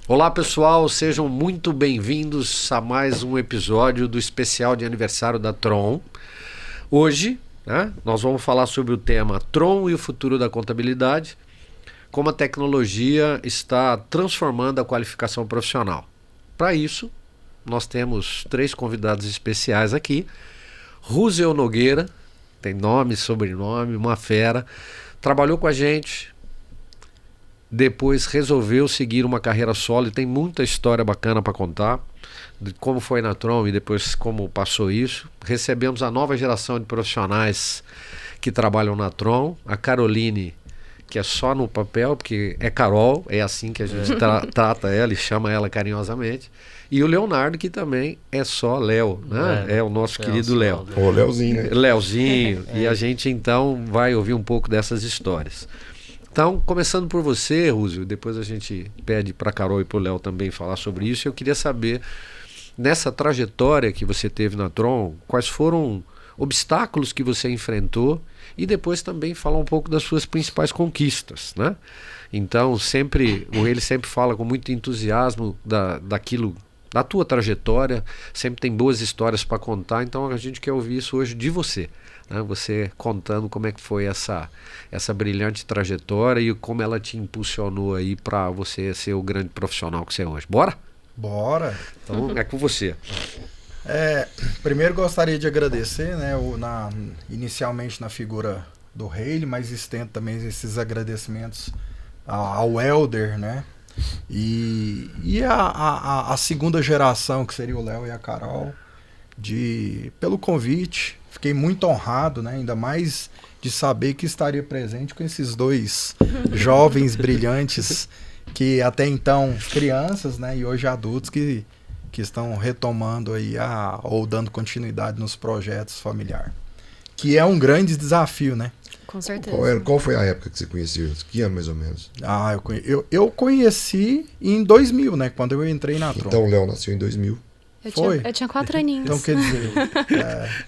Olá pessoal, sejam muito bem-vindos a mais um episódio do especial de aniversário da Tron. Hoje, nós vamos falar sobre o tema Tron e o futuro da contabilidade, como a tecnologia está transformando a qualificação profissional. Para isso, nós temos 3 convidados especiais aqui. Rússel Nogueira, tem nome, sobrenome, uma fera, trabalhou com a gente, depois resolveu seguir uma carreira solo e tem muita história bacana para contar, de como foi na Tron e depois como passou isso. Recebemos a nova geração de profissionais que trabalham na Tron, a Caroline, que é só no papel, porque é Carol, é assim que a gente trata ela e chama ela carinhosamente. E o Leonardo, que também é só Léo, né? É o nosso querido Léo. O Léozinho, né? Léozinho. E a gente então vai ouvir um pouco dessas histórias. Então, começando por você, Rússel, depois a gente pede para a Carol e para o Léo também falar sobre isso. Eu queria saber, nessa trajetória que você teve na Tron, quais foram obstáculos que você enfrentou e depois também falar um pouco das suas principais conquistas, né? Então, ele sempre fala com muito entusiasmo daquilo, da tua trajetória, sempre tem boas histórias para contar, então a gente quer ouvir isso hoje de você. Você contando como é que foi essa brilhante trajetória e como ela te impulsionou aí para você ser o grande profissional que você é hoje. Bora? Bora! Então é com você. Primeiro gostaria de agradecer, né, inicialmente na figura do Reile, mas estendo também esses agradecimentos ao Helder, né, e a segunda geração, que seria o Léo e a Carol, pelo convite. Fiquei muito honrado, né? Ainda mais de saber que estaria presente com esses 2 jovens brilhantes, que até então crianças, né? E hoje adultos que estão retomando aí ou dando continuidade nos projetos familiares. Que é um grande desafio, né? Com certeza. Qual foi a época que você conheceu? Que ano mais ou menos? Eu conheci em 2000, né? Quando eu entrei na Tron. Então o Léo nasceu em 2000. Eu tinha 4 aninhos. Então, quer dizer,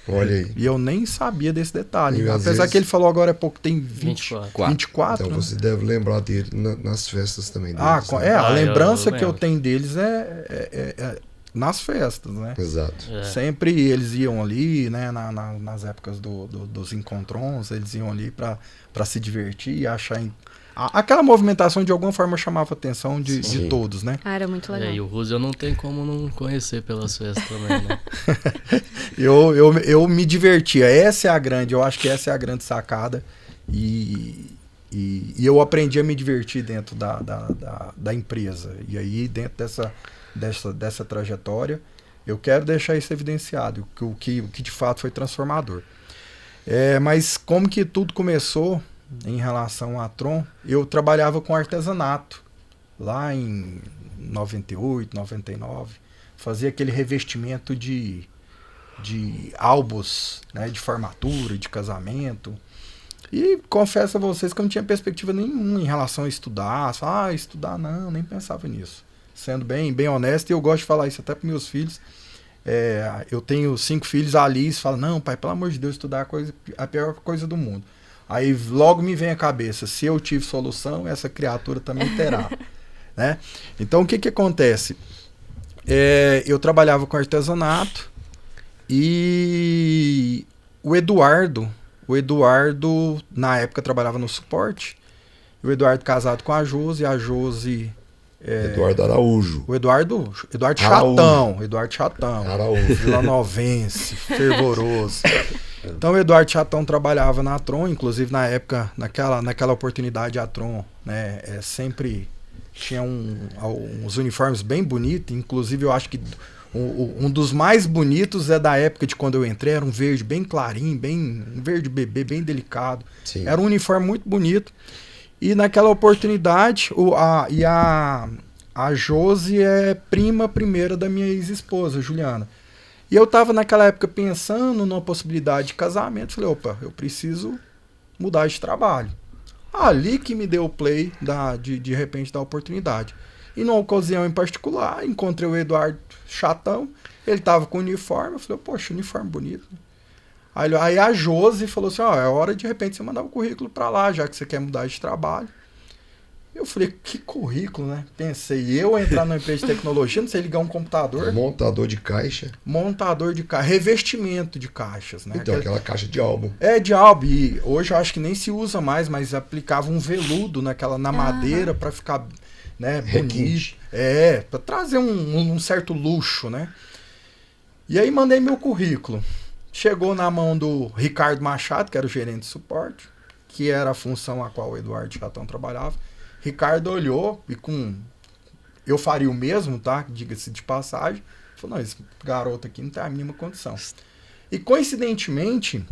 olha aí. E eu nem sabia desse detalhe. E Apesar que ele falou agora há pouco, tem 24. Então você deve lembrar dele nas festas também. Deles, a lembrança que eu tenho deles é nas festas, né? Exato. Sempre eles iam ali, né? Nas épocas dos encontrons, eles iam ali para se divertir e achar... Aquela movimentação de alguma forma chamava a atenção de todos, né? Era muito legal. E o Rússel não tem como não conhecer pelas festas também, né? eu me divertia. Eu acho que essa é a grande sacada. E eu aprendi a me divertir dentro da empresa. E aí, dentro dessa trajetória, eu quero deixar isso evidenciado, o que de fato foi transformador. Mas como que tudo começou... Em relação à Tron, eu trabalhava com artesanato lá em 98, 99, fazia aquele revestimento de álbuns, né, de formatura, de casamento, e confesso a vocês que eu não tinha perspectiva nenhuma em relação a estudar. Estudar não, nem pensava nisso, sendo bem honesto. E eu gosto de falar isso até para meus filhos. Eu tenho 5 filhos. A Alice fala: não, pai, pelo amor de Deus, estudar é a pior coisa do mundo. Aí logo me vem à cabeça, se eu tive solução, essa criatura também terá. Né? Então o que acontece? Eu trabalhava com artesanato e o Eduardo na época trabalhava no suporte. O Eduardo casado com a Josi, Eduardo Araújo. O Eduardo Chatão. Eduardo Chatão. Araújo. Vilanovense, fervoroso. Então o Eduardo Chatão trabalhava na Tron, inclusive na época, naquela oportunidade a Tron, né, sempre tinha uns uniformes bem bonitos. Inclusive eu acho que um dos mais bonitos é da época de quando eu entrei, era um verde bem clarinho, um verde bebê, bem delicado. Sim. Era um uniforme muito bonito. E naquela oportunidade, a Josi é prima primeira da minha ex-esposa, Juliana. E eu estava naquela época pensando numa possibilidade de casamento. Falei, opa, eu preciso mudar de trabalho. Ali que me deu o play de repente da oportunidade. E numa ocasião em particular, encontrei o Eduardo Chatão. Ele estava com uniforme. Eu falei, poxa, uniforme bonito. Aí a Josi falou assim, é hora de repente você mandar o currículo para lá, já que você quer mudar de trabalho. Eu falei, que currículo, né? Pensei, eu entrar numa empresa de tecnologia, não sei ligar um computador. Montador de caixa. Montador de caixa, revestimento de caixas, né? Então, aquela caixa de álbum. De álbum. E hoje eu acho que nem se usa mais, mas aplicava um veludo na madeira para ficar, né, bonito. Para trazer um certo luxo, né? E aí mandei meu currículo. Chegou na mão do Ricardo Machado, que era o gerente de suporte, que era a função a qual o Eduardo Chatão trabalhava. Ricardo olhou e eu faria o mesmo, tá? Diga-se de passagem. Falou, não, esse garoto aqui não tem a mínima condição. E coincidentemente,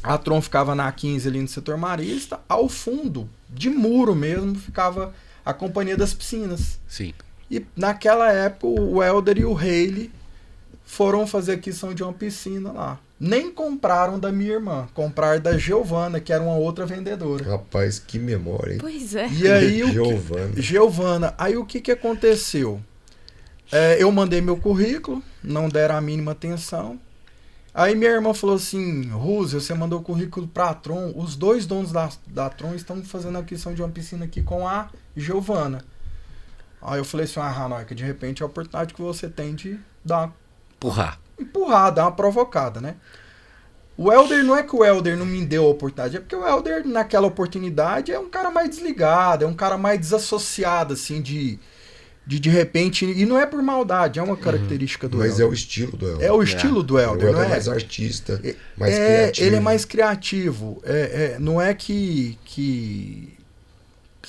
a Tron ficava na 15 ali no setor marista, ao fundo, de muro mesmo, ficava a Companhia das Piscinas. Sim. E naquela época o Helder e o Haley foram fazer aquisição de uma piscina lá. Nem compraram da minha irmã, compraram da Giovana, que era uma outra vendedora. Rapaz, que memória, hein? Pois é. E aí Giovana. Aí o que aconteceu? Eu mandei meu currículo, não deram a mínima atenção. Aí minha irmã falou assim, Rússia, você mandou o currículo para a Tron, os dois donos da Tron estão fazendo a aquisição de uma piscina aqui com a Giovana. Aí eu falei assim, Ranóica, de repente é a oportunidade que você tem de dar empurrar, dar uma provocada, né? O Helder, não é que o Helder não me deu a oportunidade, é porque o Helder, naquela oportunidade, é um cara mais desligado, é um cara mais desassociado, assim, de repente, e não é por maldade, é uma característica do Helder. Mas é o estilo do Helder. É o estilo do Helder, o Helder não é? É mais artista, mais criativo. Ele é mais criativo, não é que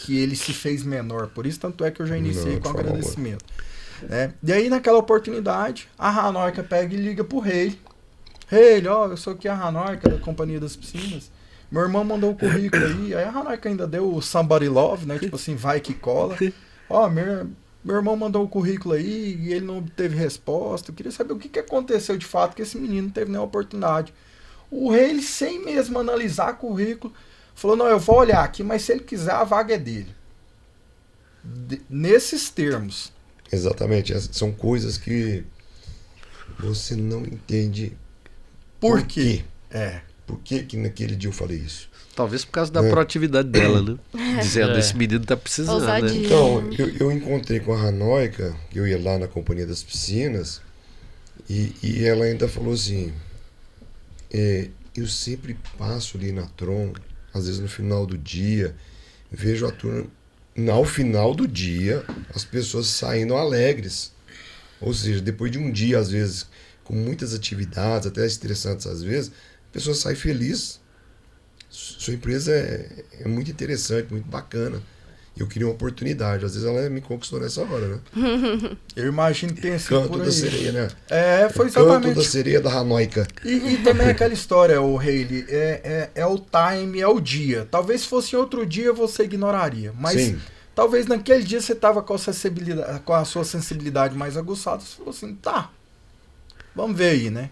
ele se fez menor, por isso tanto é que eu já iniciei com agradecimento. E aí, naquela oportunidade, a Ranóica pega e liga pro Rei. Rei, eu sou aqui a Ranóica, da Companhia das Piscinas. Meu irmão mandou o currículo aí a Ranóica ainda deu o Somebody Love, né? Tipo assim, vai que cola. Meu irmão mandou o currículo aí e ele não obteve resposta. Eu queria saber o que aconteceu de fato, que esse menino não teve nenhuma oportunidade. O Rei, ele, sem mesmo analisar o currículo, falou, não, eu vou olhar aqui, mas se ele quiser, a vaga é dele. Nesses termos. Exatamente, são coisas que você não entende por quê. Por que naquele dia eu falei isso? Talvez por causa da proatividade dela, né? Dizendo, esse menino tá precisando, né? Então, eu encontrei com a Ranóica, que eu ia lá na Companhia das Piscinas, e ela ainda falou assim, eu sempre passo ali na Tron, às vezes no final do dia, vejo a turma, ao final do dia, as pessoas saindo alegres. Ou seja, depois de um dia, às vezes, com muitas atividades, até estressantes às vezes, a pessoa sai feliz. Sua empresa é muito interessante, muito bacana. Eu queria uma oportunidade. Às vezes ela me conquistou nessa hora, né? Eu imagino que tem esse Canto da sereia, né? Foi exatamente. Canto da sereia da Ranóica. E também aquela história, o Haley, é o time, é o dia. Talvez se fosse outro dia você ignoraria. Mas sim, talvez naquele dia você estava com a sua sensibilidade mais aguçada. Você falou assim, tá, vamos ver aí, né?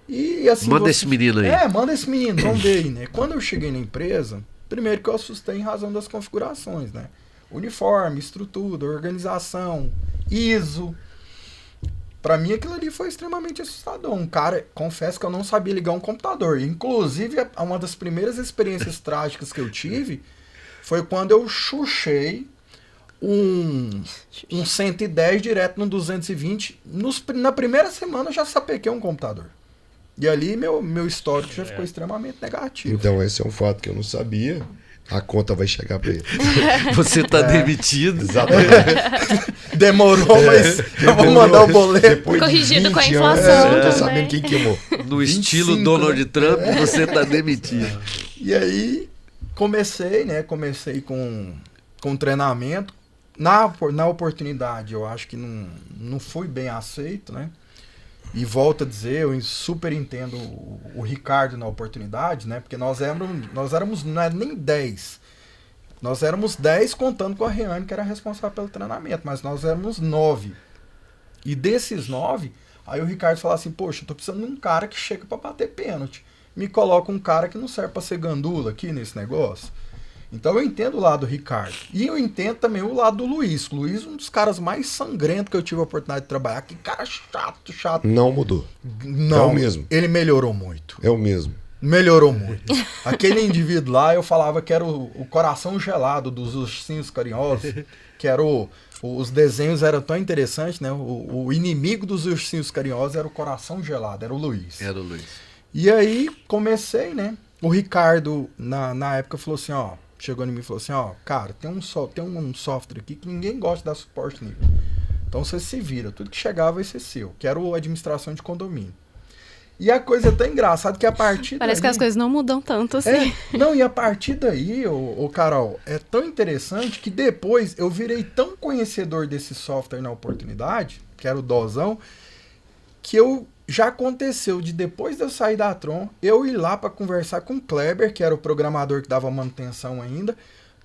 E assim, manda esse menino aí. Manda esse menino, vamos ver aí, né? Quando eu cheguei na empresa, primeiro que eu assustei em razão das configurações, né? Uniforme, estrutura, organização, ISO. Pra mim aquilo ali foi extremamente assustador. Um cara, confesso que eu não sabia ligar um computador. Inclusive, uma das primeiras experiências trágicas que eu tive foi quando eu chuchei um 110 direto no 220. Na primeira semana eu já sapequei um computador. E ali meu histórico já ficou extremamente negativo. Então esse é um fato que eu não sabia. A conta vai chegar para ele. Você tá demitido. Exatamente. Demorou, mas eu vou mandar o boleto. Depois corrigido com a inflação eu tô também. sabendo quem queimou. No estilo Donald Trump, você tá demitido. E aí comecei com treinamento. Na oportunidade, eu acho que não fui bem aceito, né? E volto a dizer, eu super entendo o Ricardo na oportunidade, né? Porque nós éramos não é nem 10. Nós éramos 10 contando com a Reane, que era responsável pelo treinamento, mas nós éramos 9. E desses 9, aí o Ricardo falou assim, poxa, eu tô precisando de um cara que chega para bater pênalti. Me coloca um cara que não serve para ser gandula aqui nesse negócio. Então eu entendo o lado do Ricardo. E eu entendo também o lado do Luiz. O Luiz é um dos caras mais sangrentos que eu tive a oportunidade de trabalhar. Que cara chato. Não mudou. Não, é o mesmo. Ele melhorou muito. É o mesmo. melhorou muito. Aquele indivíduo lá, eu falava que era o coração gelado dos ursinhos carinhosos, que era os desenhos eram tão interessantes, né? O inimigo dos ursinhos carinhosos era o coração gelado, era o Luiz. Era o Luiz. E aí comecei, né? O Ricardo, na época, falou assim, ó, chegou em mim e falou assim, ó, cara, tem um software aqui que ninguém gosta de dar suporte nele. Então você se vira, tudo que chegar vai ser seu, que era a administração de condomínio. E a coisa é tão engraçada que a partir Parece que as coisas não mudam tanto assim. Não, e a partir daí, ô Carol, é tão interessante que depois eu virei tão conhecedor desse software na oportunidade, que era o Dozão, que já aconteceu de depois de eu sair da Tron, eu ir lá para conversar com o Kleber, que era o programador que dava manutenção ainda,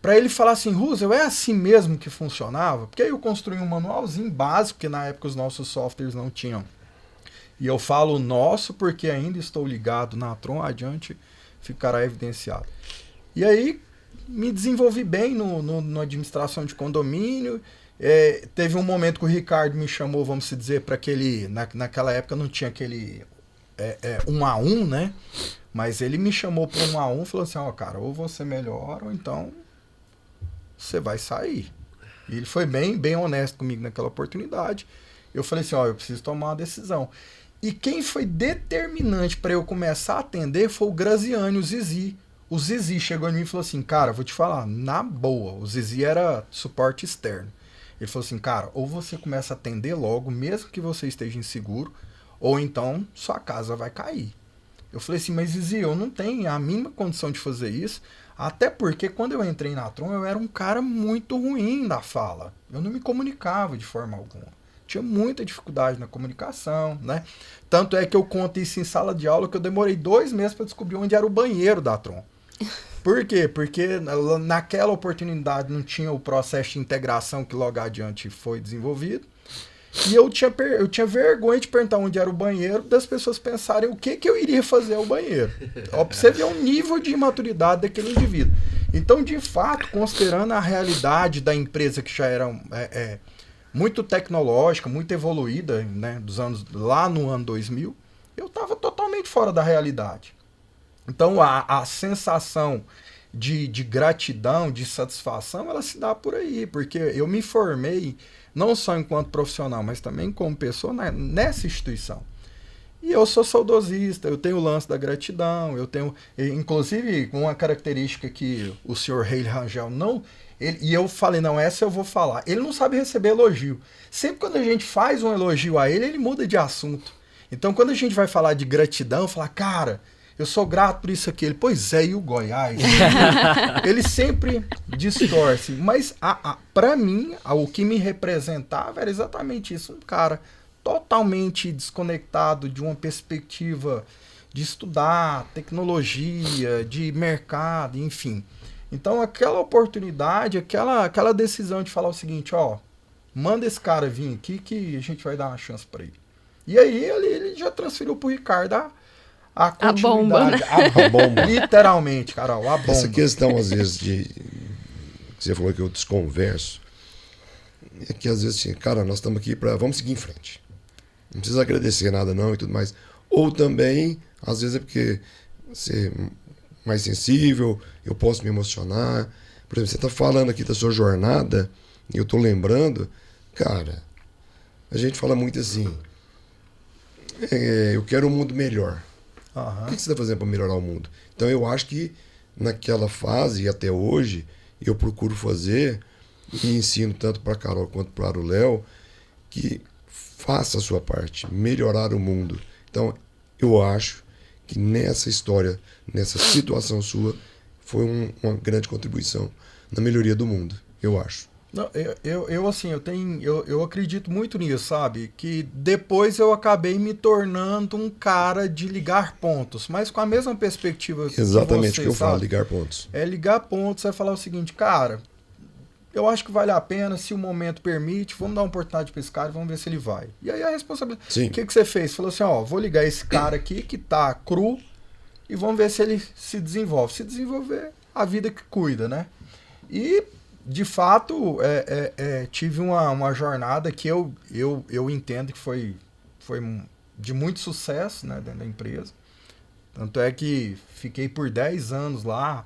para ele falar assim, Russell, é assim mesmo que funcionava? Porque aí eu construí um manualzinho básico, porque na época os nossos softwares não tinham. E eu falo nosso porque ainda estou ligado na Tron, adiante ficará evidenciado. E aí me desenvolvi bem no administração de condomínio. Teve um momento que o Ricardo me chamou, vamos dizer, para aquele... Naquela época não tinha aquele 1-a-1, né? Mas ele me chamou para 1-a-1 e falou assim, ó, cara, ou você melhora ou então você vai sair. E ele foi bem honesto comigo naquela oportunidade. Eu falei assim, ó, eu preciso tomar uma decisão. E quem foi determinante para eu começar a atender foi o Graziani, o Zizi. O Zizi chegou em mim e falou assim, cara, vou te falar, na boa, o Zizi era suporte externo. Ele falou assim, cara, ou você começa a atender logo, mesmo que você esteja inseguro, ou então sua casa vai cair. Eu falei assim, mas Zizi, eu não tenho a mínima condição de fazer isso, até porque quando eu entrei na Tron, eu era um cara muito ruim na fala. Eu não me comunicava de forma alguma. Tinha muita dificuldade na comunicação, né? Tanto é que eu conto isso em sala de aula, que eu demorei 2 meses para descobrir onde era o banheiro da Tron. Por quê? Porque naquela oportunidade não tinha o processo de integração que logo adiante foi desenvolvido. E eu tinha vergonha de perguntar onde era o banheiro, das pessoas pensarem o que eu iria fazer ao banheiro. Ó, pra você ver o nível de imaturidade daquele indivíduo. Então, de fato, considerando a realidade da empresa que já era... muito tecnológica, muito evoluída, né, lá no ano 2000, eu estava totalmente fora da realidade. Então a sensação de gratidão, de satisfação, ela se dá por aí, porque eu me formei não só enquanto profissional, mas também como pessoa nessa instituição. E eu sou saudosista, eu tenho o lance da gratidão, eu tenho, inclusive, uma característica que o senhor Haley Rangel não... e eu falei, não, essa eu vou falar. Ele não sabe receber elogio. Sempre quando a gente faz um elogio a ele muda de assunto. Então, quando a gente vai falar de gratidão, falar, cara, eu sou grato por isso aqui. Ele, pois é, e o Goiás? Ele sempre distorce. Mas, para mim, o que me representava era exatamente isso. Um cara totalmente desconectado de uma perspectiva de estudar tecnologia, de mercado, enfim. Então, aquela oportunidade, aquela decisão de falar o seguinte, ó, manda esse cara vir aqui que a gente vai dar uma chance para ele. E aí, ele já transferiu pro Ricardo a continuidade. A bomba, né? A bomba. Literalmente, Carol, a bomba. Essa questão, às vezes, que você falou que eu desconverso, é que, às vezes, assim, cara, nós estamos aqui vamos seguir em frente. Não precisa agradecer nada, não, e tudo mais. Ou também, às vezes, é porque você... mais sensível, eu posso me emocionar. Por exemplo, você está falando aqui da sua jornada, e eu estou lembrando, cara, a gente fala muito assim, eu quero um mundo melhor. Uhum. O que você está fazendo para melhorar o mundo? Então eu acho que naquela fase, e até hoje, eu procuro fazer, e ensino tanto para a Carol quanto para o Léo, que faça a sua parte, melhorar o mundo. Então eu acho que nessa história, nessa situação sua, foi uma grande contribuição na melhoria do mundo, eu acho. Não, eu acredito muito nisso, sabe? Que depois eu acabei me tornando um cara de ligar pontos, mas com a mesma perspectiva que exatamente você, o que eu sabe? falo, ligar pontos. É ligar pontos, é falar o seguinte, cara, eu acho que vale a pena, se o momento permite, vamos dar uma oportunidade para esse cara e vamos ver se ele vai. E aí a responsabilidade... Sim. O que você fez? Falou assim, ó, vou ligar esse cara aqui que tá cru e vamos ver se ele se desenvolve. Se desenvolver, a vida que cuida, né? E, de fato, tive uma jornada que eu entendo que foi de muito sucesso, né, dentro da empresa. Tanto é que fiquei por 10 anos lá.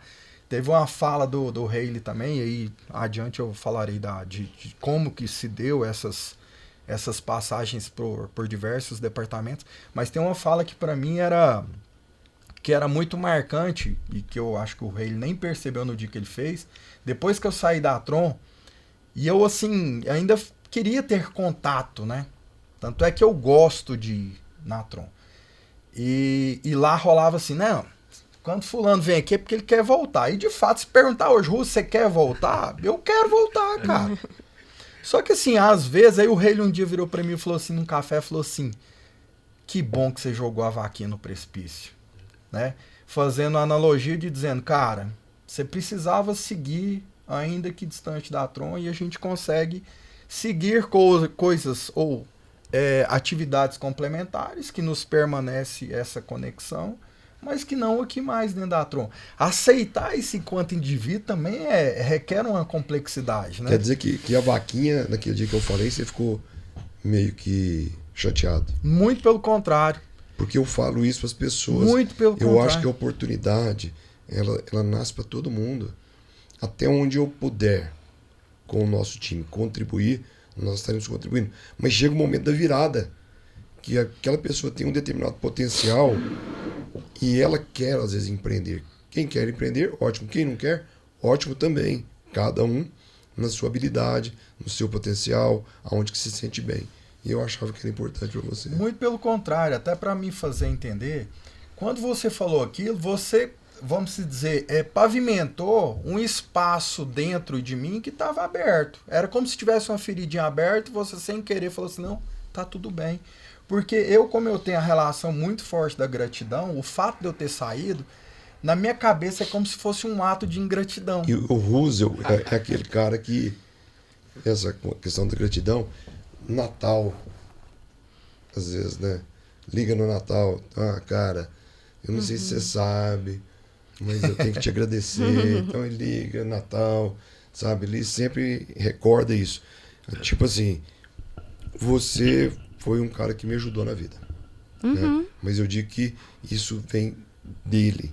Teve uma fala do Haley também, e aí adiante eu falarei de como que se deu essas passagens por diversos departamentos. Mas tem uma fala que para mim era muito marcante, e que eu acho que o Haley nem percebeu no dia que ele fez. Depois que eu saí da Tron, e eu assim, ainda queria ter contato, né? Tanto é que eu gosto de ir na Tron. E lá rolava assim, não, quando fulano vem aqui é porque ele quer voltar. E de fato, se perguntar hoje, Russo, você quer voltar? Eu quero voltar, cara. Só que assim, às vezes, aí o Haley um dia virou pra mim e falou assim, num café, falou assim, que bom que você jogou a vaquinha no precipício, né? Fazendo a analogia de dizendo, cara, você precisava seguir, ainda que distante da Tron, e a gente consegue seguir coisas ou atividades complementares que nos permanece essa conexão, mas que não aqui mais dentro da Tron. Aceitar isso enquanto indivíduo também requer uma complexidade, né? Quer dizer que a vaquinha, naquele dia que eu falei, você ficou meio que chateado. Muito pelo contrário. Porque eu falo isso para as pessoas. Muito pelo contrário. Eu acho que a oportunidade, ela nasce para todo mundo. Até onde eu puder, com o nosso time, contribuir, nós estaremos contribuindo. Mas chega o momento da virada, que aquela pessoa tem um determinado potencial e ela quer, às vezes, empreender. Quem quer empreender, ótimo. Quem não quer, ótimo também. Cada um na sua habilidade, no seu potencial, aonde que se sente bem. E eu achava que era importante para você. Muito pelo contrário, até para me fazer entender, quando você falou aquilo, você, vamos dizer, pavimentou um espaço dentro de mim que estava aberto. Era como se tivesse uma feridinha aberta e você, sem querer, falou assim, não, tá tudo bem. Porque como eu tenho a relação muito forte da gratidão, o fato de eu ter saído, na minha cabeça é como se fosse um ato de ingratidão. E o Russell é aquele cara que, essa questão da gratidão, Natal, às vezes, né? Liga no Natal, cara, eu não sei se você sabe, mas eu tenho que te agradecer. Então ele liga, Natal, sabe? Ele sempre recorda isso. Tipo assim, você foi um cara que me ajudou na vida. Né? Mas eu digo que isso vem dele.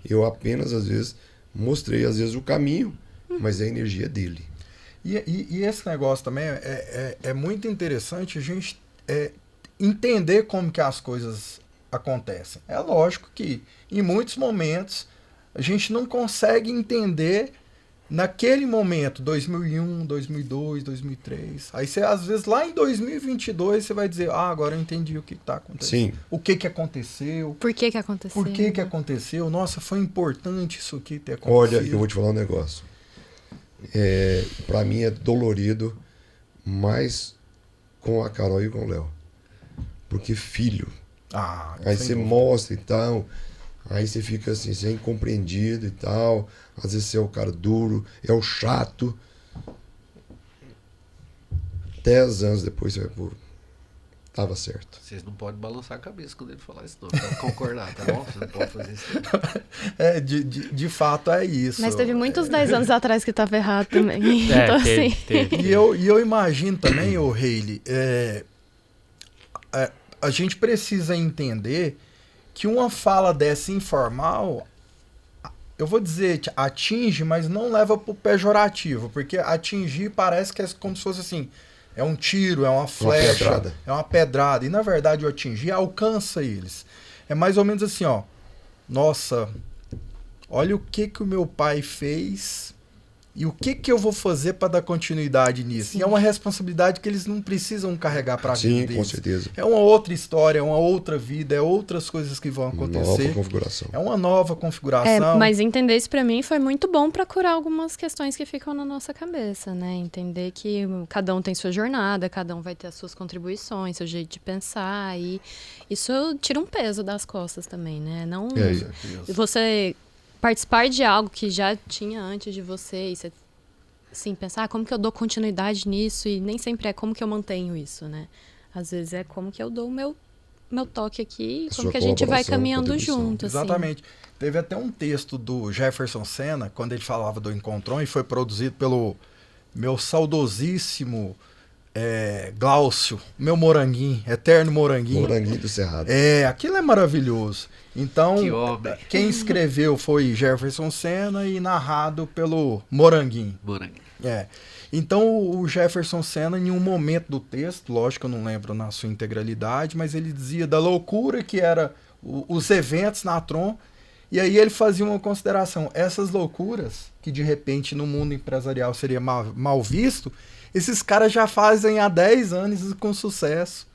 Eu apenas, às vezes, mostrei, às vezes, o caminho, mas a energia é dele. E esse negócio também é muito interessante a gente entender como que as coisas acontecem. É lógico que, em muitos momentos, a gente não consegue entender naquele momento, 2001, 2002, 2003. Aí você, às vezes, lá em 2022, você vai dizer, agora eu entendi o que está acontecendo. Sim. O que aconteceu. Por que aconteceu? Por que aconteceu. Nossa, foi importante isso aqui ter acontecido. Olha, eu vou te falar um negócio. Para mim é dolorido, mais com a Carol e com o Léo. Porque filho. Aí você mostra e tal... Aí você fica assim, você é incompreendido e tal. Às vezes você é o cara duro, é o chato. 10 anos depois você vai por... Tava certo. Vocês não podem balançar a cabeça quando ele falar isso, não. Tem que concordar, tá bom? Você não pode fazer isso. De fato é isso. Mas teve muitos 10 anos atrás que estava errado também. Então, teve. E eu imagino também, ô Haley, a gente precisa entender que uma fala dessa informal, eu vou dizer, atinge, mas não leva pro pejorativo, porque atingir parece que é como se fosse assim, é um tiro, é uma flecha, é uma pedrada, e na verdade o atingir alcança eles. É mais ou menos assim, ó, nossa, olha o que o meu pai fez e o que eu vou fazer para dar continuidade nisso. Sim. E é uma responsabilidade que eles não precisam carregar para a vida deles. Sim, com certeza. É uma outra história, é uma outra vida, é outras coisas que vão acontecer. Nova configuração. É uma nova configuração. Mas entender isso para mim foi muito bom para curar algumas questões que ficam na nossa cabeça, né? Entender que cada um tem sua jornada, cada um vai ter as suas contribuições, seu jeito de pensar, e isso tira um peso das costas também, né? Não você participar de algo que já tinha antes de você e você, assim, pensar como que eu dou continuidade nisso, e nem sempre é como que eu mantenho isso, né? Às vezes é como que eu dou o meu toque aqui, como que a gente vai caminhando junto. Exatamente. Assim. Teve até um texto do Jefferson Senna, quando ele falava do Encontron, e foi produzido pelo meu saudosíssimo Glaucio, meu moranguinho, eterno moranguinho. Moranguinho do Cerrado. Aquilo é maravilhoso. Então, Que homem. quem escreveu foi Jefferson Sena e narrado pelo Moranguinho. Moranguinho. Então, o Jefferson Sena, em um momento do texto, lógico que eu não lembro na sua integralidade, mas ele dizia da loucura que era os eventos na Tron, e aí ele fazia uma consideração. Essas loucuras, que de repente no mundo empresarial seria mal visto, esses caras já fazem há 10 anos com sucesso.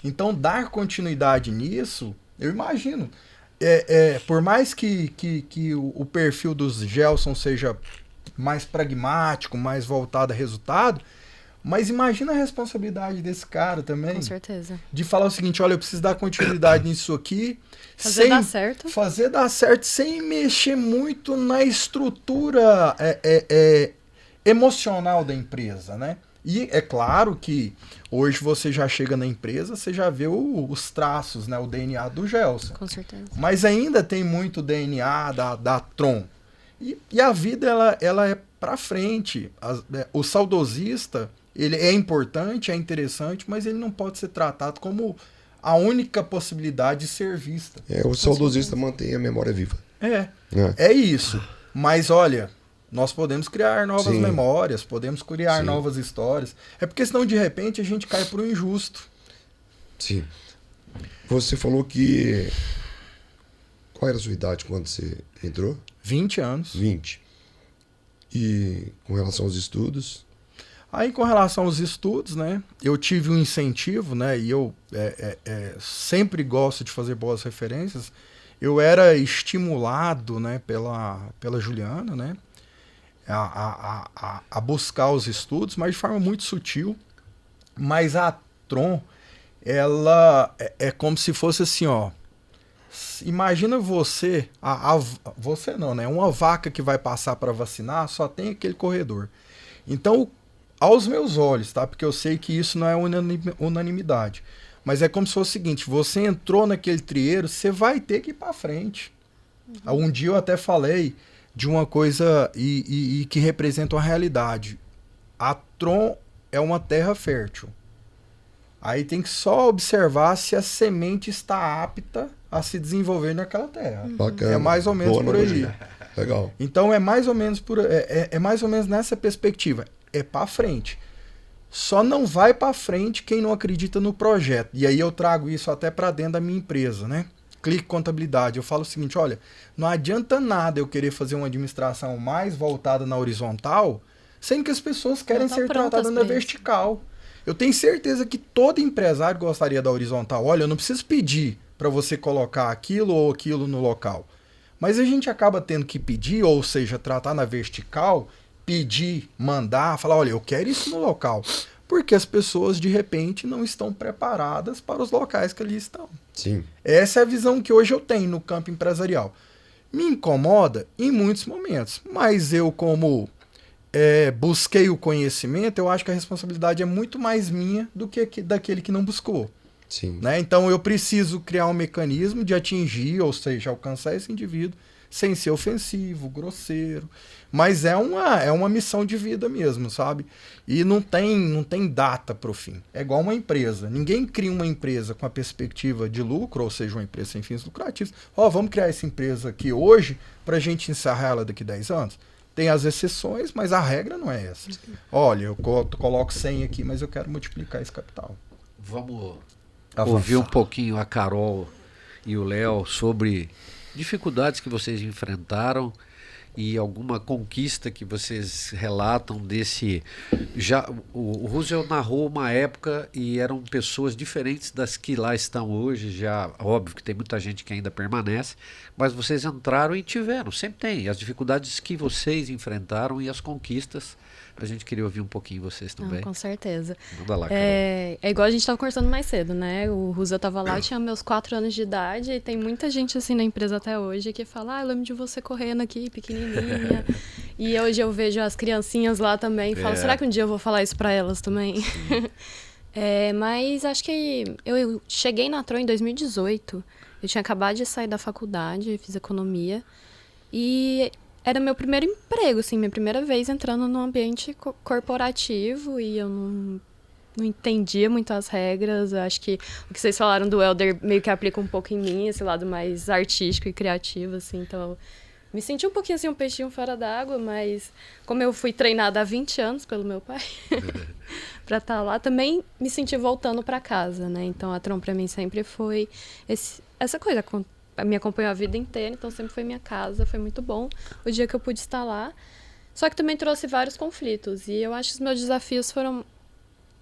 Então, dar continuidade nisso, eu imagino. Por mais que o perfil dos Gelson seja mais pragmático, mais voltado a resultado, mas imagina a responsabilidade desse cara também. Com certeza. De falar o seguinte, olha, eu preciso dar continuidade nisso aqui. Fazer dar certo. Fazer dar certo sem mexer muito na estrutura emocional da empresa, né? E é claro que hoje você já chega na empresa, você já vê os traços, né? O DNA do Gelson. Com certeza. Mas ainda tem muito DNA da Tron. E a vida, ela é pra frente. O saudosista, ele é importante, é interessante, mas ele não pode ser tratado como a única possibilidade de ser vista. O saudosista mantém a memória viva. É isso. Mas olha, nós podemos criar novas Sim. memórias, podemos criar Sim. novas histórias. É porque senão, de repente, a gente cai pro injusto. Sim. Você falou que... Qual era a sua idade quando você entrou? 20 anos. 20. E com relação aos estudos? Aí, com relação aos estudos, né, eu tive um incentivo, né, e eu sempre gosto de fazer boas referências. Eu era estimulado, né, pela Juliana, né, a buscar os estudos, mas de forma muito sutil. Mas a Tron, ela é como se fosse assim, ó. Imagina você, você não, né? Uma vaca que vai passar para vacinar, só tem aquele corredor. Então, aos meus olhos, tá? Porque eu sei que isso não é unanimidade. Mas é como se fosse o seguinte, você entrou naquele trieiro, você vai ter que ir para frente. Um dia eu até falei de uma coisa e que representa uma realidade. A Tron é uma terra fértil. Aí tem que só observar se a semente está apta a se desenvolver naquela terra. Bacana. É mais ou menos Boa por aí. analogia. Legal. Então é mais ou menos mais ou menos nessa perspectiva. É para frente. Só não vai para frente quem não acredita no projeto. E aí eu trago isso até para dentro da minha empresa, né? Clique Contabilidade. Eu falo o seguinte, olha, não adianta nada eu querer fazer uma administração mais voltada na horizontal, sendo que as pessoas querem ser tratadas na vertical. Eu tenho certeza que todo empresário gostaria da horizontal. Olha, eu não preciso pedir para você colocar aquilo ou aquilo no local. Mas a gente acaba tendo que pedir, ou seja, tratar na vertical, pedir, mandar, falar, olha, eu quero isso no local. Porque as pessoas, de repente, não estão preparadas para os locais que ali estão. Sim. Essa é a visão que hoje eu tenho no campo empresarial. Me incomoda em muitos momentos, mas eu, como busquei o conhecimento, eu acho que a responsabilidade é muito mais minha do que daquele que não buscou. Sim. Né? Então eu preciso criar um mecanismo de atingir, ou seja, alcançar esse indivíduo sem ser ofensivo, grosseiro. Mas é uma missão de vida mesmo, sabe? E não tem data para o fim. É igual uma empresa. Ninguém cria uma empresa com a perspectiva de lucro, ou seja, uma empresa sem fins lucrativos. Vamos criar essa empresa aqui hoje para a gente encerrar ela daqui 10 anos? Tem as exceções, mas a regra não é essa. Olha, eu coloco 100 aqui, mas eu quero multiplicar esse capital. Vamos Avançar. ouvir um pouquinho a Carol e o Léo sobre dificuldades que vocês enfrentaram e alguma conquista que vocês relatam desse... O Roosevelt narrou uma época e eram pessoas diferentes das que lá estão hoje, já óbvio que tem muita gente que ainda permanece, mas vocês entraram e tiveram, sempre tem, as dificuldades que vocês enfrentaram e as conquistas. A gente queria ouvir um pouquinho vocês também. Com certeza. Manda lá, Carol. É igual a gente estava conversando mais cedo, né? O Roosevelt estava lá, eu tinha meus 4 anos de idade e tem muita gente assim na empresa até hoje que fala, eu lembro de você correndo aqui, pequenininha. E hoje eu vejo as criancinhas lá também e falo, será que um dia eu vou falar isso para elas também? Mas acho que eu cheguei na Tron em 2018. Eu tinha acabado de sair da faculdade, fiz economia. E era meu primeiro emprego, assim, minha primeira vez entrando num ambiente corporativo e eu não entendia muito as regras. Eu acho que o que vocês falaram do Elder meio que aplica um pouco em mim, esse lado mais artístico e criativo, assim. Então, me senti um pouquinho assim, um peixinho fora d'água, mas como eu fui treinada há 20 anos pelo meu pai para estar lá, também me senti voltando para casa, né? Então, a Tron para mim sempre foi essa coisa, me acompanhou a vida inteira, então sempre foi minha casa, foi muito bom o dia que eu pude estar lá. Só que também trouxe vários conflitos, e eu acho que os meus desafios foram...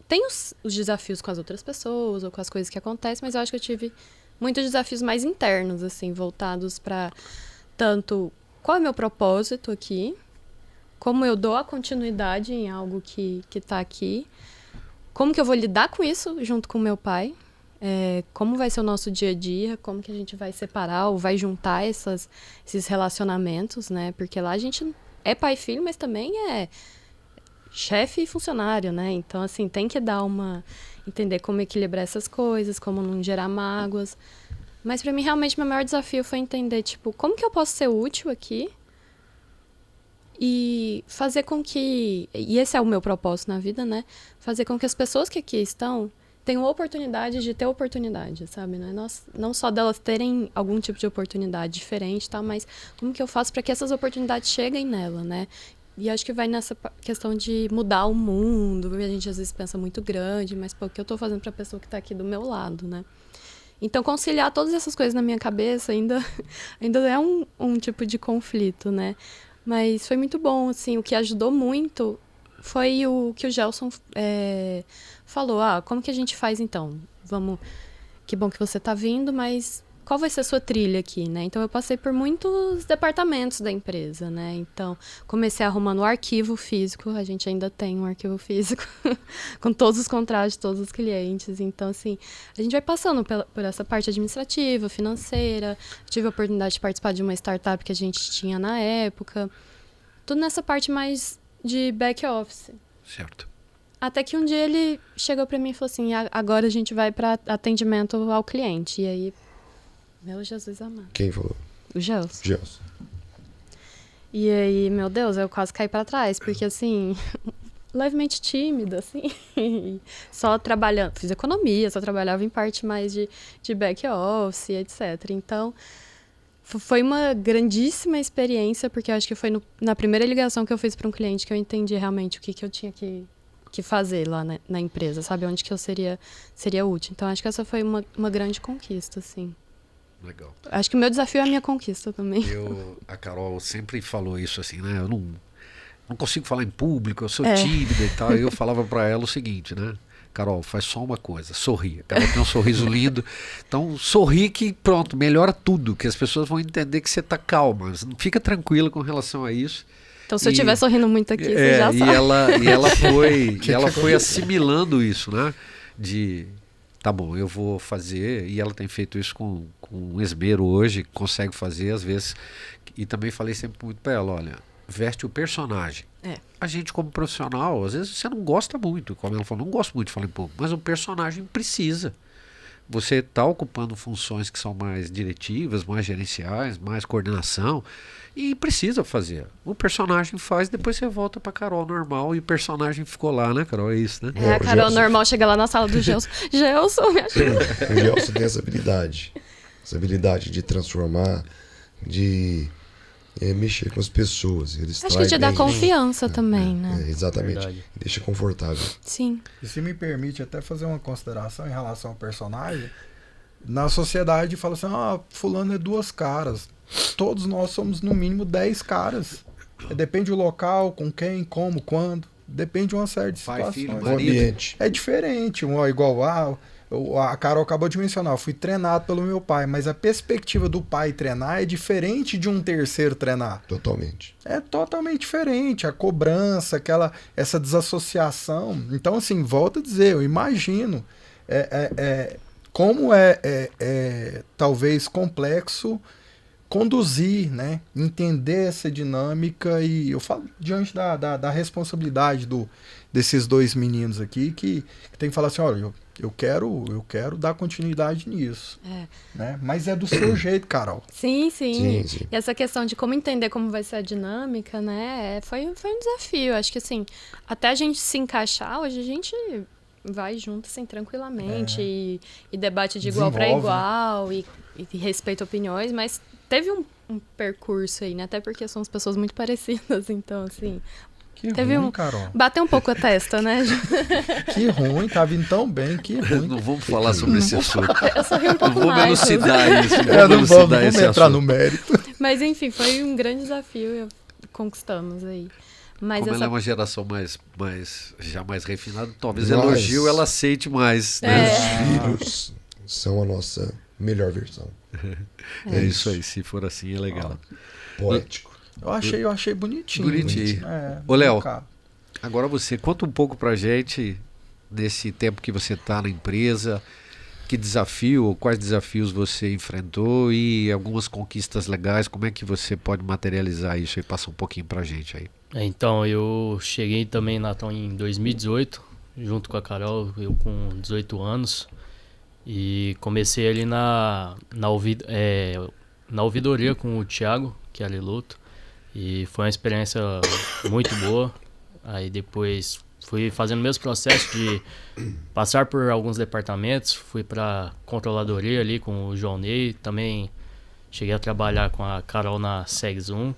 Tem os desafios com as outras pessoas, ou com as coisas que acontecem, mas eu acho que eu tive muitos desafios mais internos, assim, voltados para tanto qual é o meu propósito aqui, como eu dou a continuidade em algo que tá aqui, como que eu vou lidar com isso junto com meu pai, como vai ser o nosso dia a dia, como que a gente vai separar ou vai juntar esses relacionamentos, né? Porque lá a gente é pai e filho, mas também é chefe e funcionário, né? Então, assim, tem que entender como equilibrar essas coisas, como não gerar mágoas. Mas para mim, realmente, meu maior desafio foi entender, tipo, como que eu posso ser útil aqui e fazer com que... E esse é o meu propósito na vida, né? Fazer com que as pessoas que aqui estão tenham oportunidade de ter oportunidade, sabe? Não só delas terem algum tipo de oportunidade diferente, tá? Mas como que eu faço para que essas oportunidades cheguem nela, né? E acho que vai nessa questão de mudar o mundo. A gente às vezes pensa muito grande, mas pô, o que eu tô fazendo para a pessoa que tá aqui do meu lado, né? Então, conciliar todas essas coisas na minha cabeça ainda é um tipo de conflito, né? Mas foi muito bom, assim, o que ajudou muito foi o que o Gelson falou. Como que a gente faz, então? Que bom que você tá vindo, mas qual vai ser a sua trilha aqui, né? Então, eu passei por muitos departamentos da empresa, né? Então, comecei arrumando o arquivo físico. A gente ainda tem um arquivo físico com todos os contratos de todos os clientes. Então, assim, a gente vai passando por essa parte administrativa, financeira. Tive a oportunidade de participar de uma startup que a gente tinha na época. Tudo nessa parte mais de back office. Certo. Até que um dia ele chegou para mim e falou assim, agora a gente vai para atendimento ao cliente. E aí... Meu Jesus amado. Quem falou? O Gelson. Gelson. E aí, meu Deus, eu quase caí pra trás, porque assim, levemente tímida, assim, só trabalhando, fiz economia, só trabalhava em parte mais de back office, etc. Então, foi uma grandíssima experiência, porque eu acho que foi na primeira ligação que eu fiz para um cliente que eu entendi realmente o que eu tinha que fazer lá na empresa, sabe? Onde que eu seria útil. Então, acho que essa foi uma grande conquista, assim. Legal. Acho que o meu desafio é a minha conquista também. A Carol sempre falou isso assim, né? Eu não consigo falar em público, eu sou tímida e tal. E eu falava para ela o seguinte, né? Carol, faz só uma coisa, sorri. A Carol tem um sorriso lindo. Então, sorri que pronto, melhora tudo, que as pessoas vão entender que você está calma. Fica tranquila com relação a isso. Então, se eu estiver sorrindo muito aqui, você já sabe. E ela foi assimilando isso, né? Tá bom, eu vou fazer, e ela tem feito isso com esmero hoje, consegue fazer às vezes, e também falei sempre muito para ela, olha, veste o personagem. A gente como profissional, às vezes você não gosta muito, como ela falou, não gosto muito de falar em público, mas o personagem precisa. Você está ocupando funções que são mais diretivas, mais gerenciais, mais coordenação, e precisa fazer. O personagem faz, depois você volta pra Carol normal e o personagem ficou lá, né, Carol? É isso, né? A Carol normal chega lá na sala do Gelson. Gelson, me ajuda. O Gelson tem essa habilidade de transformar, de mexer com as pessoas. Acho que te dá confiança também, né? Exatamente. Verdade. Deixa confortável. Sim. E se me permite até fazer uma consideração em relação ao personagem, na sociedade fala assim, fulano é 2 caras. Todos nós somos no mínimo 10 caras. Depende do local, com quem, como, quando. Depende de uma série de situações. Filho, O ambiente. É diferente. Igual a Carol acabou de mencionar, eu fui treinado pelo meu pai, mas a perspectiva do pai treinar é diferente de um terceiro treinar. Totalmente. É totalmente diferente. A cobrança, essa desassociação. Então, assim, volto a dizer, eu imagino como talvez complexo conduzir, né? Entender essa dinâmica, e eu falo diante da responsabilidade desses 2 meninos aqui que tem que falar assim, olha, eu quero dar continuidade nisso. Né? Mas é do seu jeito, Carol. Sim. Sim. E essa questão de como entender como vai ser a dinâmica, né? Foi um desafio. Acho que assim, até a gente se encaixar, hoje a gente vai junto assim tranquilamente e debate de igual para Desenvolve, igual e respeita opiniões, mas teve um percurso aí, né? Até porque somos pessoas muito parecidas, então assim, Que teve ruim, Carol. bateu um pouco a testa, né? Que ruim, tá vindo tão bem, que ruim. Não vamos falar sobre esse assunto. Eu sorri um Não pouco vamos mais. elucidar isso. Não Vamos vamos elucidar esse entrar assunto. no mérito. Mas enfim, foi um grande desafio e conquistamos aí. Mas Como ela é essa uma geração já mais refinada, talvez Mas- elogio ela aceite mais. Né? Meus filhos são a nossa melhor versão. É isso aí, se for assim é legal. Poético. Eu achei bonitinho. Bonitinho. Ô, Léo. Agora você conta um pouco pra gente nesse tempo que você está na empresa, que desafio, quais desafios você enfrentou e algumas conquistas legais, como é que você pode materializar isso e passar um pouquinho pra gente aí. Então, eu cheguei também na Tron em 2018, junto com a Carol, eu com 18 anos. E comecei ali na ouvidoria com o Thiago, que é Aliluto. E foi uma experiência muito boa. Aí depois fui fazendo o mesmo processo de passar por alguns departamentos. Fui para controladoria ali com o João Ney. Também cheguei a trabalhar com a Carol na Segzoom.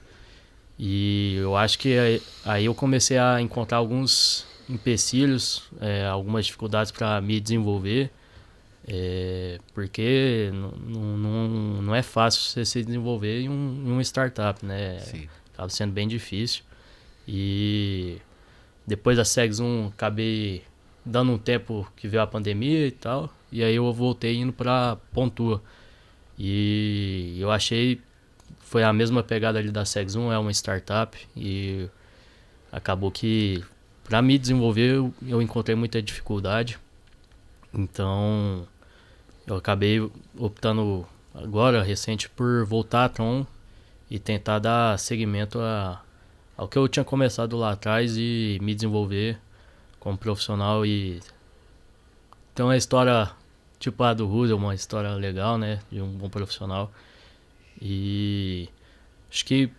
E eu acho que aí eu comecei a encontrar alguns empecilhos, algumas dificuldades para me desenvolver. Porque não é fácil você se desenvolver em uma startup, né? Sim. Acaba sendo bem difícil. E depois da Segzoom acabei dando um tempo que veio a pandemia e tal. E aí eu voltei indo para Pontua. E eu achei, foi a mesma pegada ali da Segzoom, é uma startup. E acabou que para me desenvolver eu encontrei muita dificuldade. Então eu acabei optando agora, recente, por voltar à Tron e tentar dar seguimento ao que eu tinha começado lá atrás e me desenvolver como profissional. E tem uma história tipo a do Russell, uma história legal, né, de um bom profissional. E acho que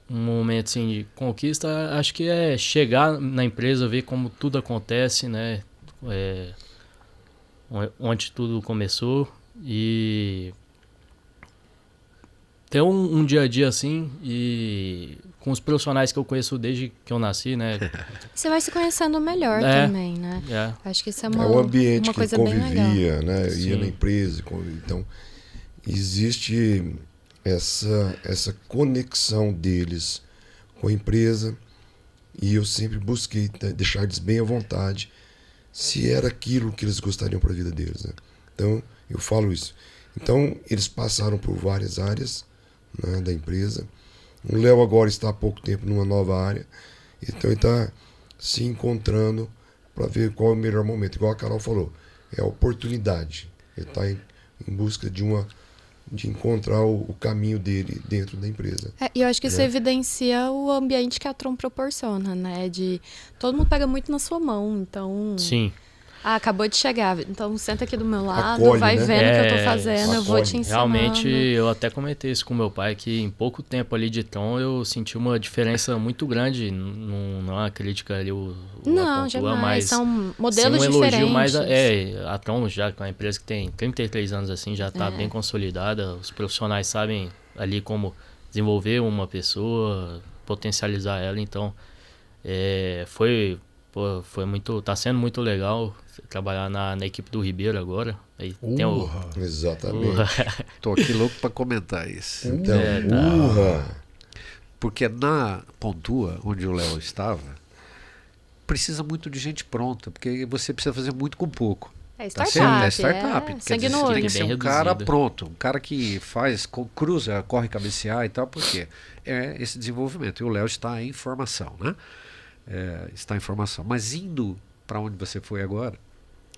um momento assim de conquista, acho que é chegar na empresa, ver como tudo acontece, né, onde tudo começou e ter um dia a dia assim e com os profissionais que eu conheço desde que eu nasci, né? você vai se conhecendo melhor É. também, né? Acho que isso é É o ambiente uma que coisa bem legal. convivia, né? Ia Sim. na empresa. Então, existe essa conexão deles com a empresa e eu sempre busquei deixar eles bem à vontade se era aquilo que eles gostariam para a vida deles, né? Então, eu falo isso. Então, eles passaram por várias áreas, né, da empresa. O Léo agora está há pouco tempo numa nova área. Então, ele está se encontrando para ver qual é o melhor momento. Igual a Carol falou, é a oportunidade. Ele está em busca de encontrar o caminho dele dentro da empresa. E eu acho que isso evidencia o ambiente que a Tron proporciona, né? De todo mundo pega muito na sua mão, então... Sim. acabou de chegar, então senta aqui do meu lado, Acolhe, vai né? vendo o que eu tô fazendo, eu vou Acolhe. te ensinando. Realmente, eu até comentei isso com meu pai, que em pouco tempo ali de Tron eu senti uma diferença muito grande. Não é uma crítica ali a Não, Pontua, jamais, mas são modelos sim, um elogio diferentes. mais a Tron já, que é uma empresa que tem 33 anos assim, já está bem consolidada. Os profissionais sabem ali como desenvolver uma pessoa, potencializar ela. Então, tá sendo muito legal trabalhar na equipe do Ribeiro agora. Aí tem Exatamente. Tô aqui louco para comentar isso. Então, Porque na Pontua, onde o Léo estava, precisa muito de gente pronta, porque você precisa fazer muito com pouco. É Tá startup, certo? É startup. Quer sangue dizer, no você tem olho. que ser Bem um cara reduzido. pronto, um cara que cruza, corre cabecear e tal, porque é esse desenvolvimento. E o Léo está em formação, né? Está em formação. Mas indo para onde você foi agora,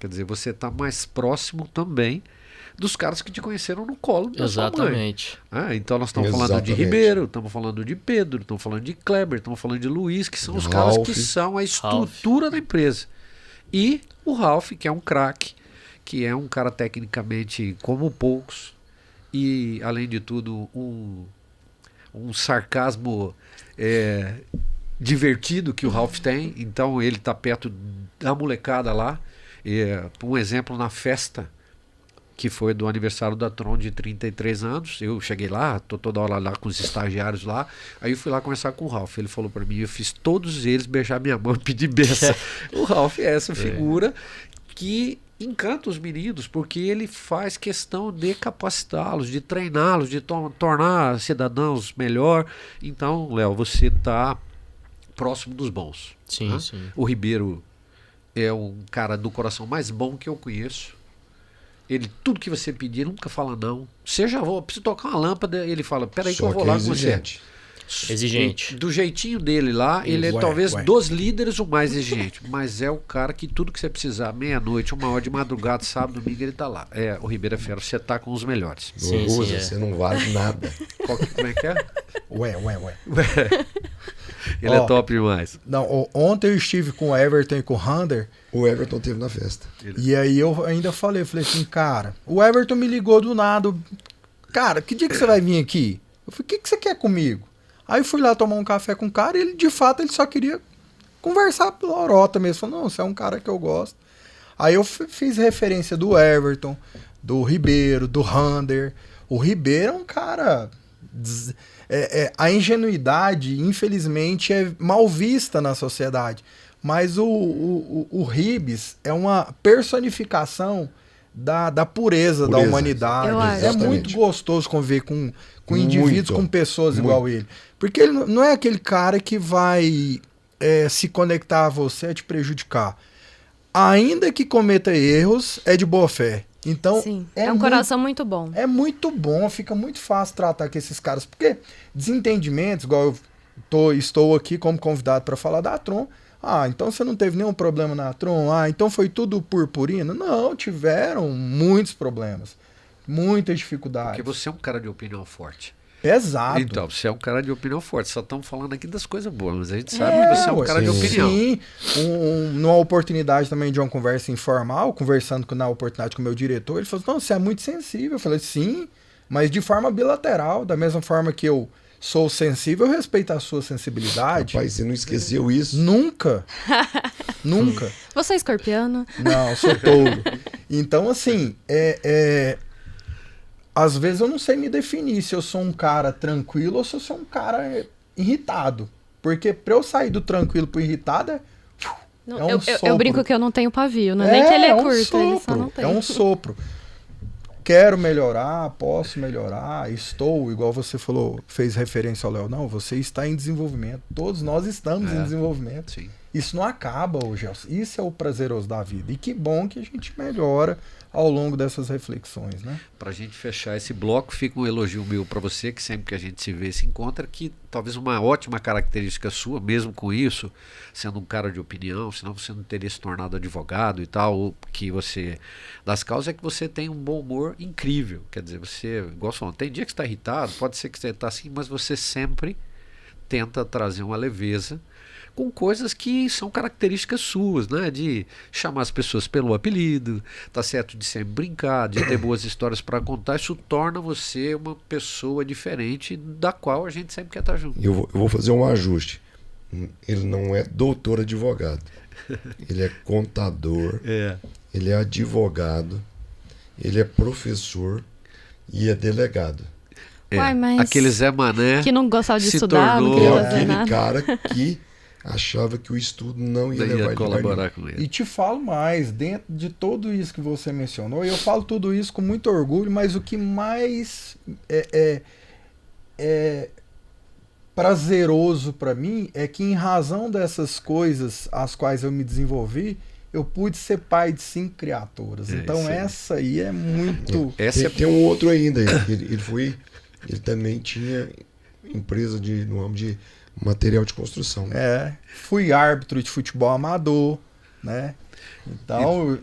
quer dizer, você está mais próximo também dos caras que te conheceram no colo da sua mãe. Exatamente. Então nós estamos falando de Exatamente. Ribeiro, estamos falando de Pedro, estamos falando de Kleber, estamos falando de Luiz, que são os caras Ralph. que são a estrutura da empresa. E o Ralph, que é um craque, que é um cara tecnicamente como poucos, e além de tudo um sarcasmo divertido que o Ralph tem. Então ele está perto da molecada lá Um exemplo, na festa que foi do aniversário da Tron de 33 anos, eu cheguei lá, tô toda hora lá com os estagiários lá, aí eu fui lá conversar com o Ralph, ele falou para mim, eu fiz todos eles beijar minha mão e pedir benção. O Ralph é essa figura que encanta os meninos, porque ele faz questão de capacitá-los, de treiná-los, de tornar cidadãos melhor. Então, Léo, você está próximo dos bons. Sim, né? sim. O Ribeiro é um cara do coração mais bom que eu conheço. Ele, tudo que você pedir, ele nunca fala não. Seja, preciso tocar uma lâmpada, ele fala, peraí que eu vou lá com você. Exigente. Do jeitinho dele lá, ele é talvez dos líderes o mais exigente, mas é o cara que tudo que você precisar, meia-noite, 1 hora de madrugada, sábado, domingo, ele tá lá. O Ribeiro é fera, você tá com os melhores. Sim, Rosa, você não vale nada. Como é que é? Ué. Ele é top demais. Não, ontem eu estive com o Everton e com o Hunter. O Everton teve na festa. E aí eu ainda falei assim, cara, o Everton me ligou do nada. Cara, que dia que você vai vir aqui? Eu falei, o que você quer comigo? Aí fui lá tomar um café com o cara e ele, de fato, ele só queria conversar pela orota mesmo. Falou, não, você é um cara que eu gosto. Aí eu fiz referência do Everton, do Ribeiro, do Hunter. O Ribeiro é um cara... a ingenuidade, infelizmente, é mal vista na sociedade. Mas o Ribes é uma personificação da pureza da humanidade. É muito gostoso conviver com indivíduos, com pessoas igual ele. Porque ele não é aquele cara que vai se conectar a você a te prejudicar. Ainda que cometa erros, é de boa fé. Então, sim, é um coração muito bom. É muito bom, fica muito fácil tratar com esses caras. Porque desentendimentos, igual eu estou aqui como convidado para falar da Tron. Ah, então você não teve nenhum problema na Tron? Ah, então foi tudo purpurina? Não, tiveram muitos problemas. Muitas dificuldades. Porque você é um cara de opinião forte. Pesado. Então, você é um cara de opinião forte. Só estamos falando aqui das coisas boas, mas a gente sabe que você é um cara de opinião. Sim, numa oportunidade também de uma conversa informal, conversando na oportunidade com o meu diretor, ele falou, não, você é muito sensível. Eu falei, sim, mas de forma bilateral, da mesma forma que eu sou sensível, eu respeito a sua sensibilidade. Rapaz, você não esqueceu isso? Nunca. Nunca. Você é escorpiano? Não, sou touro. Então, assim, às vezes eu não sei me definir se eu sou um cara tranquilo ou se eu sou um cara irritado. Porque pra eu sair do tranquilo pro irritado eu brinco que eu não tenho pavio, não é nem que ele é curto, ele só não tem. É um sopro. Quero melhorar, posso melhorar, estou, igual você falou, fez referência ao Léo, não, você está em desenvolvimento, todos nós estamos em desenvolvimento. Sim. Isso não acaba, Gelson, isso é o prazeroso da vida, e que bom que a gente melhora ao longo dessas reflexões, né? Pra gente fechar esse bloco, fica um elogio meu para você, que sempre que a gente se vê e se encontra, que talvez uma ótima característica sua, mesmo com isso, sendo um cara de opinião, senão você não teria se tornado advogado e tal, ou que você, das causas, é que você tem um bom humor incrível, quer dizer, você, igual falando, tem dia que você está irritado, pode ser que você está assim, mas você sempre tenta trazer uma leveza com coisas que são características suas, né? De chamar as pessoas pelo apelido, tá certo? De sempre brincar, de ter boas histórias para contar. Isso torna você uma pessoa diferente da qual a gente sempre quer estar junto. Eu vou fazer um ajuste. Ele não é doutor advogado. Ele é contador, ele é advogado, ele é professor e é delegado. Uai, mas aquele Zé Mané que não gostava de se estudar, não tornou queria fazer aquele nada. cara que achava que o estudo não ia levar ele colaborar com ele. E te falo mais, dentro de tudo isso que você mencionou, e eu falo tudo isso com muito orgulho, mas o que mais é prazeroso para mim é que, em razão dessas coisas às quais eu me desenvolvi, eu pude ser pai de 5 criaturas. Então essa aí é muito... Tem um outro ainda. Ele também tinha empresa no ramo de material de construção. Fui árbitro de futebol amador, né? Então,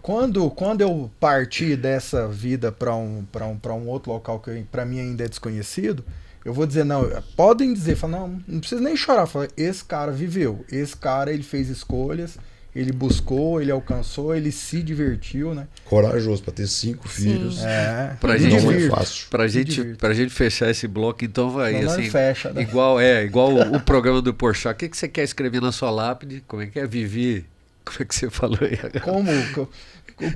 quando eu parti dessa vida para um outro local que para mim ainda é desconhecido, eu vou dizer, não, podem dizer, não precisa nem chorar, fala, esse cara viveu, esse cara ele fez escolhas, ele buscou, ele alcançou, ele se divertiu, né? Corajoso para ter 5 filhos. Pra não gente, é fácil. Pra gente fechar esse bloco, então vai não, assim, fecha, né? igual o programa do Porchat. O que você quer escrever na sua lápide? Como é que é? Vivi Como é que você falou aí? Como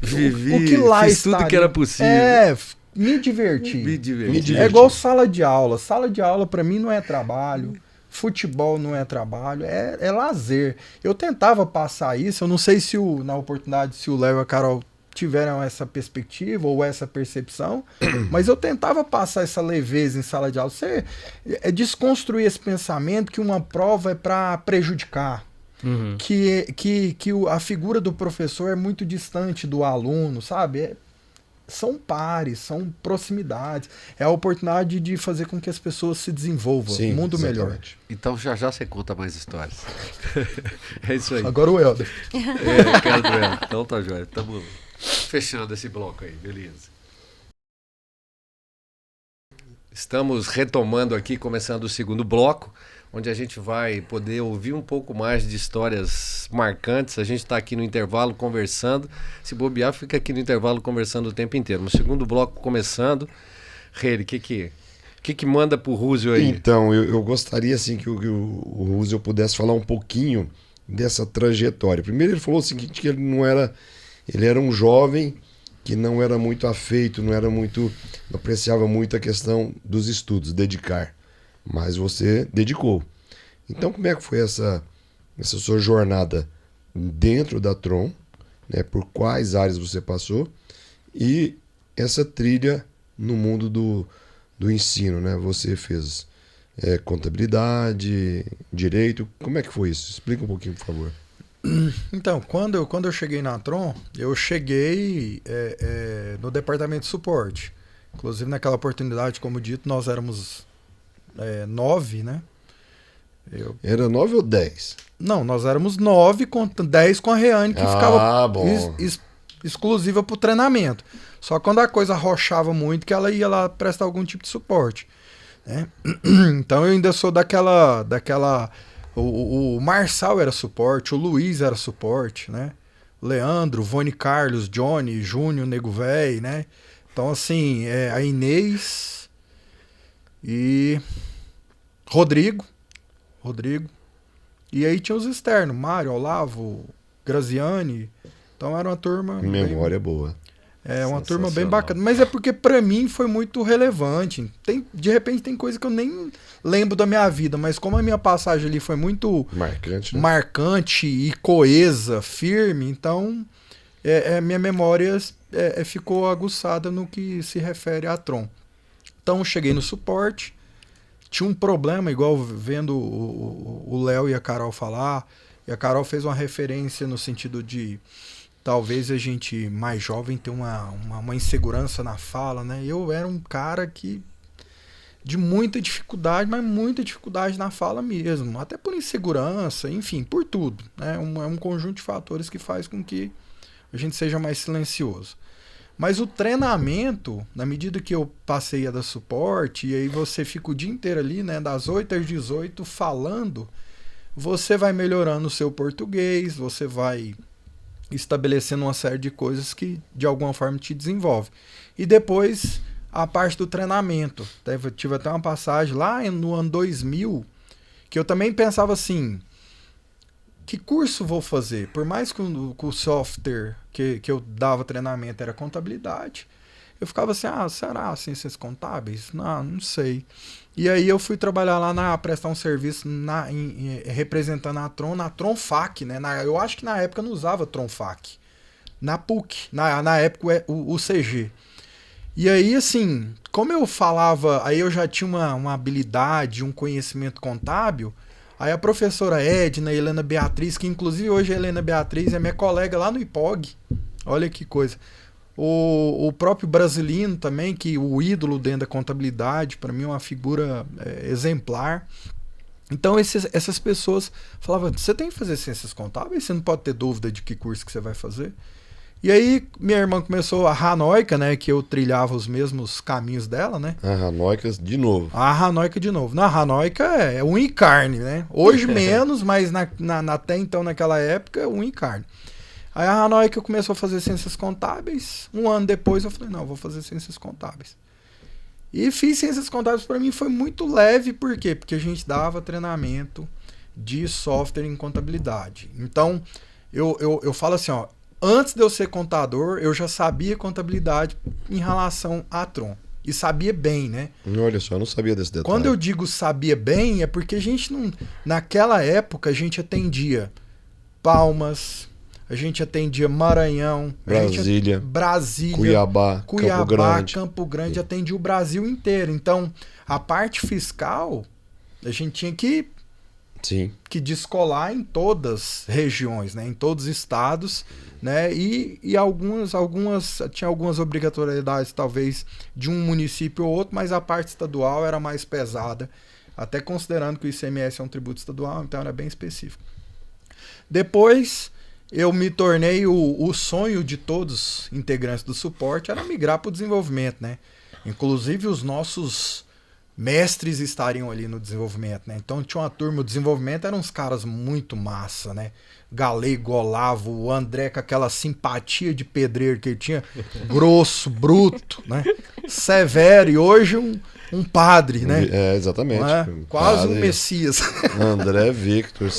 Vivi, o que lá fiz está tudo que ali. era possível. Me diverti. Me diverti. Me diverti. É igual sala de aula. Sala de aula pra mim não é trabalho. Futebol não é trabalho, é lazer. Eu tentava passar isso, eu não sei se na oportunidade se o Léo e a Carol tiveram essa perspectiva ou essa percepção, mas eu tentava passar essa leveza em sala de aula. Você desconstruir esse pensamento que uma prova é para prejudicar. Uhum. Que a figura do professor é muito distante do aluno, sabe? São pares, são proximidades. É a oportunidade de fazer com que as pessoas se desenvolvam. Sim, Um mundo melhor. exatamente. Então já você conta mais histórias. É isso aí. Agora o Helder. Eu quero doer. Então tá jóia. Estamos fechando esse bloco aí, beleza. Estamos retomando aqui, começando o segundo bloco, onde a gente vai poder ouvir um pouco mais de histórias marcantes. A gente está aqui no intervalo conversando. Se bobear, fica aqui no intervalo conversando o tempo inteiro. No segundo bloco começando, Reire, o que manda pro Rússio aí? Então, eu gostaria assim que o Rússio pudesse falar um pouquinho dessa trajetória. Primeiro ele falou o seguinte, que ele era um jovem que não era muito afeito, não apreciava muito a questão dos estudos, dedicar. Mas você dedicou. Então, como é que foi essa sua jornada dentro da Tron, né? Por quais áreas você passou e essa trilha no mundo do ensino, né? Você fez contabilidade, direito. Como é que foi isso? Explica um pouquinho, por favor. Então, quando eu cheguei na Tron, eu cheguei no departamento de suporte. Inclusive, naquela oportunidade, como dito, nós éramos 9, né? Era 9 ou 10? Não, nós éramos 9, com 10 com a Reane, que ficava bom. exclusiva para o treinamento. Só quando a coisa arrochava muito que ela ia lá prestar algum tipo de suporte, né? Então eu ainda sou daquela o Marçal era suporte, o Luiz era suporte, né? Leandro, Vone Carlos, Johnny, Júnior, Nego Véi, né? Então assim, a Inês e Rodrigo. E aí tinha os externos, Mário, Olavo, Graziani. Então era uma turma... Memória boa. Uma turma bem bacana. Mas é porque pra mim foi muito relevante. De repente tem coisa que eu nem lembro da minha vida, mas como a minha passagem ali foi muito marcante, né? Marcante e coesa, firme, então minha memória ficou aguçada no que se refere à Tron. Então cheguei no suporte, tinha um problema, igual vendo o Léo e a Carol falar, e a Carol fez uma referência no sentido de talvez a gente mais jovem ter uma insegurança na fala, né? Eu era um cara de muita dificuldade, mas muita dificuldade na fala mesmo, até por insegurança, enfim, por tudo, né? É um conjunto de fatores que faz com que a gente seja mais silencioso. Mas o treinamento, na medida que eu passei a dar suporte, e aí você fica o dia inteiro ali, né, das 8 às 18, falando, você vai melhorando o seu português, você vai estabelecendo uma série de coisas que de alguma forma te desenvolve. E depois a parte do treinamento. Tive até uma passagem lá no ano 2000 que eu também pensava assim, que curso vou fazer? Por mais que o software que eu dava treinamento era contabilidade, eu ficava assim, será ciências contábeis? Não sei. E aí eu fui trabalhar lá prestar um serviço representando a Tron FAC, né? Eu acho que na época não usava Tron FAC. Na PUC, na época o CG. E aí, assim, como eu falava, aí eu já tinha uma habilidade, um conhecimento contábil, aí a professora Edna, a Helena Beatriz, que inclusive hoje a Helena Beatriz é minha colega lá no IPOG, olha que coisa. O próprio Brasilino também, que o ídolo dentro da contabilidade, para mim é uma figura exemplar. Então essas pessoas falavam, você tem que fazer ciências contábeis, você não pode ter dúvida de que curso que você vai fazer. E aí minha irmã começou a Hanoica, né, que eu trilhava os mesmos caminhos dela, né? A Hanoica de novo. A Hanoica de novo. Na Hanoica é unha e carne, né? Hoje menos, mas até então naquela época unha e carne. Aí a Hanoica começou a fazer ciências contábeis. Um ano depois eu falei, não, vou fazer ciências contábeis. E fiz ciências contábeis, para mim foi muito leve, por quê? Porque a gente dava treinamento de software em contabilidade. Então, eu falo assim, ó, antes de eu ser contador, eu já sabia contabilidade em relação à Tron. E sabia bem, né? Olha só, eu não sabia desse detalhe. Quando eu digo sabia bem, é porque a gente não... Naquela época, a gente atendia Palmas, a gente atendia Maranhão, Brasília, Brasília, Cuiabá, Campo Grande, atendia o Brasil inteiro. Então, a parte fiscal, a gente tinha que descolar em todas as regiões, né? Em todos os estados, né? E tinha algumas obrigatoriedades, talvez, de um município ou outro, mas a parte estadual era mais pesada, até considerando que o ICMS é um tributo estadual, então era bem específico. Depois, eu me tornei o sonho de todos os integrantes do suporte era migrar para o desenvolvimento, né? Inclusive os nossos mestres estariam ali no desenvolvimento, né? Então tinha uma turma, o desenvolvimento eram uns caras muito massa, né? Galego, Olavo, o André com aquela simpatia de pedreiro que ele tinha, grosso, bruto, né? Severo, e hoje um padre, né? É, exatamente. Quase um Messias. André Victor.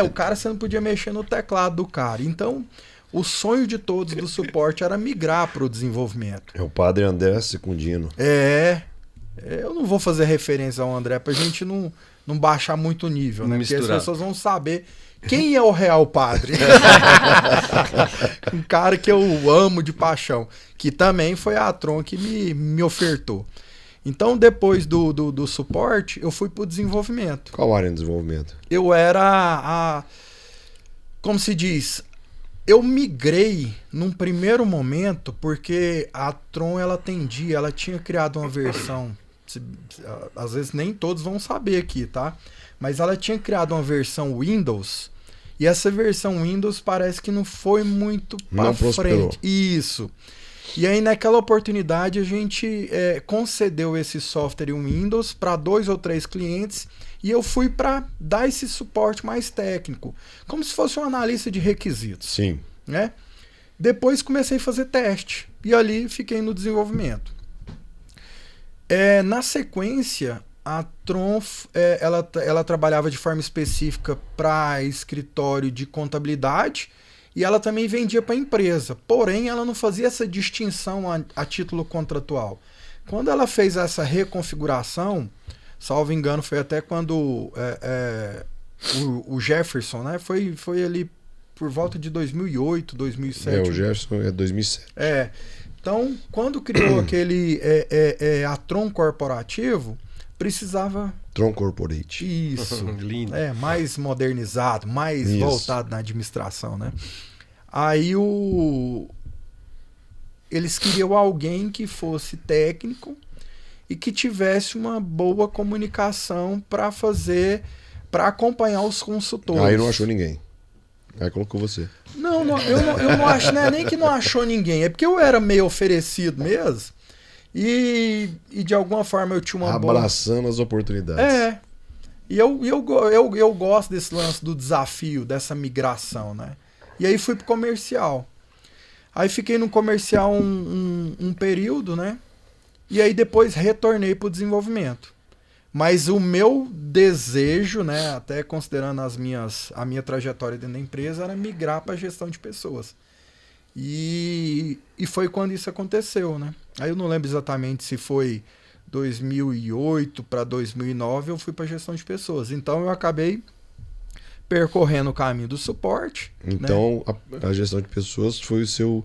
O cara, você não podia mexer no teclado do cara. Então, o sonho de todos do suporte era migrar para o desenvolvimento. É o padre André Secundino. Eu não vou fazer referência ao André pra gente não baixar muito o nível, né? Porque as pessoas vão saber quem é o real padre. Um cara que eu amo de paixão, que também foi a Tron que me ofertou. Então, depois do suporte, eu fui pro desenvolvimento. Qual área de desenvolvimento? Eu era como se diz... Eu migrei num primeiro momento porque a Tron ela tinha criado uma versão, às vezes nem todos vão saber aqui, tá? Mas ela tinha criado uma versão Windows e essa versão Windows parece que não foi muito para frente. Isso. E aí naquela oportunidade a gente concedeu esse software Windows para 2 ou 3 clientes e eu fui para dar esse suporte mais técnico, como se fosse um analista de requisitos. Sim. Né? Depois comecei a fazer teste e ali fiquei no desenvolvimento. Na sequência, a Tron ela trabalhava de forma específica para escritório de contabilidade e ela também vendia para a empresa. Porém, ela não fazia essa distinção a título contratual. Quando ela fez essa reconfiguração, salvo engano, foi até quando o Jefferson, né? Foi ali por volta de 2008, 2007. O Jefferson é 2007. Então, quando criou aquele a Tron corporativo, precisava... Tron Corporate. Isso. Lindo. Mais modernizado, mais voltado na administração, né? Aí eles queriam alguém que fosse técnico e que tivesse uma boa comunicação para acompanhar os consultores. Aí não achou ninguém. Aí colocou você. Eu não acho, né? Nem que não achou ninguém. É porque eu era meio oferecido mesmo. E de alguma forma eu tinha uma abraçando as oportunidades. E eu gosto desse lance do desafio, dessa migração, né? E aí fui pro comercial. Aí fiquei no comercial um período, né? E aí depois retornei pro desenvolvimento. Mas o meu desejo, né, até considerando a minha trajetória dentro da empresa, era migrar para gestão de pessoas. E foi quando isso aconteceu, né? Aí eu não lembro exatamente se foi 2008 para 2009, eu fui para gestão de pessoas. Então eu acabei percorrendo o caminho do suporte. Então, né? A gestão de pessoas foi o seu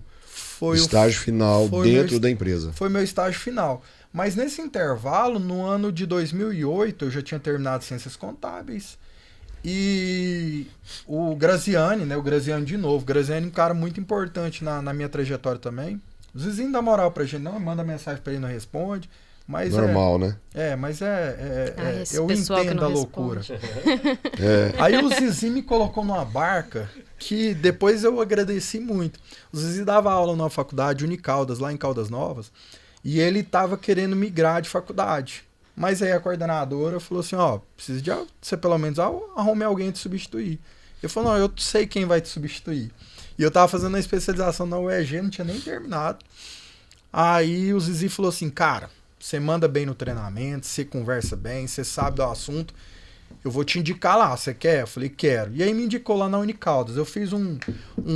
estágio final dentro da empresa. Foi meu estágio final. Mas nesse intervalo, no ano de 2008, eu já tinha terminado Ciências Contábeis. E o Graziani, né? O Graziani de novo. O Graziani é um cara muito importante na minha trajetória também. O Zizinho dá moral pra gente, não manda mensagem pra ele, não responde. Mas normal, né? Mas eu entendo a loucura. Aí o Zizi me colocou numa barca que depois eu agradeci muito. O Zizi dava aula numa faculdade Unicaldas, lá em Caldas Novas, e ele tava querendo migrar de faculdade. Mas aí a coordenadora falou assim, precisa de você pelo menos arrume alguém te substituir. Eu falei, não, eu sei quem vai te substituir. E eu tava fazendo a especialização na UEG, não tinha nem terminado. Aí o Zizi falou assim, cara, você manda bem no treinamento, você conversa bem, você sabe do assunto. eu vou te indicar lá, você quer? Eu falei, quero. E aí me indicou lá na Unicaldas. Eu fiz um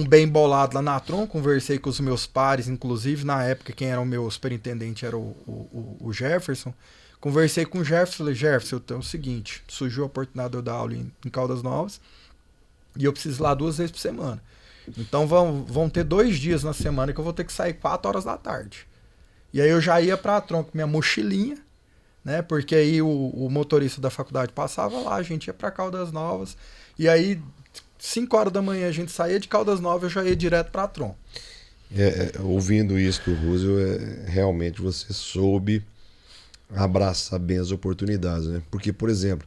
bem bolado lá na Tron, conversei com os meus pares, inclusive, na época quem era o meu superintendente era o Jefferson. Conversei com o Jefferson, falei, Jefferson, eu tenho o seguinte, surgiu a oportunidade de eu dar aula em Caldas Novas e eu preciso ir lá 2 vezes por semana. Então vão ter 2 dias na semana que eu vou ter que sair 4 horas da tarde. E aí eu já ia pra Tron com minha mochilinha, né? Porque aí o motorista da faculdade passava lá, a gente ia pra Caldas Novas. E aí, 5 horas da manhã, a gente saía de Caldas Novas, eu já ia direto pra Tron. Ouvindo isso do Rússio, realmente você soube abraçar bem as oportunidades, né? Porque, por exemplo,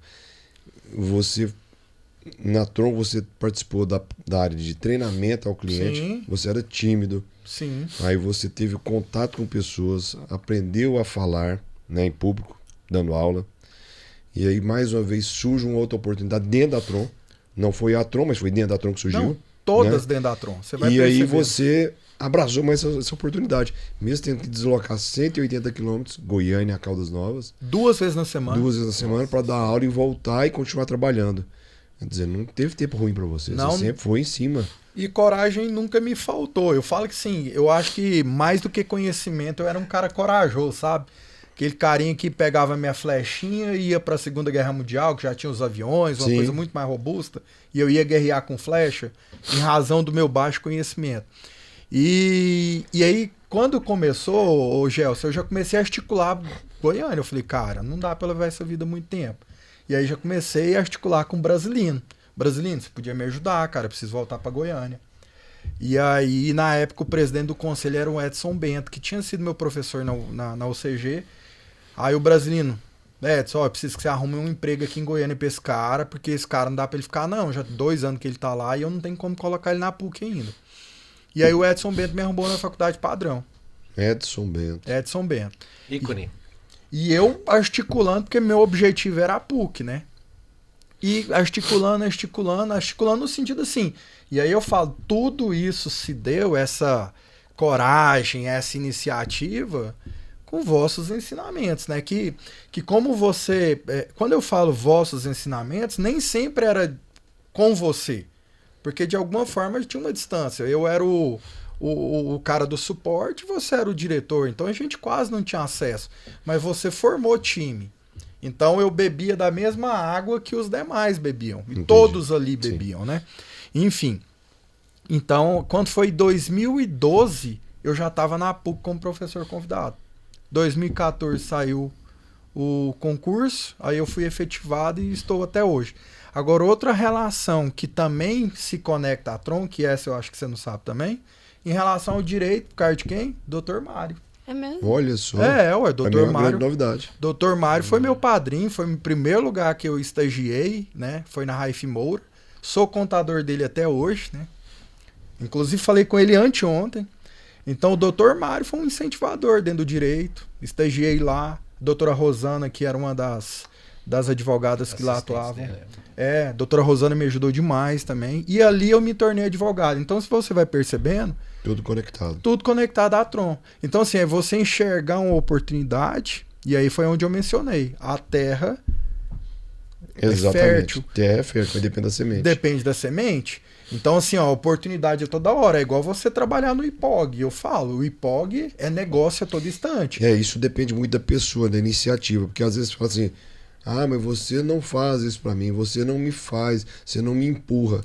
na Tron você participou da área de treinamento ao cliente. Sim. Você era tímido. Sim. Aí você teve contato com pessoas, aprendeu a falar, né, em público, dando aula. E aí, mais uma vez, surge uma outra oportunidade dentro da Tron. Não foi a Tron, mas foi dentro da Tron que surgiu. Não, todas, né? Dentro da Tron. Você vai perceber. Aí você abraçou mais essa oportunidade. Mesmo tendo que deslocar 180 quilômetros, Goiânia a Caldas Novas. 2 vezes na semana. 2 vezes na semana para dar aula e voltar e continuar trabalhando. Quer dizer, não teve tempo ruim para você. Não. Você sempre foi em cima. E coragem nunca me faltou. Eu falo que sim, eu acho que mais do que conhecimento, eu era um cara corajoso, sabe? Aquele carinha que pegava minha flechinha e ia para a Segunda Guerra Mundial, que já tinha os aviões, uma coisa muito mais robusta, e eu ia guerrear com flecha, em razão do meu baixo conhecimento. E aí, quando começou, ô Gelson, eu já comecei a articular Goiânia. Eu falei, cara, não dá pra levar essa vida muito tempo. E aí já comecei a articular com o Brasilino. Brasilino, você podia me ajudar, cara, eu preciso voltar pra Goiânia. E aí, na época, o presidente do conselho era o Edson Bento, que tinha sido meu professor na UCG. Aí o Brasilino, Edson, eu preciso que você arrume um emprego aqui em Goiânia pra esse cara, porque esse cara não dá pra ele ficar, não. Já 2 anos que ele tá lá e eu não tenho como colocar ele na PUC ainda. E aí o Edson Bento me arrumou na faculdade padrão. Edson Bento. Ícone. E eu articulando, porque meu objetivo era a PUC, né? E articulando no sentido assim. E aí eu falo, tudo isso se deu, essa coragem, essa iniciativa, com vossos ensinamentos, né? Que como você... quando eu falo vossos ensinamentos, nem sempre era com você. Porque de alguma forma tinha uma distância. Eu era o cara do suporte, você era o diretor. Então a gente quase não tinha acesso. Mas você formou time. Então eu bebia da mesma água que os demais bebiam. E Entendi. Todos ali bebiam, Sim. né? Enfim. Então, quando foi 2012, eu já estava na PUC como professor convidado. 2014 saiu o concurso, aí eu fui efetivado e estou até hoje. Agora, outra relação que também se conecta à Tron, que essa eu acho que você não sabe também, em relação ao direito, por causa de quem? Dr. Mário. É mesmo? Olha só. Dr. Mário. Novidade. Dr. Mário foi meu padrinho, foi o primeiro lugar que eu estagiei, né? Foi na Raif Moura. Sou contador dele até hoje, né? Inclusive falei com ele anteontem. Então o Dr. Mário foi um incentivador dentro do direito. Estagiei lá. Doutora Rosana, que era uma das advogadas que lá atuavam. Doutora Rosana me ajudou demais também. E ali eu me tornei advogado. Então, se você vai percebendo... Tudo conectado. Tudo conectado à Tron. Então, assim, é você enxergar uma oportunidade, e aí foi onde eu mencionei. A terra Exatamente. É fértil. Terra é fértil, mas depende da semente. Depende da semente. Então, assim, ó, a oportunidade é toda hora. É igual você trabalhar no IPOG. Eu falo, o IPOG é negócio a todo instante. Isso depende muito da pessoa, da iniciativa. Porque às vezes você fala assim, mas você não faz isso pra mim, você não me faz, você não me empurra.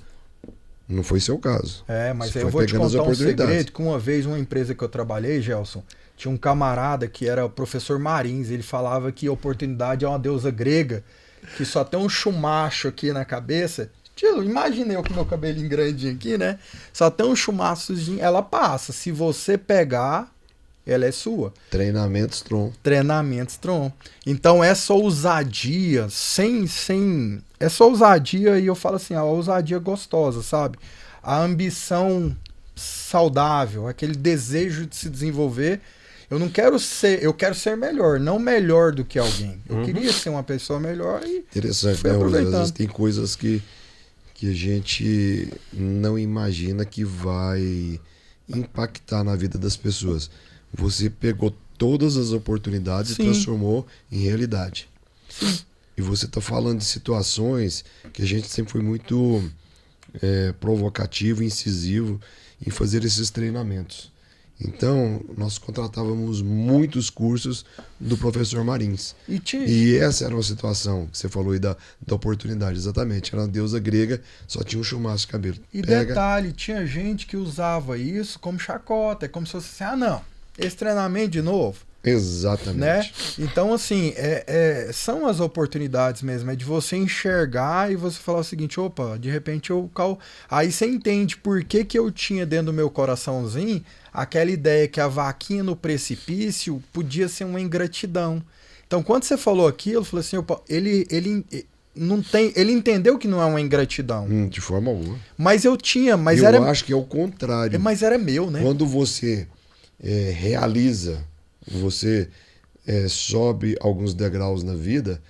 Não foi seu caso. Mas você aí eu vou te contar um segredo, que uma vez, uma empresa que eu trabalhei, Gelson, tinha um camarada que era o professor Marins, ele falava que a oportunidade é uma deusa grega, que só tem um chumacho aqui na cabeça. Imaginei eu com meu cabelinho grandinho aqui, né? Só tem um chumaçozinho, ela passa. Se você pegar, ela é sua. Treinamentos Tron. Então essa ousadia, essa ousadia, e eu falo assim, a ousadia gostosa, sabe? A ambição saudável, aquele desejo de se desenvolver. Eu quero ser melhor, não melhor do que alguém. Eu queria ser uma pessoa melhor e interessante, né, Rose? Às vezes tem coisas que a gente não imagina que vai impactar na vida das pessoas. Você pegou todas as oportunidades Sim. e transformou em realidade. Sim. E você está falando de situações que a gente sempre foi muito provocativo, incisivo em fazer esses treinamentos. Então, nós contratávamos muitos cursos do professor Marins. E essa era uma situação que você falou aí da oportunidade, exatamente. Era uma deusa grega, só tinha um chumaço de cabelo. E detalhe, tinha gente que usava isso como chacota, é como se fosse assim, não, esse treinamento de novo. Exatamente. Né? Então, assim, são as oportunidades mesmo, é de você enxergar e você falar o seguinte, opa, de repente aí você entende por que eu tinha dentro do meu coraçãozinho aquela ideia que a vaquinha no precipício podia ser uma ingratidão. Então, quando você falou aquilo, eu falei assim, opa, ele entendeu que não é uma ingratidão. De forma alguma. Mas eu acho que é o contrário. Mas era meu, né? Quando você realiza, você sobe alguns degraus na vida,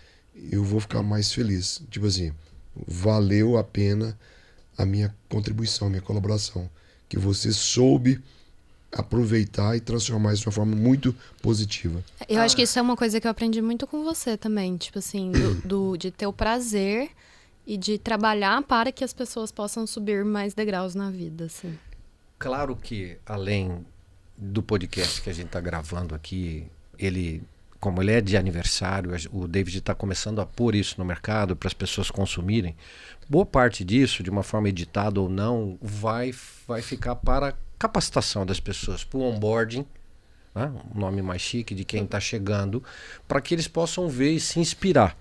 eu vou ficar mais feliz. Tipo assim, valeu a pena a minha contribuição, a minha colaboração. Que você soube aproveitar e transformar isso de uma forma muito positiva. Eu acho que isso é uma coisa que eu aprendi muito com você também. Tipo assim, de ter o prazer e de trabalhar para que as pessoas possam subir mais degraus na vida, assim. Claro que, além do podcast que a gente está gravando aqui, como ele é de aniversário, o David está começando a pôr isso no mercado para as pessoas consumirem. Boa parte disso, de uma forma editada ou não, vai ficar para capacitação das pessoas, para o onboarding, né? Um nome mais chique de quem está chegando, para que eles possam ver e se inspirar.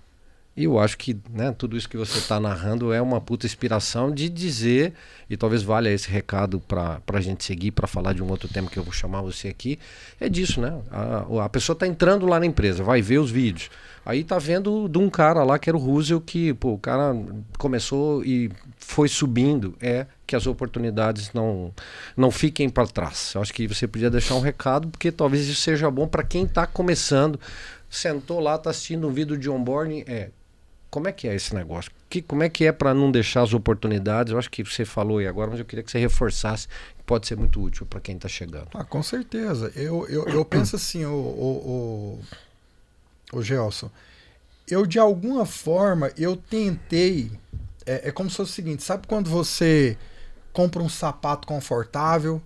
E eu acho que, né, tudo isso que você está narrando é uma puta inspiração de dizer, e talvez valha esse recado para a gente seguir, para falar de um outro tema que eu vou chamar você aqui, é disso, né? A pessoa está entrando lá na empresa, vai ver os vídeos, aí tá vendo de um cara lá que era o Russell, que o cara começou e foi subindo, que as oportunidades não fiquem para trás. Eu acho que você podia deixar um recado, porque talvez isso seja bom para quem está começando, sentou lá, está assistindo um vídeo de onboarding, como é que é esse negócio? Como é que é para não deixar as oportunidades? Eu acho que você falou aí agora, mas eu queria que você reforçasse, que pode ser muito útil para quem está chegando. Com certeza. Eu penso assim, o Gelson, eu de alguma forma, eu tentei, é como se fosse o seguinte, sabe quando você compra um sapato confortável,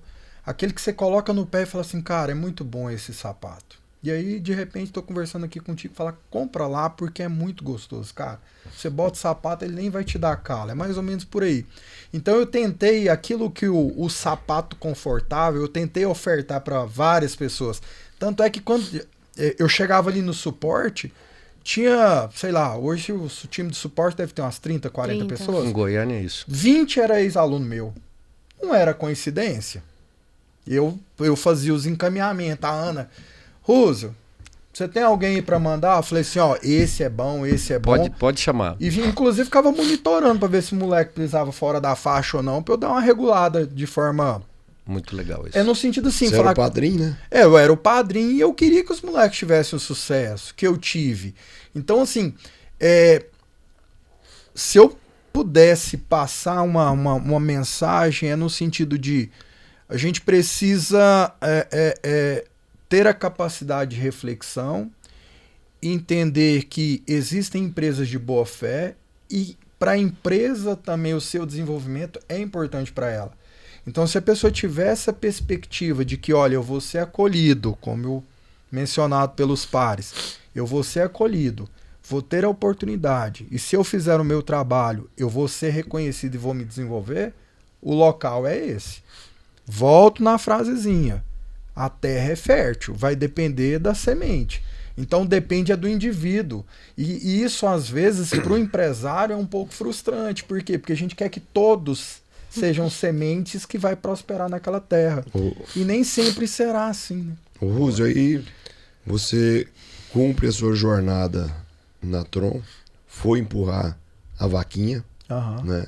aquele que você coloca no pé e fala assim, cara, é muito bom esse sapato. E aí, de repente, estou conversando aqui contigo e fala, compra lá porque é muito gostoso, cara. Você bota o sapato, ele nem vai te dar calo. É mais ou menos por aí. Então eu tentei aquilo que o sapato confortável, eu tentei ofertar para várias pessoas. Tanto é que quando eu chegava ali no suporte, tinha, sei lá, hoje o time de suporte deve ter umas 30, 40 pessoas. Em Goiânia é isso. 20 era ex-aluno meu. Não era coincidência. Eu fazia os encaminhamentos. A Ana... Russo, você tem alguém aí pra mandar? Eu falei assim, esse é bom, esse é bom. Pode chamar. E inclusive ficava monitorando pra ver se o moleque pisava fora da faixa ou não, pra eu dar uma regulada de forma... Muito legal isso. No sentido assim... Você era o padrinho, né? Eu era o padrinho e eu queria que os moleques tivessem o sucesso que eu tive. Então, assim, se eu pudesse passar uma mensagem, no sentido de a gente precisa... ter a capacidade de reflexão, entender que existem empresas de boa fé e para a empresa também o seu desenvolvimento é importante para ela. Então, se a pessoa tiver essa perspectiva de que, olha, eu vou ser acolhido, como eu mencionado pelos pares, eu vou ser acolhido, vou ter a oportunidade e se eu fizer o meu trabalho, eu vou ser reconhecido e vou me desenvolver, o local é esse. Volto na frasezinha. A terra é fértil, vai depender da semente. Então depende do indivíduo. E isso, às vezes, para o empresário é um pouco frustrante. Por quê? Porque a gente quer que todos sejam sementes que vai prosperar naquela terra. E nem sempre será assim. Né? Russo, aí você cumpre a sua jornada na Tron, foi empurrar a vaquinha, né?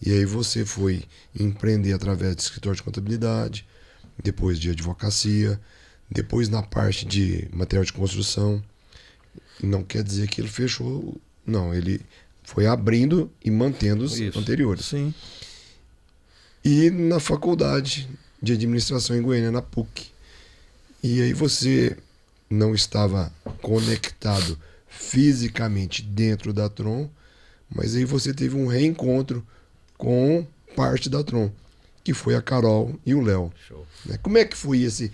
E aí você foi empreender através de escritório de contabilidade, depois de advocacia, depois na parte de material de construção. Não quer dizer que ele fechou, não, ele foi abrindo e mantendo os anteriores. Sim. E na faculdade de administração em Goiânia, na PUC. E aí você não estava conectado fisicamente dentro da Tron, mas aí você teve um reencontro com parte da Tron, que foi a Carol e o Léo. Show. Como é que foi esse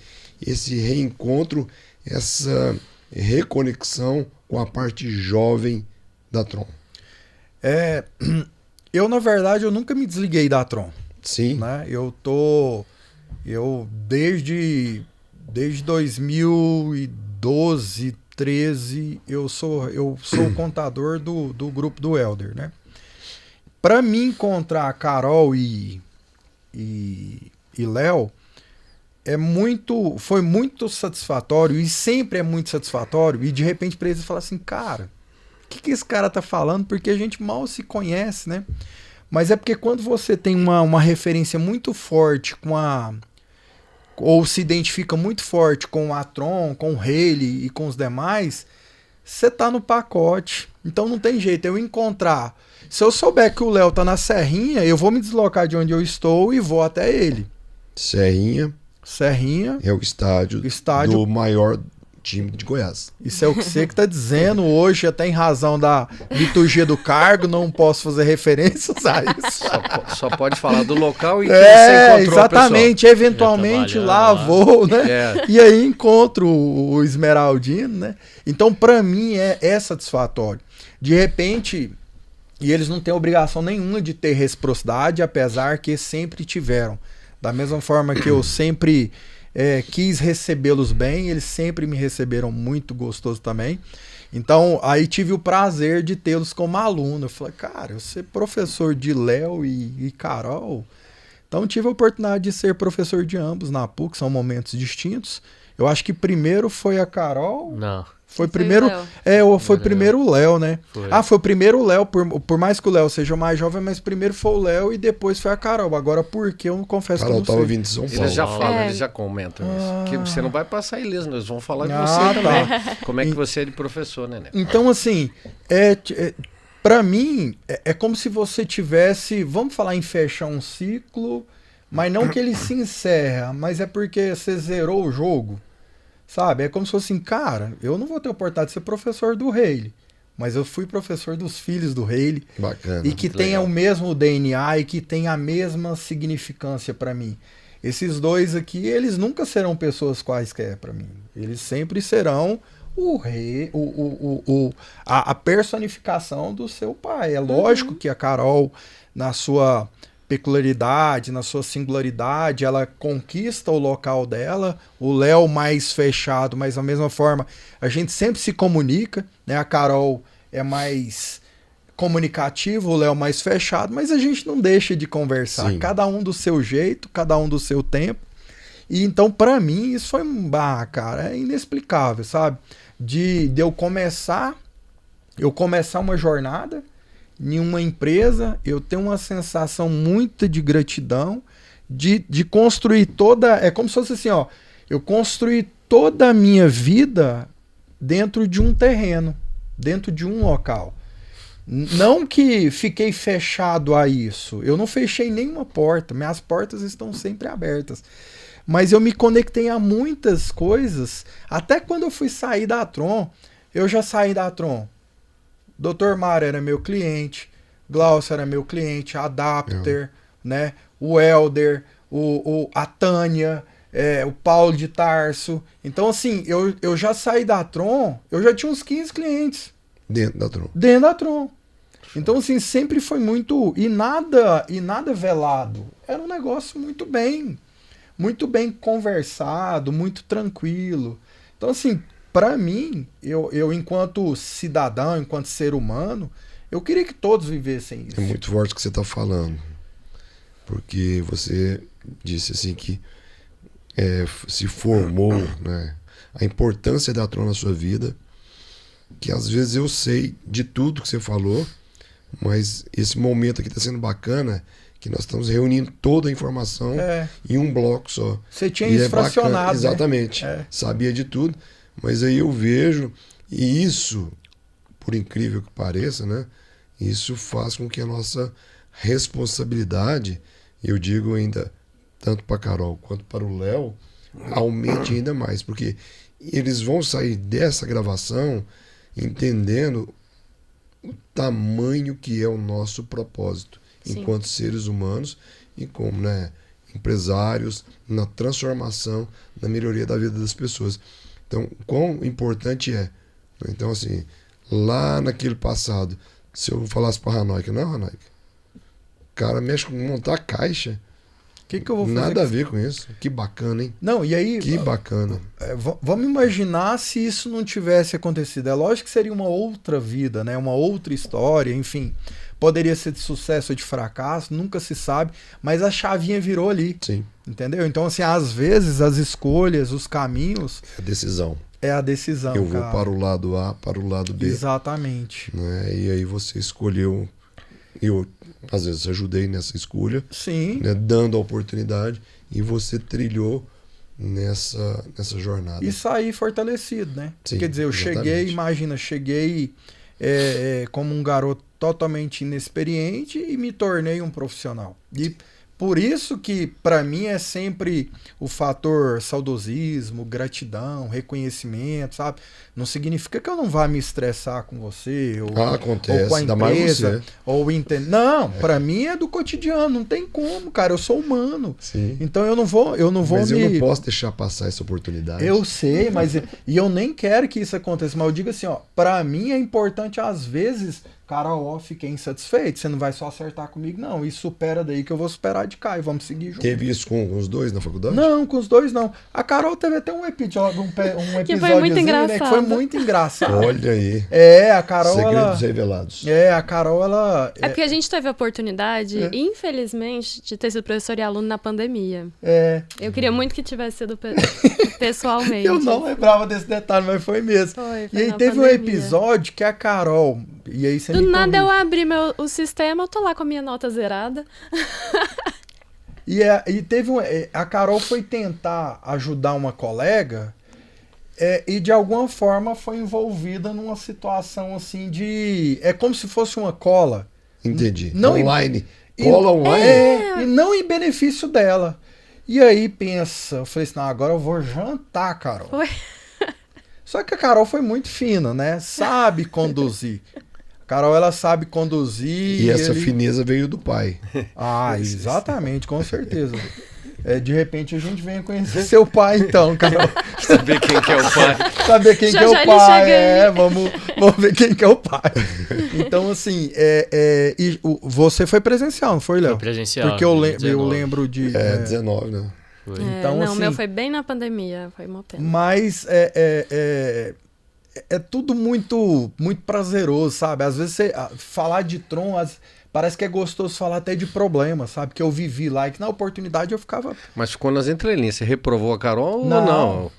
reencontro, essa reconexão com a parte jovem da Tron? Eu, na verdade, eu nunca me desliguei da Tron. Sim. Né? Eu desde 2012, 13, eu sou o contador do grupo do Elder, né? Para mim encontrar a Carol e Léo foi muito satisfatório, e sempre é muito satisfatório, e de repente para eles falar assim, cara, o que esse cara tá falando? Porque a gente mal se conhece, né? Mas é porque quando você tem uma referência muito forte ou se identifica muito forte com a Tron, com o Haley e com os demais, você tá no pacote. Então não tem jeito, eu encontrar. Se eu souber que o Léo tá na Serrinha, eu vou me deslocar de onde eu estou e vou até ele. Serrinha é o estádio do maior time de Goiás. Isso é o que você que tá dizendo hoje, até em razão da liturgia do cargo, não posso fazer referências a isso. Só pode falar do local e que você encontrou exatamente, eventualmente lá vou, né? E aí encontro o Esmeraldino, né? Então, para mim, é satisfatório. De repente, e eles não têm obrigação nenhuma de ter reciprocidade, apesar que sempre tiveram. Da mesma forma que eu sempre quis recebê-los bem, eles sempre me receberam muito gostoso também. Então, aí tive o prazer de tê-los como aluno. Eu falei, cara, eu ser professor de Léo e Carol. Então, tive a oportunidade de ser professor de ambos na PUC, são momentos distintos. Eu acho que primeiro foi a Carol. Não. Foi primeiro. Foi primeiro o Léo, né? Foi o primeiro o Léo, por mais que o Léo seja o mais jovem, mas primeiro foi o Léo e depois foi a Carol. Agora, por que eu não confesso que eu não sei. Carol tava vindo de São Paulo. Eles já falam, eles já comentam isso. Que você não vai passar ileso, eles vão falar de você também. Como é que você é de professor, né? Então, assim, pra mim, é como se você tivesse, vamos falar em fechar um ciclo, mas não que ele se encerra, mas é porque você zerou o jogo. Sabe? É como se fosse assim, cara, eu não vou ter a oportunidade de ser professor do Haley, mas eu fui professor dos filhos do Haley. Bacana. E que tenha o mesmo DNA e que tenha a mesma significância para mim. Esses dois aqui, eles nunca serão pessoas quaisquer para mim. Eles sempre serão a personificação do seu pai. É lógico que a Carol, na sua peculiaridade, na sua singularidade, ela conquista o local dela, o Léo mais fechado, mas da mesma forma a gente sempre se comunica, né? A Carol é mais comunicativa, o Léo mais fechado, mas a gente não deixa de conversar. Sim. Cada um do seu jeito, cada um do seu tempo. E então, para mim, isso foi cara, é inexplicável, sabe? De eu começar uma jornada em uma empresa, eu tenho uma sensação muito de gratidão, de construir toda... É como se fosse assim, ó, eu construí toda a minha vida dentro de um terreno, dentro de um local. Não que fiquei fechado a isso, eu não fechei nenhuma porta, minhas portas estão sempre abertas. Mas eu me conectei a muitas coisas, até quando eu fui sair da Tron, eu já saí da Tron. Dr. Mário era meu cliente, Glaucio era meu cliente, a Adapter, né? O Elder, a Tânia, o Paulo de Tarso. Então, assim, eu já saí da Tron, eu já tinha uns 15 clientes. Dentro da Tron. Dentro da Tron. Então, assim, sempre foi muito... E nada velado. Era um negócio muito bem conversado, muito tranquilo. Então, assim... Para mim, eu enquanto cidadão, enquanto ser humano, eu queria que todos vivessem isso. É muito forte o que você está falando. Porque você disse assim que se formou, né, a importância da Tron na sua vida, que às vezes eu sei de tudo que você falou, mas esse momento aqui está sendo bacana, que nós estamos reunindo toda a informação em um bloco só. Você tinha isso fracionado. Exatamente. Né? Sabia de tudo. Mas aí eu vejo, e isso, por incrível que pareça, né, isso faz com que a nossa responsabilidade, eu digo ainda, tanto para a Carol quanto para o Léo, aumente ainda mais, porque eles vão sair dessa gravação entendendo o tamanho que é o nosso propósito Sim. enquanto seres humanos e como, né, empresários, na transformação, na melhoria da vida das pessoas. Então, quão importante é. Então, assim, lá naquele passado, se eu falasse para Hanoika, não, Hanoika, o cara mexe com montar caixa, O que eu vou fazer? nada a ver com isso. Que bacana, hein? Não, e aí... Que bacana. Vamos imaginar se isso não tivesse acontecido. É lógico que seria uma outra vida, né? Uma outra história, enfim. Poderia ser de sucesso ou de fracasso, nunca se sabe, mas a chavinha virou ali. Sim, Entendeu? Então, assim, às vezes as escolhas, os caminhos, é a decisão. é a decisão. Eu vou cara. para o lado A, para o lado B. Exatamente. Né? E aí você escolheu. Eu, às vezes, ajudei nessa escolha, Sim. né? Dando a oportunidade, e você trilhou nessa jornada. E sair fortalecido, né? Sim, Quer dizer, eu exatamente. cheguei como um garoto totalmente inexperiente e me tornei um profissional. E por isso que, para mim, é sempre o fator saudosismo, gratidão, reconhecimento, sabe? Não significa que eu não vá me estressar com você, ou, Acontece, ou com a ainda mais empresa, você. ou Não, para mim é do cotidiano, não tem como, cara, eu sou humano. Sim. Então eu não vou Mas me... eu não posso deixar passar essa oportunidade. Eu sei, mas e eu nem quero que isso aconteça, mas eu digo assim, ó, para mim é importante às vezes, cara, ó, fiquei insatisfeito, você não vai só acertar comigo, não, e supera daí que eu vou superar de cá e vamos seguir junto. Teve isso com os dois na faculdade? Não, com os dois não. A Carol teve até um episódio, Que foi muito né, que engraçado. foi muito engraçado. Olha aí. A Carol, Segredos revelados. a Carol, ela... É porque a gente teve a oportunidade, infelizmente, de ter sido professor e aluno na pandemia. Eu queria muito que tivesse sido pessoalmente. Eu não lembrava desse detalhe, mas foi mesmo. Foi E aí na teve um pandemia. episódio que a Carol... E aí você Do me nada eu corrige. abri o sistema, eu tô lá com a minha nota zerada. E teve a Carol foi tentar ajudar uma colega e de alguma forma foi envolvida numa situação assim de... É como se fosse uma cola. Entendi. Não, Online. Cola online. E não em benefício dela. E aí pensa, eu falei assim, não, agora eu vou jantar, Carol. Foi. Só que a Carol foi muito fina, né? Sabe conduzir. A Carol, ela sabe conduzir. E essa fineza veio do pai. Ah, exatamente, com certeza. De repente a gente vem conhecer seu pai, então, Carol. Saber quem que é o pai. Saber quem Já que é já o ele pai. chega aí. Vamos ver quem que é o pai. Então, assim, você foi presencial, não foi, Léo? Foi presencial. Porque eu 19. lembro de... 19, né? Foi. Então, não, assim, o meu foi bem na pandemia, foi uma pena. Mas é tudo muito prazeroso, sabe? Às vezes falar de Tron, parece que é gostoso falar até de problema, sabe? Que eu vivi lá e que na oportunidade eu ficava... Mas ficou nas entrelinhas. Você reprovou a Carol ou não?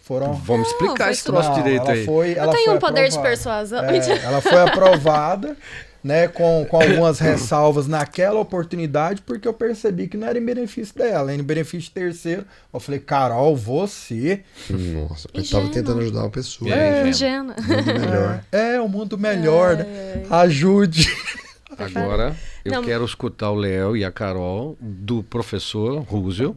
Vamos explicar foi esse troço Não, direito ela aí. Eu tenho um poder de aprovada. persuasão. Ela foi aprovada, né, com algumas ressalvas naquela oportunidade, porque eu percebi que não era em benefício dela, era em benefício de terceiro. Eu falei, Carol, você... Nossa, eu tava tentando ajudar uma pessoa. Ingênua. Mundo melhor. O mundo melhor, né? Ajude. Agora eu quero escutar o Léo e a Carol do professor Roosevelt,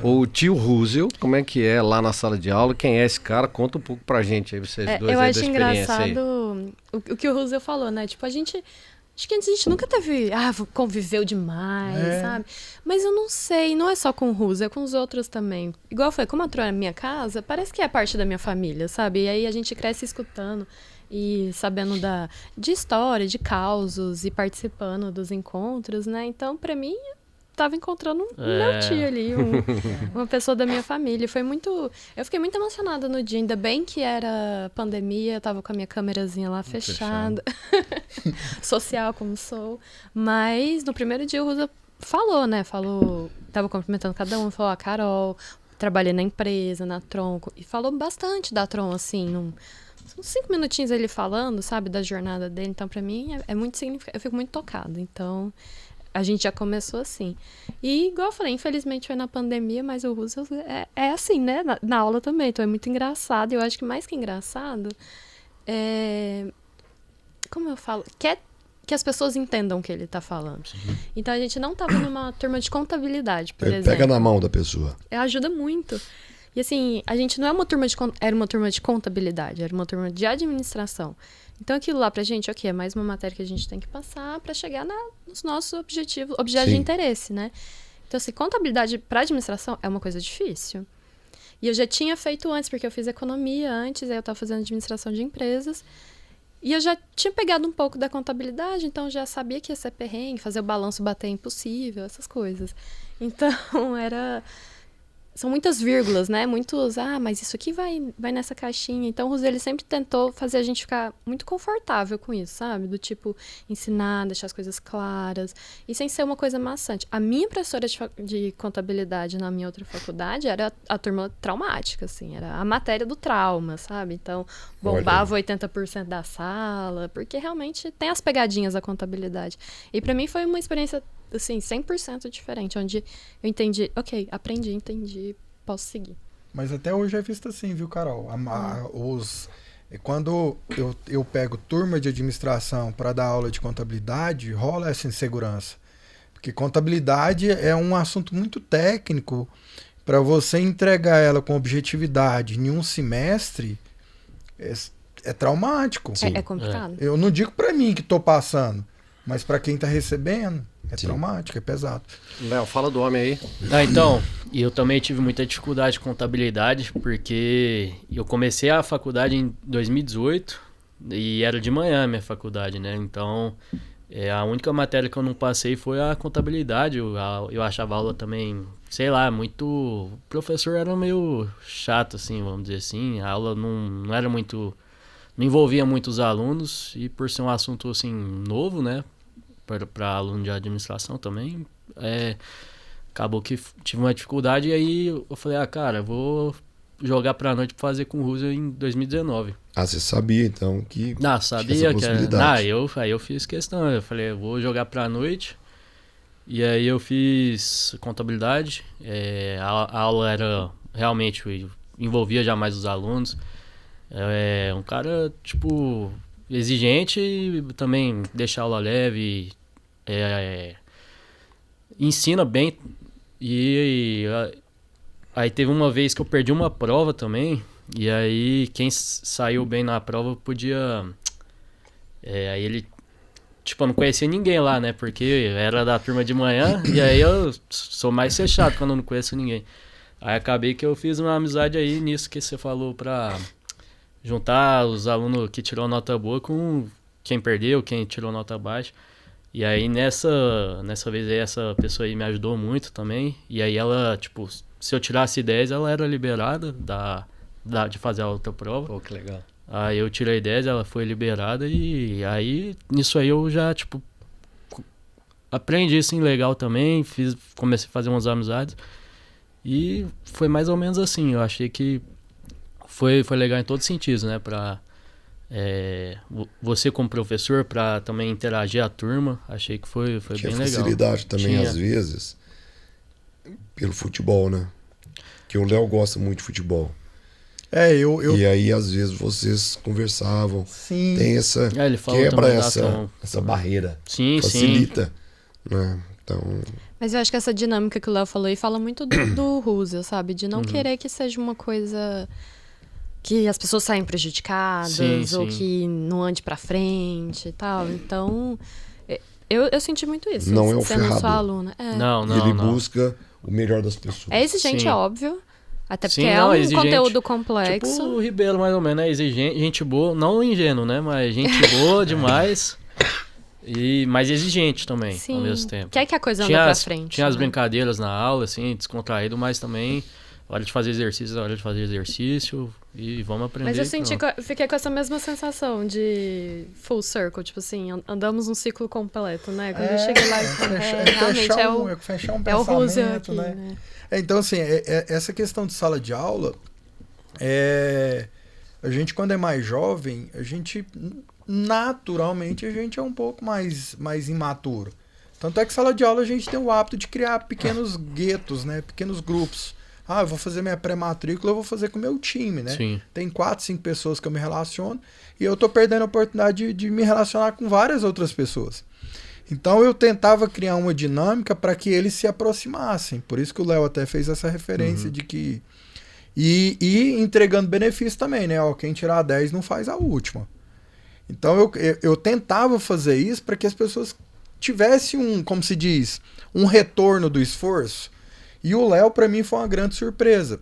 ou o tio Roosevelt, como é que é lá na sala de aula, quem é esse cara, conta um pouco pra gente aí, vocês dois Eu aí acho da experiência aí. engraçado o que o Roosevelt falou, né? Tipo, acho que antes a gente nunca teve, conviveu demais, sabe? Mas eu não sei, não é só com o Roosevelt, é com os outros também. Igual eu falei, como a Tron é minha casa, parece que é parte da minha família, sabe? E aí a gente cresce escutando e sabendo de história, de causos e participando dos encontros, né? Então, pra mim, tava encontrando meu tio ali, uma pessoa da minha família. Foi muito... Eu fiquei muito emocionada no dia. Ainda bem que era pandemia, eu tava com a minha câmerazinha lá fechada. Social como sou. Mas no primeiro dia o Rosa falou, né? Tava cumprimentando cada um, falou, Carol, trabalhei na empresa, na Tron, e falou bastante da Tron, assim, uns 5 minutinhos ele falando, sabe, da jornada dele. Então, pra mim, é muito significativo. Eu fico muito tocada. Então, a gente já começou assim. E, igual eu falei, infelizmente foi na pandemia, mas o Russell é assim, né? Na aula também. Então, é muito engraçado. E eu acho que mais que engraçado, como eu falo? Que as pessoas entendam o que ele tá falando. Então, a gente não tava numa turma de contabilidade, por exemplo. Pega na mão da pessoa. Ajuda muito. E assim, a gente não é uma turma era uma turma de contabilidade, era uma turma de administração. Então aquilo lá pra gente, ok, é mais uma matéria que a gente tem que passar pra chegar nos nossos objetos de interesse, né? Então assim, contabilidade pra administração é uma coisa difícil. E eu já tinha feito antes, porque eu fiz economia antes, aí eu tava fazendo administração de empresas. E eu já tinha pegado um pouco da contabilidade, então já sabia que ia ser perrengue, fazer o balanço bater é impossível, essas coisas. Então, são muitas vírgulas, né? Muitos, mas isso aqui vai nessa caixinha. Então, o Ruse, ele sempre tentou fazer a gente ficar muito confortável com isso, sabe? Do tipo, ensinar, deixar as coisas claras. E sem ser uma coisa maçante. A minha professora de contabilidade na minha outra faculdade era a turma traumática, assim. Era a matéria do trauma, sabe? Então, bombava 80% da sala. Porque realmente tem as pegadinhas da contabilidade. E pra mim foi uma experiência assim, 100% diferente, onde eu entendi, ok, aprendi, entendi, posso seguir. Mas até hoje é visto assim, viu, Carol? Quando eu pego turma de administração para dar aula de contabilidade, rola essa insegurança. Porque contabilidade é um assunto muito técnico. Para você entregar ela com objetividade em um semestre, é traumático. É complicado. Eu não digo para mim que estou passando, mas para quem está recebendo, é traumático, é pesado. Léo, fala do homem aí. Então, eu também tive muita dificuldade com contabilidade, porque eu comecei a faculdade em 2018 e era de manhã a minha faculdade, né? Então, a única matéria que eu não passei foi a contabilidade. Eu achava a aula também, sei lá, muito... O professor era meio chato, assim, vamos dizer assim. A aula não era muito... Não envolvia muitos alunos e por ser um assunto, assim, novo, né? Para aluno de administração também, acabou que tive uma dificuldade. E aí eu falei, cara, vou jogar pra noite pra fazer com o Russell em 2019. Você sabia então que sabia que aí eu fiz questão, eu falei, eu vou jogar pra noite. E aí eu fiz contabilidade, a aula era realmente, envolvia já mais os alunos. Um cara, tipo... exigente e também deixa a aula leve, ensina bem. E aí teve uma vez que eu perdi uma prova também, e aí quem saiu bem na prova podia... aí ele... Tipo, eu não conhecia ninguém lá, né? Porque era da turma de manhã, e aí eu sou mais fechado quando eu não conheço ninguém. Aí acabei que eu fiz uma amizade aí nisso que você falou pra... juntar os alunos que tirou nota boa com quem perdeu, quem tirou nota baixa. E aí nessa vez aí essa pessoa aí me ajudou muito também. E aí ela, tipo, se eu tirasse 10, ela era liberada de fazer a outra prova. Pô, que legal. Aí eu tirei 10, ela foi liberada e aí nisso aí eu já, tipo, aprendi assim legal também, comecei a fazer umas amizades. E foi mais ou menos assim, eu achei que foi legal em todos os sentidos, né? Pra você como professor, pra também interagir a turma, achei que foi bem legal. Tinha facilidade também, às vezes, pelo futebol, né? Que o Léo gosta muito de futebol. E aí, às vezes, vocês conversavam. Sim. Tem essa... ele falou quebra também essa barreira. Sim, facilita. Né? Então... Mas eu acho que essa dinâmica que o Léo falou aí fala muito do Russell, sabe? De não querer que seja uma coisa... que as pessoas saem prejudicadas, ou que não ande pra frente e tal. Então, eu senti muito isso. Não é o sendo ferrado. sua aluna. Não. Ele busca o melhor das pessoas. É exigente, é óbvio. Até porque exigente. Conteúdo complexo. Tipo o Ribeiro, mais ou menos, né? Exigente, gente boa, não ingênuo, né? Mas gente boa demais. Mas exigente também, ao mesmo tempo. Quer que a coisa ande pra frente. Tinha as brincadeiras na aula, assim, descontraído, mas também... hora de fazer exercício e vamos aprender. Mas eu fiquei com essa mesma sensação de full circle, tipo assim, andamos um ciclo completo, né? Quando eu cheguei lá realmente fechar um é o Russell pensamento, aqui, né? Então, assim, essa questão de sala de aula, a gente quando é mais jovem, a gente naturalmente é um pouco mais imaturo. Tanto é que sala de aula a gente tem o hábito de criar pequenos guetos, né? Pequenos grupos. Eu vou fazer minha pré-matrícula, eu vou fazer com o meu time, né? Sim. Tem 4, 5 pessoas que eu me relaciono e eu tô perdendo a oportunidade de me relacionar com várias outras pessoas. Então eu tentava criar uma dinâmica para que eles se aproximassem. Por isso que o Léo até fez essa referência de que E entregando benefício também, né? Ó, quem tirar 10 não faz a última. Então eu tentava fazer isso para que as pessoas tivessem como se diz, um retorno do esforço. E o Léo, para mim, foi uma grande surpresa.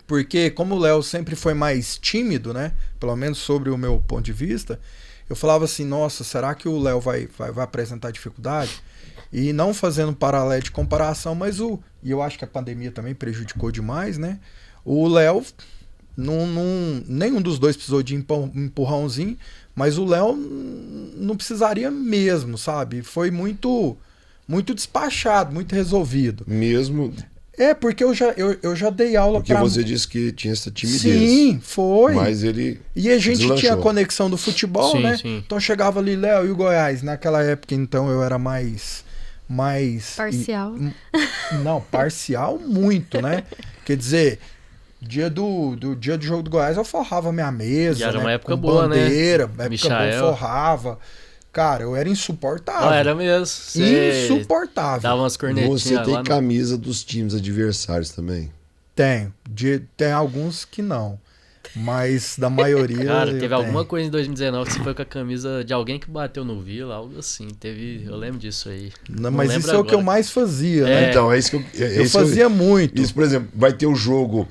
Porque como o Léo sempre foi mais tímido, né? Pelo menos sobre o meu ponto de vista, eu falava assim, nossa, será que o Léo vai apresentar dificuldade? E não fazendo um paralelo de comparação, mas e eu acho que a pandemia também prejudicou demais, né? O Léo, nenhum dos dois precisou de empurrãozinho, mas o Léo não precisaria mesmo, sabe? Foi muito despachado, muito resolvido. Mesmo... Porque eu já dei aula porque você disse que tinha essa timidez. Sim, foi. Mas ele E a gente deslanchou. tinha a conexão do futebol, Sim, né? sim. Então chegava ali, Léo, e o Goiás? Naquela época, então, eu era mais Parcial. Não, parcial muito, né? Quer dizer, dia do jogo do Goiás eu forrava minha mesa, E era né? uma época com boa, bandeira, né? época Michael. boa, forrava. Cara, eu era insuportável. Ah, era mesmo. Você Insuportável. dava umas cornetinhas Você tem lá no... camisa dos times adversários também? Tenho. Tem alguns que não. Mas da maioria. Cara, eu teve tenho. alguma coisa em 2019 que você foi com a camisa de alguém que bateu no Vila, algo assim. Eu lembro disso aí. Não, Não mas lembro isso é o que eu agora. mais fazia, né? Então, é isso que Eu fazia muito. Isso, por exemplo, vai ter o jogo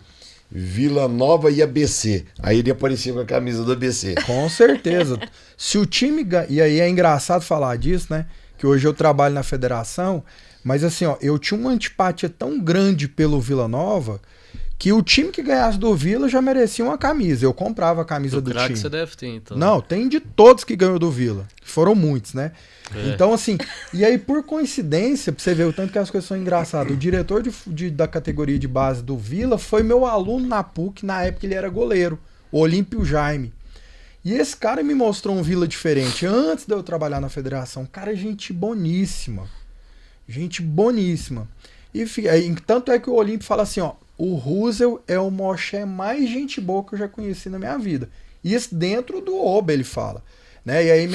Vila Nova e ABC. Aí ele aparecia com a camisa do ABC. Com certeza. Se o time. E aí é engraçado falar disso, né? Que hoje eu trabalho na federação. Mas assim, ó, eu tinha uma antipatia tão grande pelo Vila Nova que o time que ganhasse do Vila já merecia uma camisa. Eu comprava a camisa do craque time. você deve ter, então. Não, tem de todos que ganhou do Vila. Foram muitos, né? É. Então, assim, e aí por coincidência, pra você ver o tanto que as coisas são engraçadas, o diretor da categoria de base do Vila foi meu aluno na PUC, na época ele era goleiro, o Olímpio Jaime. E esse cara me mostrou um Vila diferente antes de eu trabalhar na federação. Cara, gente boníssima. Gente boníssima. E tanto é que o Olímpio fala assim, ó, o Russell é o moché mais gente boa que eu já conheci na minha vida. Isso dentro do Oba, ele fala. Né? E aí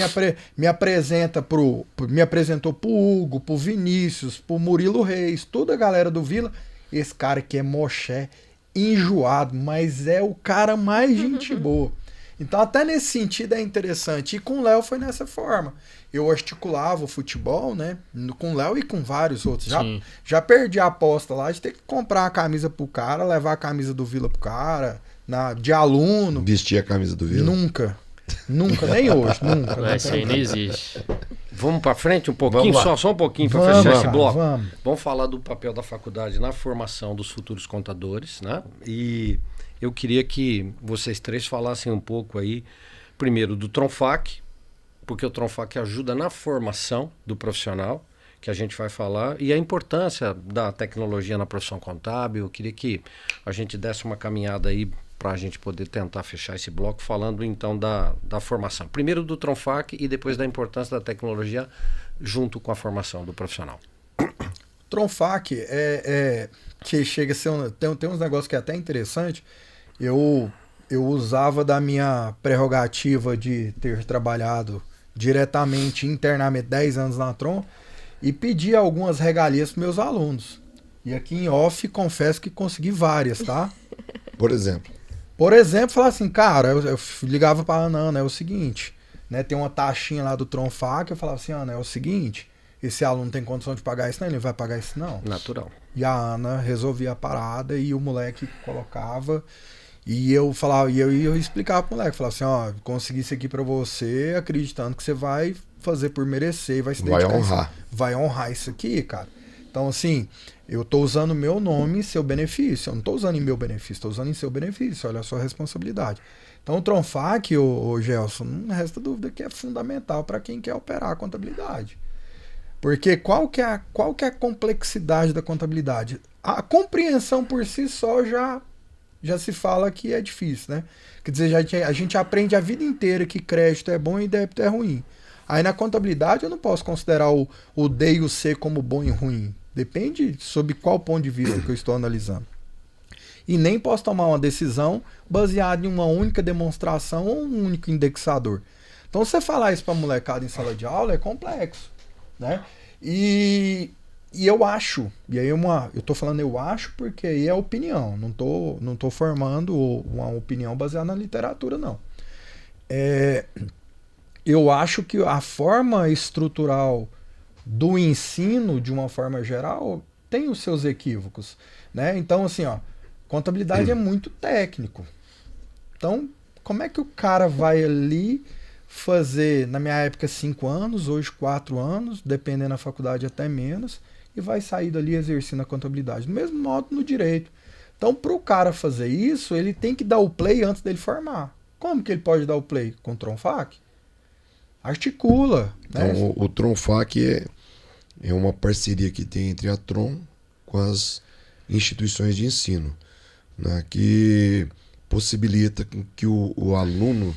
me apresentou pro Hugo, pro Vinícius, pro Murilo Reis, toda a galera do Vila. Esse cara que é moché, enjoado, mas é o cara mais gente boa. Então até nesse sentido é interessante. E com o Léo foi nessa forma. Eu articulava o futebol, né? Com o Léo e com vários outros. Já perdi a aposta lá de ter que comprar a camisa pro cara, levar a camisa do Vila pro cara, de aluno. Vestir a camisa do Vila? Nunca, nem hoje, nunca. Isso aí não existe. Vamos para frente um pouquinho, Vamos lá. só um pouquinho para Vamos, fechar esse cara, bloco. vamos. Falar do papel da faculdade na formação dos futuros contadores, né? E eu queria que vocês três falassem um pouco aí, primeiro do Tronfac, porque o Tronfac ajuda na formação do profissional, que a gente vai falar, e a importância da tecnologia na profissão contábil. Eu queria que a gente desse uma caminhada aí para a gente poder tentar fechar esse bloco, falando então da formação. Primeiro do Tronfac e depois da importância da tecnologia junto com a formação do profissional. Tronfac que chega a ser tem uns negócios que é até interessante. Eu usava da minha prerrogativa de ter trabalhado diretamente, internamente, 10 anos na Tron, e pedia algumas regalias para meus alunos. E aqui em off, confesso que consegui várias, tá? Por exemplo, falar assim, cara, eu ligava para a Ana, é o seguinte, né? Tem uma taxinha lá do Tronfac, eu falava assim, Ana, é o seguinte, esse aluno tem condição de pagar isso? Não, ele não vai pagar isso não. Natural. E a Ana resolvia a parada e o moleque colocava. E eu falava, eu explicava pro moleque, falava assim, ó, consegui isso aqui pra você, acreditando que você vai fazer por merecer e vai se dedicar. Vai honrar. Vai honrar isso aqui, cara. Então, assim, eu tô usando o meu nome e seu benefício. Eu não tô usando em meu benefício, tô usando em seu benefício. Olha a sua responsabilidade. Então, o Tronfac, o Gelson, não resta dúvida que é fundamental para quem quer operar a contabilidade. Porque qual que é a complexidade da contabilidade? A compreensão por si só já se fala que é difícil, né? Quer dizer, a gente aprende a vida inteira que crédito é bom e débito é ruim. Aí na contabilidade eu não posso considerar o D e o C como bom e ruim. Depende sob qual ponto de vista que eu estou analisando. E nem posso tomar uma decisão baseada em uma única demonstração ou um único indexador. Então você falar isso para molecada em sala de aula é complexo, né? E E eu acho, e aí eu tô falando eu acho porque aí é opinião, não tô formando uma opinião baseada na literatura, não. Eu acho que a forma estrutural do ensino, de uma forma geral, tem os seus equívocos, né? Então, assim, ó, contabilidade é muito técnico. Então, como é que o cara vai ali fazer, na minha época, 5 anos, hoje 4 anos, dependendo da faculdade até menos, e vai sair dali exercendo a contabilidade? Do mesmo modo no direito. Então, para o cara fazer isso, ele tem que dar o play antes dele formar. Como que ele pode dar o play? Com o Tronfac? Articula. Né? Então, o Tronfac é uma parceria que tem entre a Tron com as instituições de ensino, né, que possibilita que o aluno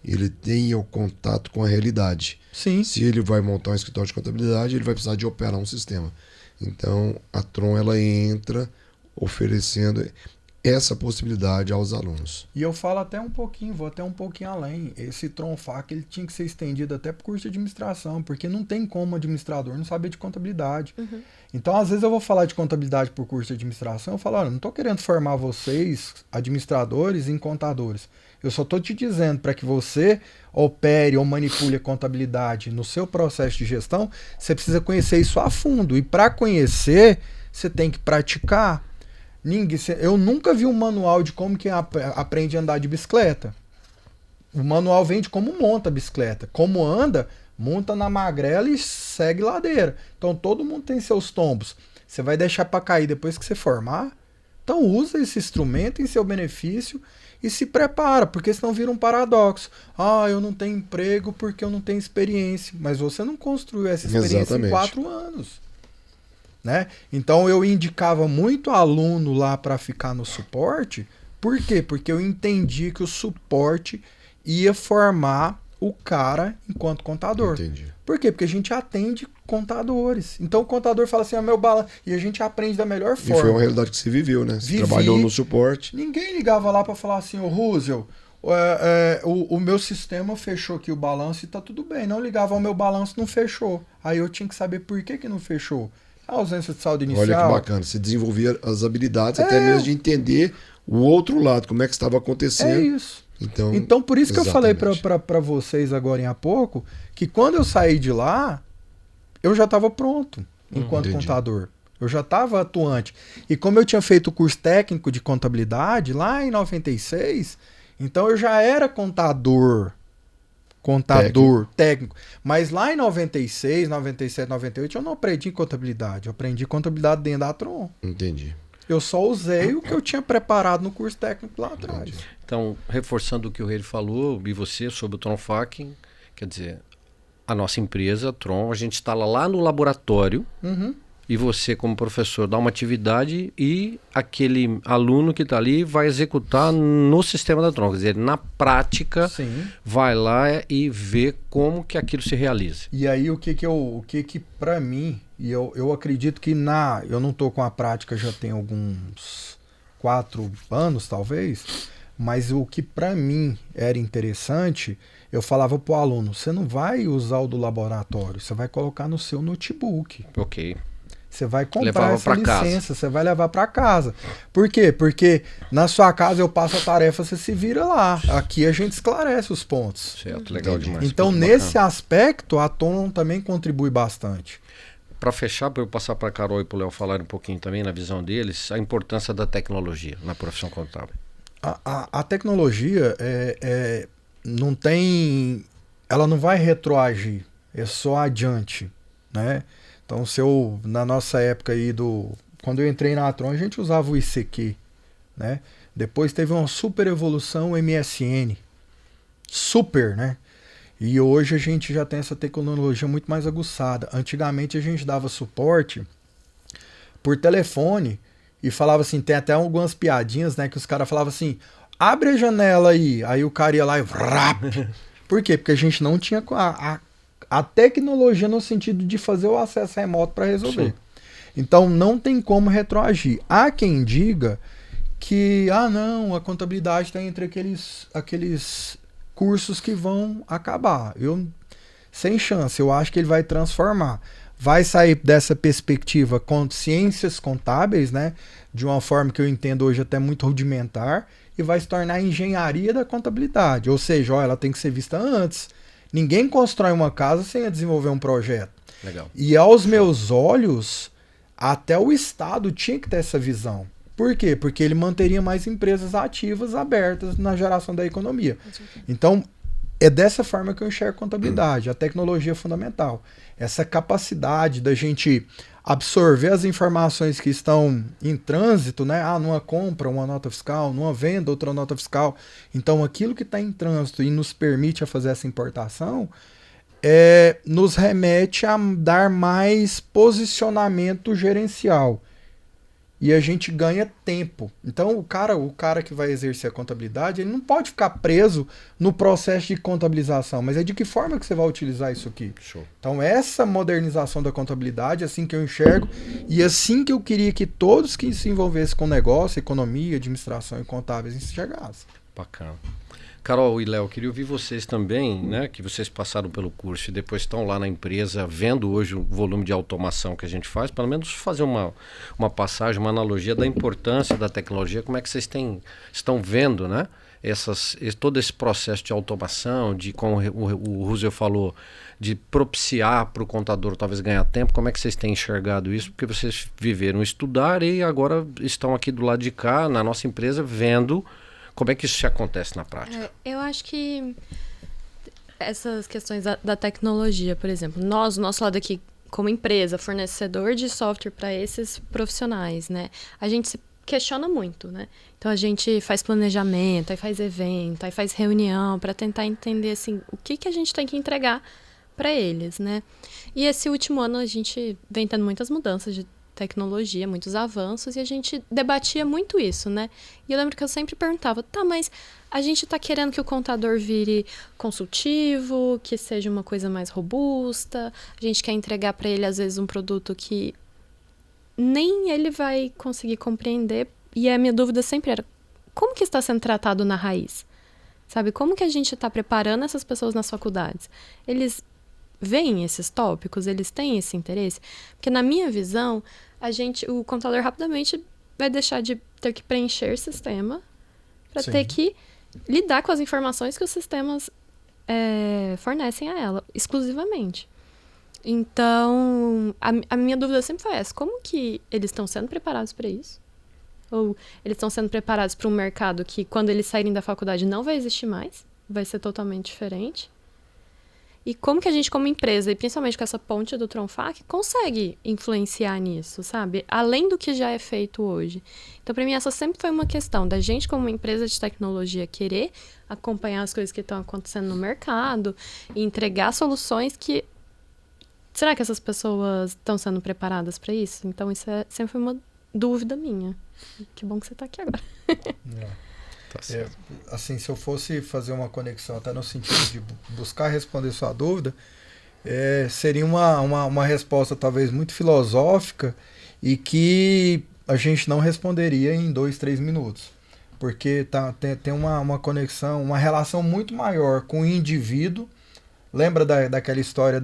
ele tenha o contato com a realidade. Sim. Se ele vai montar um escritório de contabilidade, ele vai precisar de operar um sistema. Então, a Tron ela entra oferecendo essa possibilidade aos alunos. E eu falo até um pouquinho, vou até um pouquinho além. Esse Tronfac ele tinha que ser estendido até para o curso de administração, porque não tem como administrador não saber de contabilidade. Uhum. Então, às vezes eu vou falar de contabilidade por curso de administração, eu falo, olha, não estou querendo formar vocês, administradores, em contadores. Eu só estou te dizendo para que você opere ou manipule a contabilidade no seu processo de gestão, você precisa conhecer isso a fundo. E para conhecer, você tem que praticar. Eu nunca vi um manual de como que aprende a andar de bicicleta. O manual vem de como monta a bicicleta. Como anda, monta na magrela e segue ladeira. Então todo mundo tem seus tombos. Você vai deixar para cair depois que você formar? Então usa esse instrumento em seu benefício e se prepara, porque senão vira um paradoxo. Ah, eu não tenho emprego porque eu não tenho experiência. Mas você não construiu essa experiência Exatamente. em 4 anos. Né? Então eu indicava muito aluno lá para ficar no suporte. Por quê? Porque eu entendi que o suporte ia formar o cara enquanto contador. Entendi. Por quê? Porque a gente atende contadores. Então o contador fala assim, meu balanço. E a gente aprende da melhor E forma. foi uma realidade que você viveu, né? Você Vivi. trabalhou no suporte. Ninguém ligava lá para falar assim, ô Russell, o meu sistema fechou aqui o balanço e tá tudo bem. Não ligava, o meu balanço não fechou. Aí eu tinha que saber por que não fechou. A ausência de saldo inicial. Olha que bacana, você desenvolvia as habilidades até mesmo de entender o outro lado, como é que estava acontecendo. É isso. Então por isso que eu falei exatamente. para vocês agora há pouco, que quando eu saí de lá, eu já estava pronto enquanto Entendi. contador. Eu já estava atuante. E como eu tinha feito o curso técnico de contabilidade lá em 96, então eu já era contador técnico. Mas lá em 96, 97, 98, eu não aprendi contabilidade. Eu aprendi contabilidade dentro da Tron. Entendi. Eu só usei o que eu tinha preparado no curso técnico lá atrás. Então, reforçando o que o Rei falou, e você sobre o Tronfac, quer dizer, a nossa empresa, a Tron, a gente instala lá no laboratório, Uhum. e você, como professor, dá uma atividade e aquele aluno que está ali vai executar no sistema da Tron. Quer dizer, na prática, Sim. vai lá e vê como que aquilo se realiza. E aí o que para mim, e eu acredito que eu não tô com a prática já tem alguns 4 anos talvez, mas o que para mim era interessante, eu falava pro aluno, você não vai usar o do laboratório, você vai colocar no seu notebook. Ok. Você vai comprar Levava essa pra casa. licença, você vai levar para casa. Por quê? Porque na sua casa eu passo a tarefa, você se vira lá. Aqui a gente esclarece os pontos. Certo, legal demais. Então, Muito nesse bacana. aspecto, a Tom também contribui bastante. Para fechar, para eu passar para a Carol e para o Léo falar um pouquinho também, na visão deles, a importância da tecnologia na profissão contábil. A tecnologia não tem. Ela não vai retroagir, é só adiante, né? Então, na nossa época aí quando eu entrei na Atron, a gente usava o ICQ, né? Depois teve uma super evolução o MSN. Super, né? E hoje a gente já tem essa tecnologia muito mais aguçada. Antigamente a gente dava suporte por telefone e falava assim, tem até algumas piadinhas, né? Que os caras falavam assim, abre a janela aí. Aí o cara ia lá e vrap. Por quê? Porque a gente não tinha a tecnologia no sentido de fazer o acesso remoto para resolver. Sim. Então não tem como retroagir. Há quem diga que não, a contabilidade está entre aqueles cursos que vão acabar. Sem chance, eu acho que ele vai transformar. vai sair dessa perspectiva com ciências contábeis, né? De uma forma que eu entendo hoje até muito rudimentar, e vai se tornar engenharia da contabilidade. Ou seja, ó, ela tem que ser vista antes. Ninguém constrói uma casa sem desenvolver um projeto. Legal. E aos meus olhos, até o Estado tinha que ter essa visão. Por quê? Porque ele manteria mais empresas ativas, abertas na geração da economia. Então, é dessa forma que eu enxergo contabilidade. A tecnologia é fundamental. Essa capacidade da gente absorver as informações que estão em trânsito, né? Ah, numa compra, uma nota fiscal, numa venda, outra nota fiscal. Então, aquilo que está em trânsito e nos permite a fazer essa importação, nos remete a dar mais posicionamento gerencial. E a gente ganha tempo. Então, o cara que vai exercer a contabilidade, ele não pode ficar preso no processo de contabilização, mas é de que forma que você vai utilizar isso aqui. Show. Então, essa modernização da contabilidade, assim que eu enxergo, e assim que eu queria que todos que se envolvessem com negócio, economia, administração e contábeis enxergassem. Bacana. Carol e Léo, queria ouvir vocês também, né, que vocês passaram pelo curso e depois estão lá na empresa vendo hoje o volume de automação que a gente faz, pelo menos fazer uma passagem, uma analogia da importância da tecnologia, como é que vocês estão vendo, né, todo esse processo de automação, de como o Russell falou, de propiciar para o contador talvez ganhar tempo, como é que vocês têm enxergado isso? Porque vocês viveram estudar e agora estão aqui do lado de cá, na nossa empresa, vendo como é que isso se acontece na prática? Eu acho que essas questões da tecnologia, por exemplo, o nosso lado aqui, como empresa, fornecedor de software para esses profissionais, né? A gente se questiona muito, né? Então, a gente faz planejamento, aí faz evento, aí faz reunião para tentar entender, assim, o que a gente tem que entregar para eles, né? E esse último ano a gente vem tendo muitas mudanças de tecnologia, muitos avanços, e a gente debatia muito isso, né? E eu lembro que eu sempre perguntava, tá, mas a gente tá querendo que o contador vire consultivo, que seja uma coisa mais robusta, a gente quer entregar para ele, às vezes, um produto que nem ele vai conseguir compreender, e a minha dúvida sempre era, como que está sendo tratado na raiz? Sabe, como que a gente está preparando essas pessoas nas faculdades? Eles veem esses tópicos, eles têm esse interesse? Porque na minha visão, o contador rapidamente vai deixar de ter que preencher sistema para ter que lidar com as informações que os sistemas fornecem a ela, exclusivamente. Então, a minha dúvida sempre foi essa, como que eles estão sendo preparados para isso? Ou eles estão sendo preparados para um mercado que, quando eles saírem da faculdade, não vai existir mais, vai ser totalmente diferente? E como que a gente, como empresa, e principalmente com essa ponte do Tronfac, consegue influenciar nisso, sabe? Além do que já é feito hoje. Então, para mim, essa sempre foi uma questão da gente, como uma empresa de tecnologia, querer acompanhar as coisas que estão acontecendo no mercado e entregar soluções que... Será que essas pessoas estão sendo preparadas para isso? Então, isso sempre foi uma dúvida minha. Que bom que você está aqui agora. Assim, se eu fosse fazer uma conexão até no sentido de buscar responder sua dúvida, seria uma resposta talvez muito filosófica e que a gente não responderia em 2, 3 minutos. Porque tem uma conexão, uma relação muito maior com o indivíduo. Lembra daquela história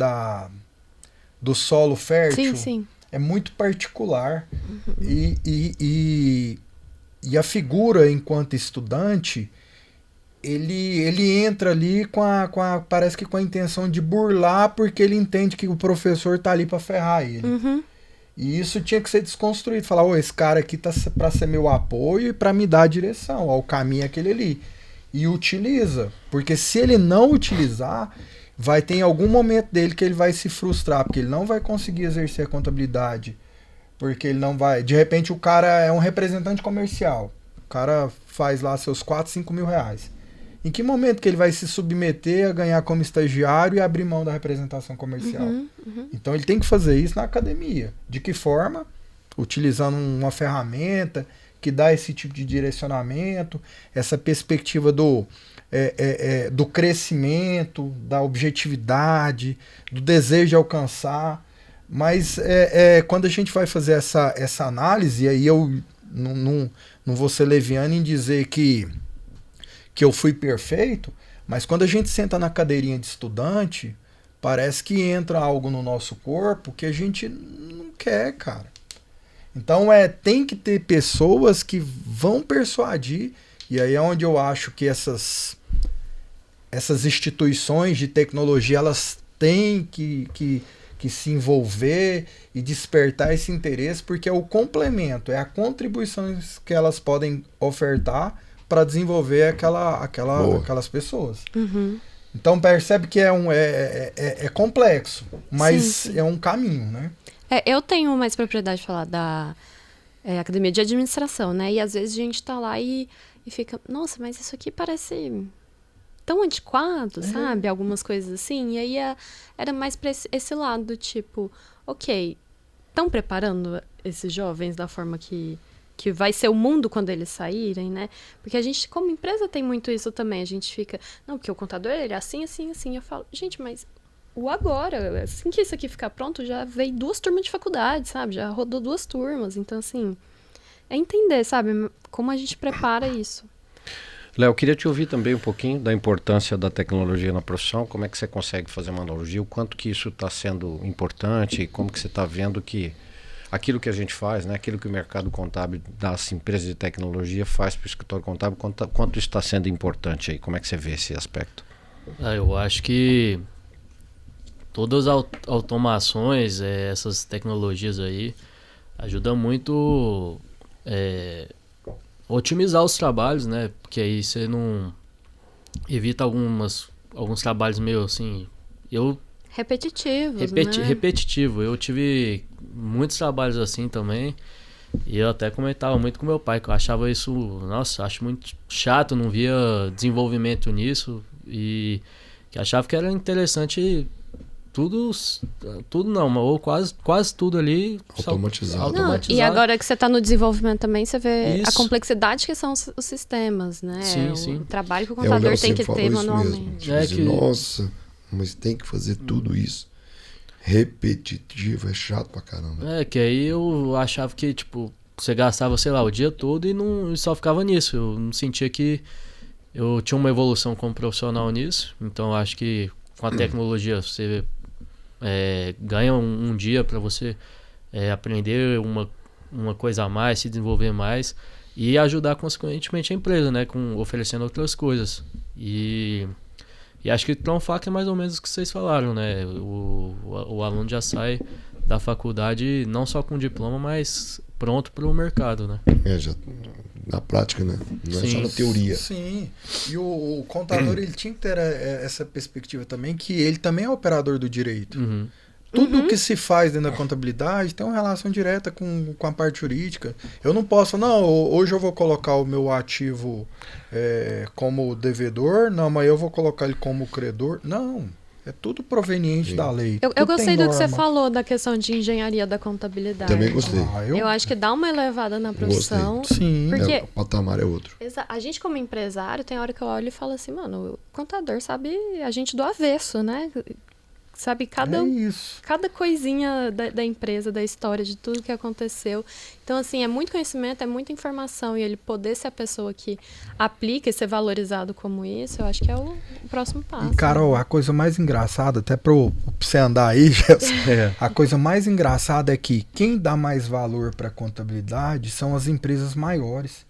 do solo fértil? Sim, sim. É muito particular. E a figura, enquanto estudante, ele entra ali parece que com a intenção de burlar, porque ele entende que o professor tá ali para ferrar ele. Uhum. E isso tinha que ser desconstruído. Falar, esse cara aqui tá para ser meu apoio e para me dar a direção, o caminho é aquele ali. E utiliza. Porque se ele não utilizar, vai ter em algum momento dele que ele vai se frustrar, porque ele não vai conseguir exercer a contabilidade. Porque ele não vai... De repente o cara é um representante comercial. O cara faz lá seus 4, 5 mil reais. Em que momento que ele vai se submeter a ganhar como estagiário e abrir mão da representação comercial? Então ele tem que fazer isso na academia. De que forma? Utilizando uma ferramenta que dá esse tipo de direcionamento, essa perspectiva do crescimento, da objetividade, do desejo de alcançar. Mas quando a gente vai fazer essa análise, aí eu não vou ser leviano em dizer que eu fui perfeito, mas quando a gente senta na cadeirinha de estudante, parece que entra algo no nosso corpo que a gente não quer, cara. Então tem que ter pessoas que vão persuadir, e aí é onde eu acho que essas instituições de tecnologia, elas têm que se envolver e despertar esse interesse, porque é o complemento, é a contribuição que elas podem ofertar para desenvolver aquelas pessoas. Uhum. Então percebe que é complexo, mas é um caminho, né? Eu tenho mais propriedade de falar da academia de administração, né? E às vezes a gente tá lá e fica, nossa, mas isso aqui parece tão antiquado, sabe? Algumas coisas assim. E aí era mais pra esse lado, tipo, ok, estão preparando esses jovens da forma que vai ser o mundo quando eles saírem, né? Porque a gente, como empresa, tem muito isso também. A gente fica, não, porque o contador, ele é assim, assim, assim. Eu falo, gente, mas o agora, assim que isso aqui ficar pronto, já veio 2 turmas de faculdade, sabe? Já rodou 2 turmas. Então, assim, é entender, sabe? Como a gente prepara isso. Léo, eu queria te ouvir também um pouquinho da importância da tecnologia na profissão. Como é que você consegue fazer uma analogia? O quanto que isso está sendo importante? E como que você está vendo que aquilo que a gente faz, né, aquilo que o mercado contábil das empresas de tecnologia faz para o escritório contábil, quanto isso está sendo importante aí? Como é que você vê esse aspecto? Eu acho que todas as automações, essas tecnologias aí, ajudam muito otimizar os trabalhos, né? Porque aí você não evita alguns trabalhos meio assim... Repetitivos, né? Repetitivo. Eu tive muitos trabalhos assim também. E eu até comentava muito com meu pai, que eu achava isso... Nossa, acho muito chato, não via desenvolvimento nisso. E que achava que era interessante tudo não, ou quase tudo ali automatizado. Não, e agora que você está no desenvolvimento também, você vê a complexidade que são os sistemas, né? Sim. O trabalho que o contador tem que ter manualmente. Nossa, mas tem que fazer tudo isso. Repetitivo, é chato pra caramba. Que aí eu achava que, tipo, você gastava, sei lá, o dia todo e só ficava nisso. Eu não sentia que eu tinha uma evolução como profissional nisso. Então eu acho que com a tecnologia você ganha um dia para você aprender uma coisa a mais, se desenvolver mais e ajudar consequentemente a empresa, né, oferecendo outras coisas. E acho que o Tronfac é mais ou menos o que vocês falaram, né? O aluno já sai da faculdade não só com diploma, mas pronto para o mercado, né? Já na prática, né? Não é só na teoria. Sim. E o contador, ele tinha que ter essa perspectiva também, que ele também é operador do direito. Uhum. Tudo que se faz dentro da contabilidade tem uma relação direta com a parte jurídica. Eu não posso, hoje eu vou colocar o meu ativo como devedor, não, amanhã eu vou colocar ele como credor. Não, é tudo proveniente da lei. Eu gostei do que você falou da questão de engenharia da contabilidade. Também gostei. Eu acho que dá uma elevada na profissão. Gostei. Sim. Porque O patamar é outro. a gente como empresário, tem hora que eu olho e falo assim, mano, o contador sabe a gente do avesso, né? Sabe cada coisinha da empresa, da história, de tudo que aconteceu. Então, assim, é muito conhecimento, é muita informação. E ele poder ser a pessoa que aplica e ser valorizado como isso, eu acho que é o próximo passo. E, Carol, a coisa mais engraçada, até pra você andar aí, a coisa mais engraçada é que quem dá mais valor para a contabilidade são as empresas maiores.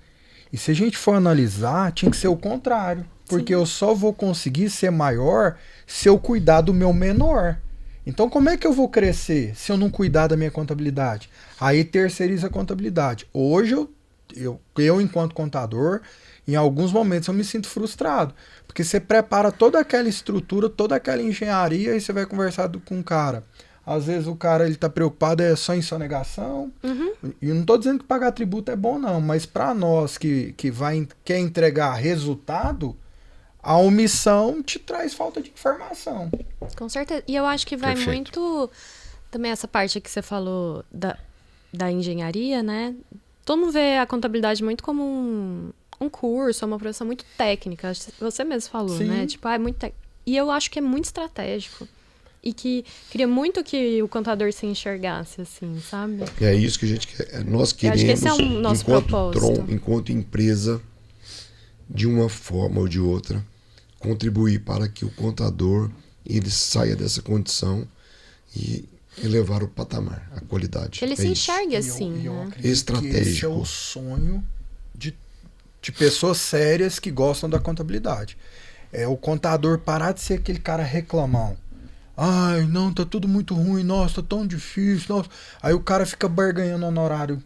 E se a gente for analisar, tinha que ser o contrário. Porque eu só vou conseguir ser maior se eu cuidar do meu menor. Então, como é que eu vou crescer se eu não cuidar da minha contabilidade? Aí terceiriza a contabilidade. Hoje, eu enquanto contador, em alguns momentos eu me sinto frustrado. Porque você prepara toda aquela estrutura, toda aquela engenharia e você vai conversar com um cara. Às vezes o cara ele tá preocupado só em sonegação. E eu não estou dizendo que pagar tributo é bom, não. Mas para nós que quer entregar resultado, a omissão te traz falta de informação. Com certeza. E eu acho que vai muito... Também essa parte que você falou da engenharia, né? Todo mundo vê a contabilidade muito como um curso, uma profissão muito técnica. Você mesmo falou, né? Tipo, é muito técnico. E eu acho que é muito estratégico. E que queria muito que o contador se enxergasse, assim, sabe? É isso que a gente quer. Nós queremos, esse é o nosso propósito. Enquanto empresa, de uma forma ou de outra, contribuir para que o contador ele saia dessa condição e elevar o patamar, a qualidade. Que ele se isso. enxergue assim, E eu né? acredito que Estratégico. esse é o sonho de pessoas sérias que gostam da contabilidade. É o contador parar de ser aquele cara reclamão. Ai, não, tá tudo muito ruim, nossa, tá tão difícil, nossa. Aí o cara fica barganhando honorário,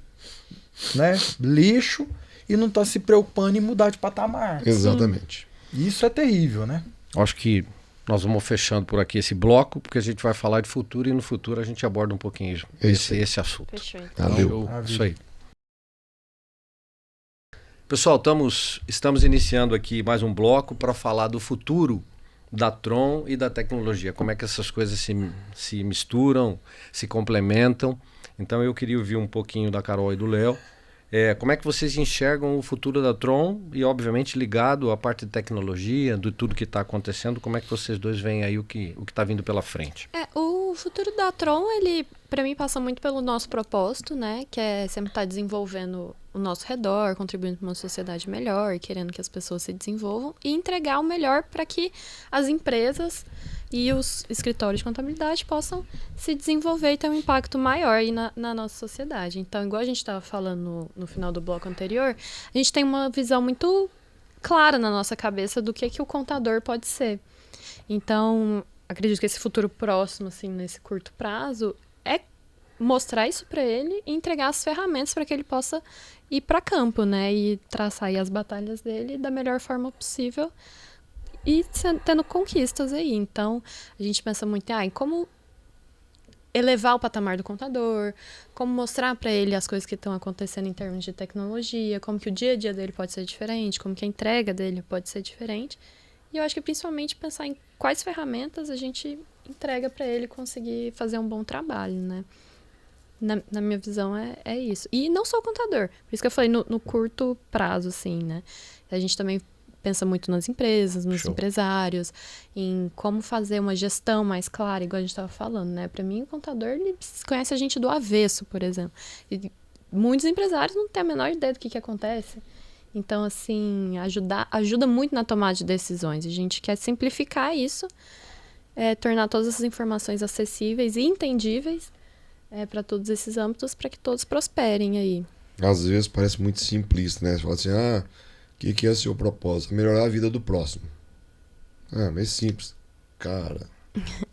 né, lixo, e não tá se preocupando em mudar de patamar. Exatamente. Isso é terrível, né? Acho que nós vamos fechando por aqui esse bloco, porque a gente vai falar de futuro e no futuro a gente aborda um pouquinho É isso aí. esse assunto. Fechou, então. Valeu. Show. Isso aí. Pessoal, estamos iniciando aqui mais um bloco para falar do futuro da Tron e da tecnologia. Como é que essas coisas se misturam, se complementam. Então eu queria ouvir um pouquinho da Carol e do Léo. Como é que vocês enxergam o futuro da Tron e, obviamente, ligado à parte de tecnologia, de tudo que está acontecendo, como é que vocês dois veem aí o que está vindo pela frente? O futuro da Tron, ele, para mim, passa muito pelo nosso propósito, né? Que é sempre estar desenvolvendo o nosso redor, contribuindo para uma sociedade melhor, querendo que as pessoas se desenvolvam e entregar o melhor para que as empresas e os escritórios de contabilidade possam se desenvolver e ter um impacto maior aí na nossa sociedade. Então, igual a gente estava falando no final do bloco anterior, a gente tem uma visão muito clara na nossa cabeça do que o contador pode ser. Então, acredito que esse futuro próximo, assim, nesse curto prazo, é mostrar isso para ele e entregar as ferramentas para que ele possa ir para campo, né? E traçar aí as batalhas dele da melhor forma possível e tendo conquistas aí. Então, a gente pensa muito em como elevar o patamar do contador, como mostrar para ele as coisas que estão acontecendo em termos de tecnologia, como que o dia a dia dele pode ser diferente, como que a entrega dele pode ser diferente. E eu acho que principalmente pensar em quais ferramentas a gente entrega para ele conseguir fazer um bom trabalho, né? Na minha visão é isso. E não só o contador. Por isso que eu falei no curto prazo, assim, né? A gente também pensa muito nas empresas, nos empresários, em como fazer uma gestão mais clara, igual a gente estava falando, né? Para mim, o contador, ele conhece a gente do avesso, por exemplo. E muitos empresários não têm a menor ideia do que acontece. Então, assim, ajuda muito na tomada de decisões. A gente quer simplificar isso, tornar todas essas informações acessíveis e entendíveis para todos esses âmbitos, para que todos prosperem aí. Às vezes parece muito simplista, né? Você fala assim, o que é o seu propósito? Melhorar a vida do próximo. Mas é simples. Cara,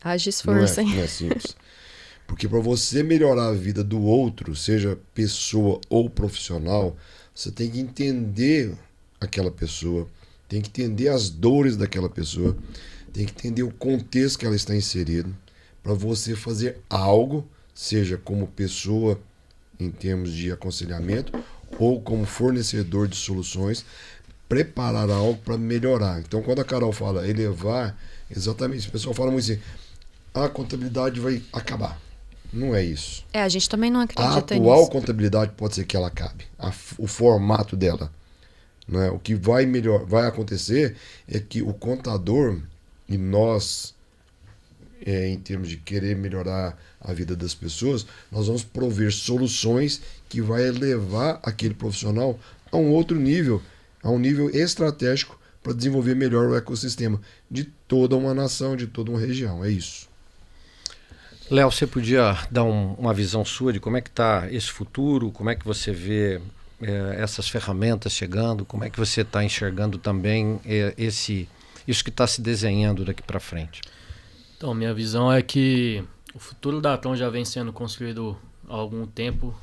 Haja esforço, hein? não é simples. Porque para você melhorar a vida do outro, seja pessoa ou profissional, você tem que entender aquela pessoa, tem que entender as dores daquela pessoa, tem que entender o contexto que ela está inserida, para você fazer algo, seja como pessoa em termos de aconselhamento ou como fornecedor de soluções, preparar algo para melhorar. Então, quando a Carol fala elevar, exatamente, o pessoal fala muito assim, a contabilidade vai acabar. Não é isso. A gente também não acredita A atual nisso. contabilidade pode ser que ela acabe. O formato dela. Né? O que vai acontecer é que o contador e nós, em termos de querer melhorar a vida das pessoas, nós vamos prover soluções que vai levar aquele profissional a um outro nível, a um nível estratégico para desenvolver melhor o ecossistema de toda uma nação, de toda uma região. É isso. Léo, você podia dar uma visão sua de como é que está esse futuro, como é que você vê essas ferramentas chegando, como é que você está enxergando também isso que está se desenhando daqui para frente? Então, minha visão é que o futuro da Tron já vem sendo construído há algum tempo,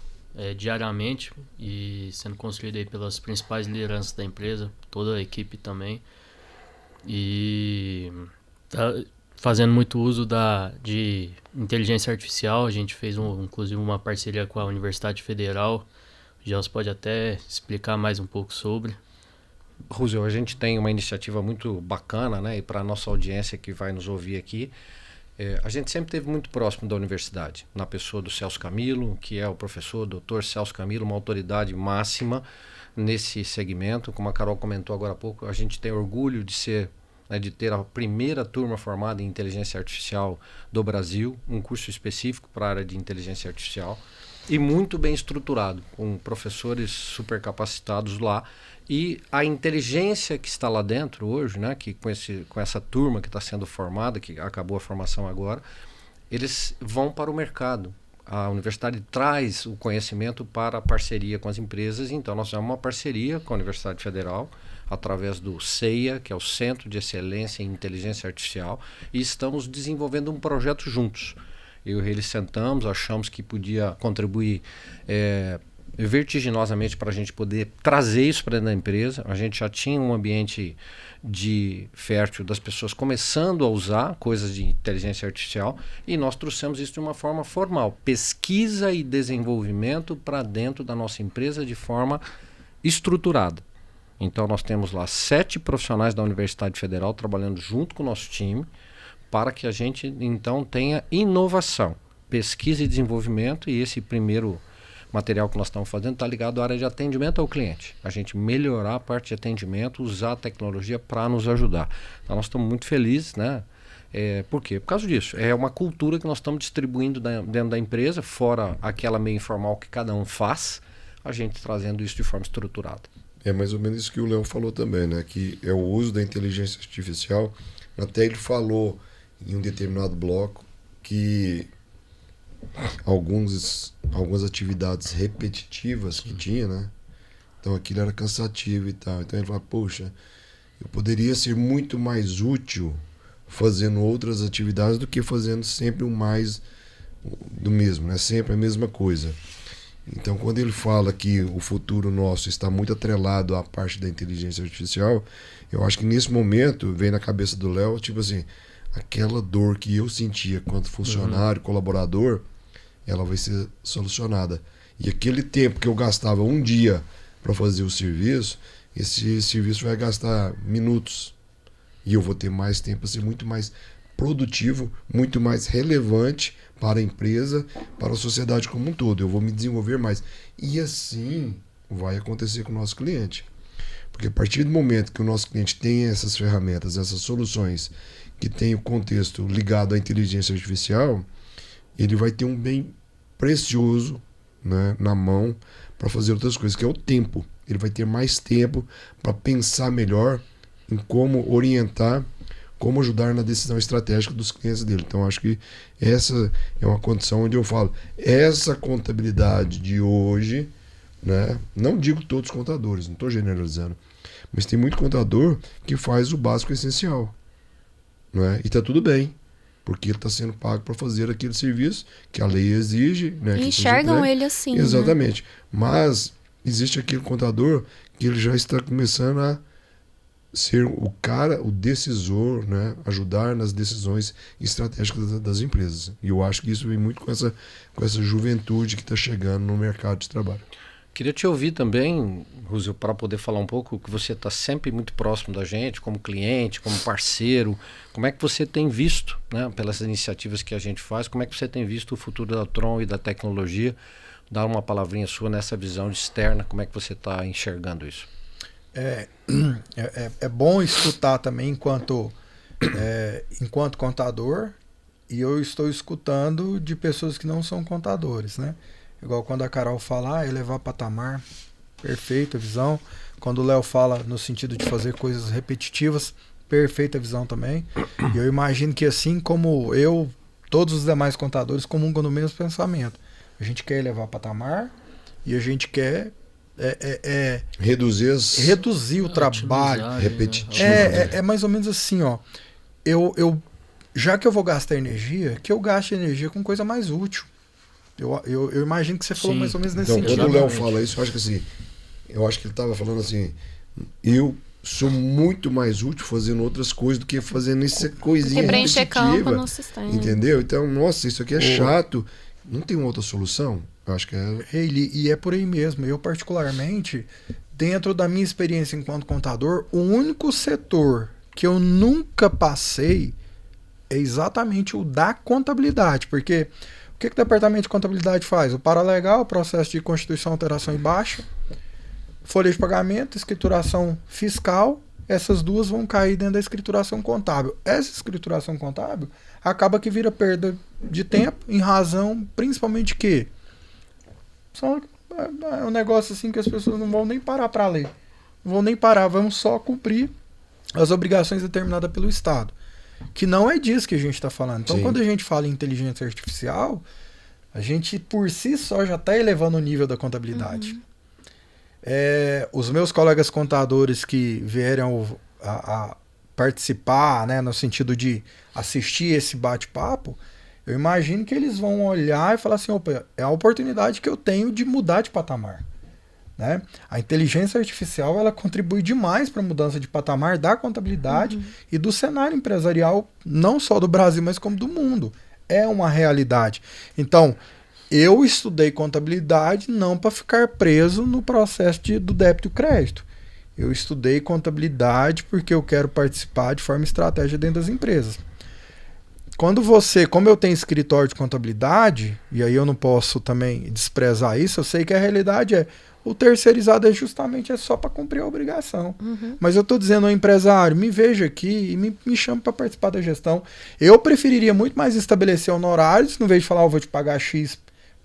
diariamente, e sendo construído aí pelas principais lideranças da empresa, toda a equipe também. E tá fazendo muito uso de inteligência artificial. A gente fez inclusive uma parceria com a Universidade Federal. O Gelson pode até explicar mais um pouco sobre. Rússio, a gente tem uma iniciativa muito bacana, né? E para a nossa audiência que vai nos ouvir aqui, a gente sempre esteve muito próximo da universidade, na pessoa do Celso Camilo, que é o professor Dr. Celso Camilo, uma autoridade máxima nesse segmento. Como a Carol comentou agora há pouco, a gente tem orgulho de ter a primeira turma formada em inteligência artificial do Brasil, um curso específico para a área de inteligência artificial. e muito bem estruturado, com professores super capacitados lá. E a inteligência que está lá dentro hoje, né, que com essa turma que está sendo formada, que acabou a formação agora, eles vão para o mercado. A universidade traz o conhecimento para a parceria com as empresas. Então, nós temos uma parceria com a Universidade Federal, através do CEIA, que é o Centro de Excelência em Inteligência Artificial, e estamos desenvolvendo um projeto juntos. Eu e eles sentamos, achamos que podia contribuir vertiginosamente para a gente poder trazer isso para dentro da empresa. A gente já tinha um ambiente fértil das pessoas começando a usar coisas de inteligência artificial, e nós trouxemos isso de uma forma formal, pesquisa e desenvolvimento para dentro da nossa empresa de forma estruturada. Então nós temos lá 7 profissionais da Universidade Federal trabalhando junto com o nosso time para que a gente então tenha inovação, pesquisa e desenvolvimento, e esse primeiro material que nós estamos fazendo está ligado à área de atendimento ao cliente. A gente melhorar a parte de atendimento, usar a tecnologia para nos ajudar. Então nós estamos muito felizes, né? Por quê? Por causa disso. É uma cultura que nós estamos distribuindo dentro da empresa, fora aquela meio informal que cada um faz, a gente trazendo isso de forma estruturada. É mais ou menos isso que o Léo falou também, né? Que é o uso da inteligência artificial. Até ele falou em um determinado bloco que algumas atividades repetitivas que tinha, né? Então aquilo era cansativo e tal. Então ele fala, poxa, eu poderia ser muito mais útil fazendo outras atividades do que fazendo sempre o mais do mesmo, né? Sempre a mesma coisa. Então quando ele fala que o futuro nosso está muito atrelado à parte da inteligência artificial, eu acho que nesse momento vem na cabeça do Léo, tipo assim, aquela dor que eu sentia quanto funcionário, colaborador, ela vai ser solucionada. E aquele tempo que eu gastava um dia para fazer o serviço, esse serviço vai gastar minutos. E eu vou ter mais tempo para ser muito mais produtivo, muito mais relevante para a empresa, para a sociedade como um todo. Eu vou me desenvolver mais. E assim vai acontecer com o nosso cliente. Porque a partir do momento que o nosso cliente tem essas ferramentas, essas soluções que tem o contexto ligado à inteligência artificial, ele vai ter um bem precioso, né, na mão para fazer outras coisas, que é o tempo. Ele vai ter mais tempo para pensar melhor em como orientar, como ajudar na decisão estratégica dos clientes dele. Então acho que essa é uma condição onde eu falo, essa contabilidade de hoje, né, não digo todos os contadores, não estou generalizando, mas tem muito contador que faz o básico essencial. Né? E está tudo bem, porque ele está sendo pago para fazer aquele serviço que a lei exige. Né? E enxergam ele assim. Exatamente. Né? Mas existe aquele contador que ele já está começando a ser o cara, o decisor, né? Ajudar nas decisões estratégicas das empresas. E eu acho que isso vem muito com essa juventude que está chegando no mercado de trabalho. Queria te ouvir também, Rússio, para poder falar um pouco, que você está sempre muito próximo da gente, como cliente, como parceiro. Como é que você tem visto, né, pelas iniciativas que a gente faz, como é que você tem visto o futuro da Tron e da tecnologia? Dar uma palavrinha sua nessa visão externa, como é que você está enxergando isso? É bom escutar também enquanto contador, e eu estou escutando de pessoas que não são contadores, né? Igual quando a Carol fala, elevar patamar, perfeita visão. Quando o Léo fala no sentido de fazer coisas repetitivas, perfeita visão também. E eu imagino que assim como eu, todos os demais contadores comungam no mesmo pensamento. A gente quer elevar patamar e a gente quer reduzir o trabalho repetitivo. É mais ou menos assim, ó. Já que eu vou gastar energia, que eu gaste energia com coisa mais útil. Eu imagino que você falou mais ou menos nesse sentido. Quando o Léo fala isso, eu acho que ele estava falando assim, eu sou muito mais útil fazendo outras coisas do que fazendo essa coisinha preencher campo no repetitiva. sistema. Entendeu? Então, nossa, isso aqui é chato. Não tem uma outra solução? Eu acho que E é por aí mesmo. Eu, particularmente, dentro da minha experiência enquanto contador, o único setor que eu nunca passei é exatamente o da contabilidade. Porque o que o departamento de contabilidade faz? O paralegal, o processo de constituição, alteração e baixa, folha de pagamento, escrituração fiscal, essas duas vão cair dentro da escrituração contábil. Essa escrituração contábil acaba que vira perda de tempo, em razão principalmente que É um negócio assim que as pessoas não vão nem parar para ler. Não vão nem parar, vamos só cumprir as obrigações determinadas pelo Estado. Que não é disso que a gente está falando. Então, Sim. quando a gente fala em inteligência artificial, a gente por si só já está elevando o nível da contabilidade. Os meus colegas contadores que vieram a participar, né, no sentido de assistir esse bate-papo, eu imagino que eles vão olhar e falar assim, opa, é a oportunidade que eu tenho de mudar de patamar. Né? A inteligência artificial ela contribui demais para a mudança de patamar da contabilidade e do cenário empresarial, não só do Brasil, mas como do mundo. É uma realidade. Então, eu estudei contabilidade não para ficar preso no processo do débito e crédito. Eu estudei contabilidade porque eu quero participar de forma estratégica dentro das empresas. Como eu tenho escritório de contabilidade, e aí eu não posso também desprezar isso, eu sei que a realidade o terceirizado é só para cumprir a obrigação. Mas eu estou dizendo ao empresário, me veja aqui e me chame para participar da gestão. Eu preferiria muito mais estabelecer honorários, no vez de falar, eu vou te pagar X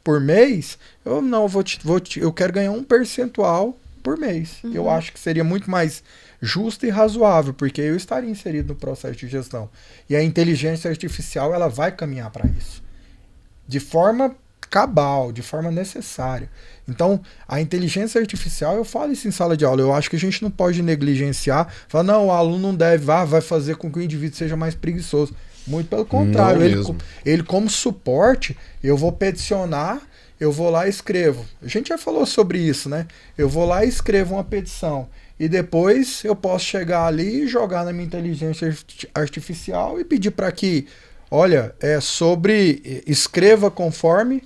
por mês, eu quero ganhar um percentual por mês. Eu acho que seria muito mais justo e razoável, porque eu estaria inserido no processo de gestão. E a inteligência artificial ela vai caminhar para isso. De forma cabal, de forma necessária. Então, a inteligência artificial, eu falo isso em sala de aula, eu acho que a gente não pode negligenciar, falar, não, o aluno não deve, vai fazer com que o indivíduo seja mais preguiçoso. Muito pelo contrário, ele como suporte, eu vou peticionar, eu vou lá e escrevo. A gente já falou sobre isso, né? Eu vou lá e escrevo uma petição. E depois eu posso chegar ali e jogar na minha inteligência artificial e pedir para que, olha, escreva conforme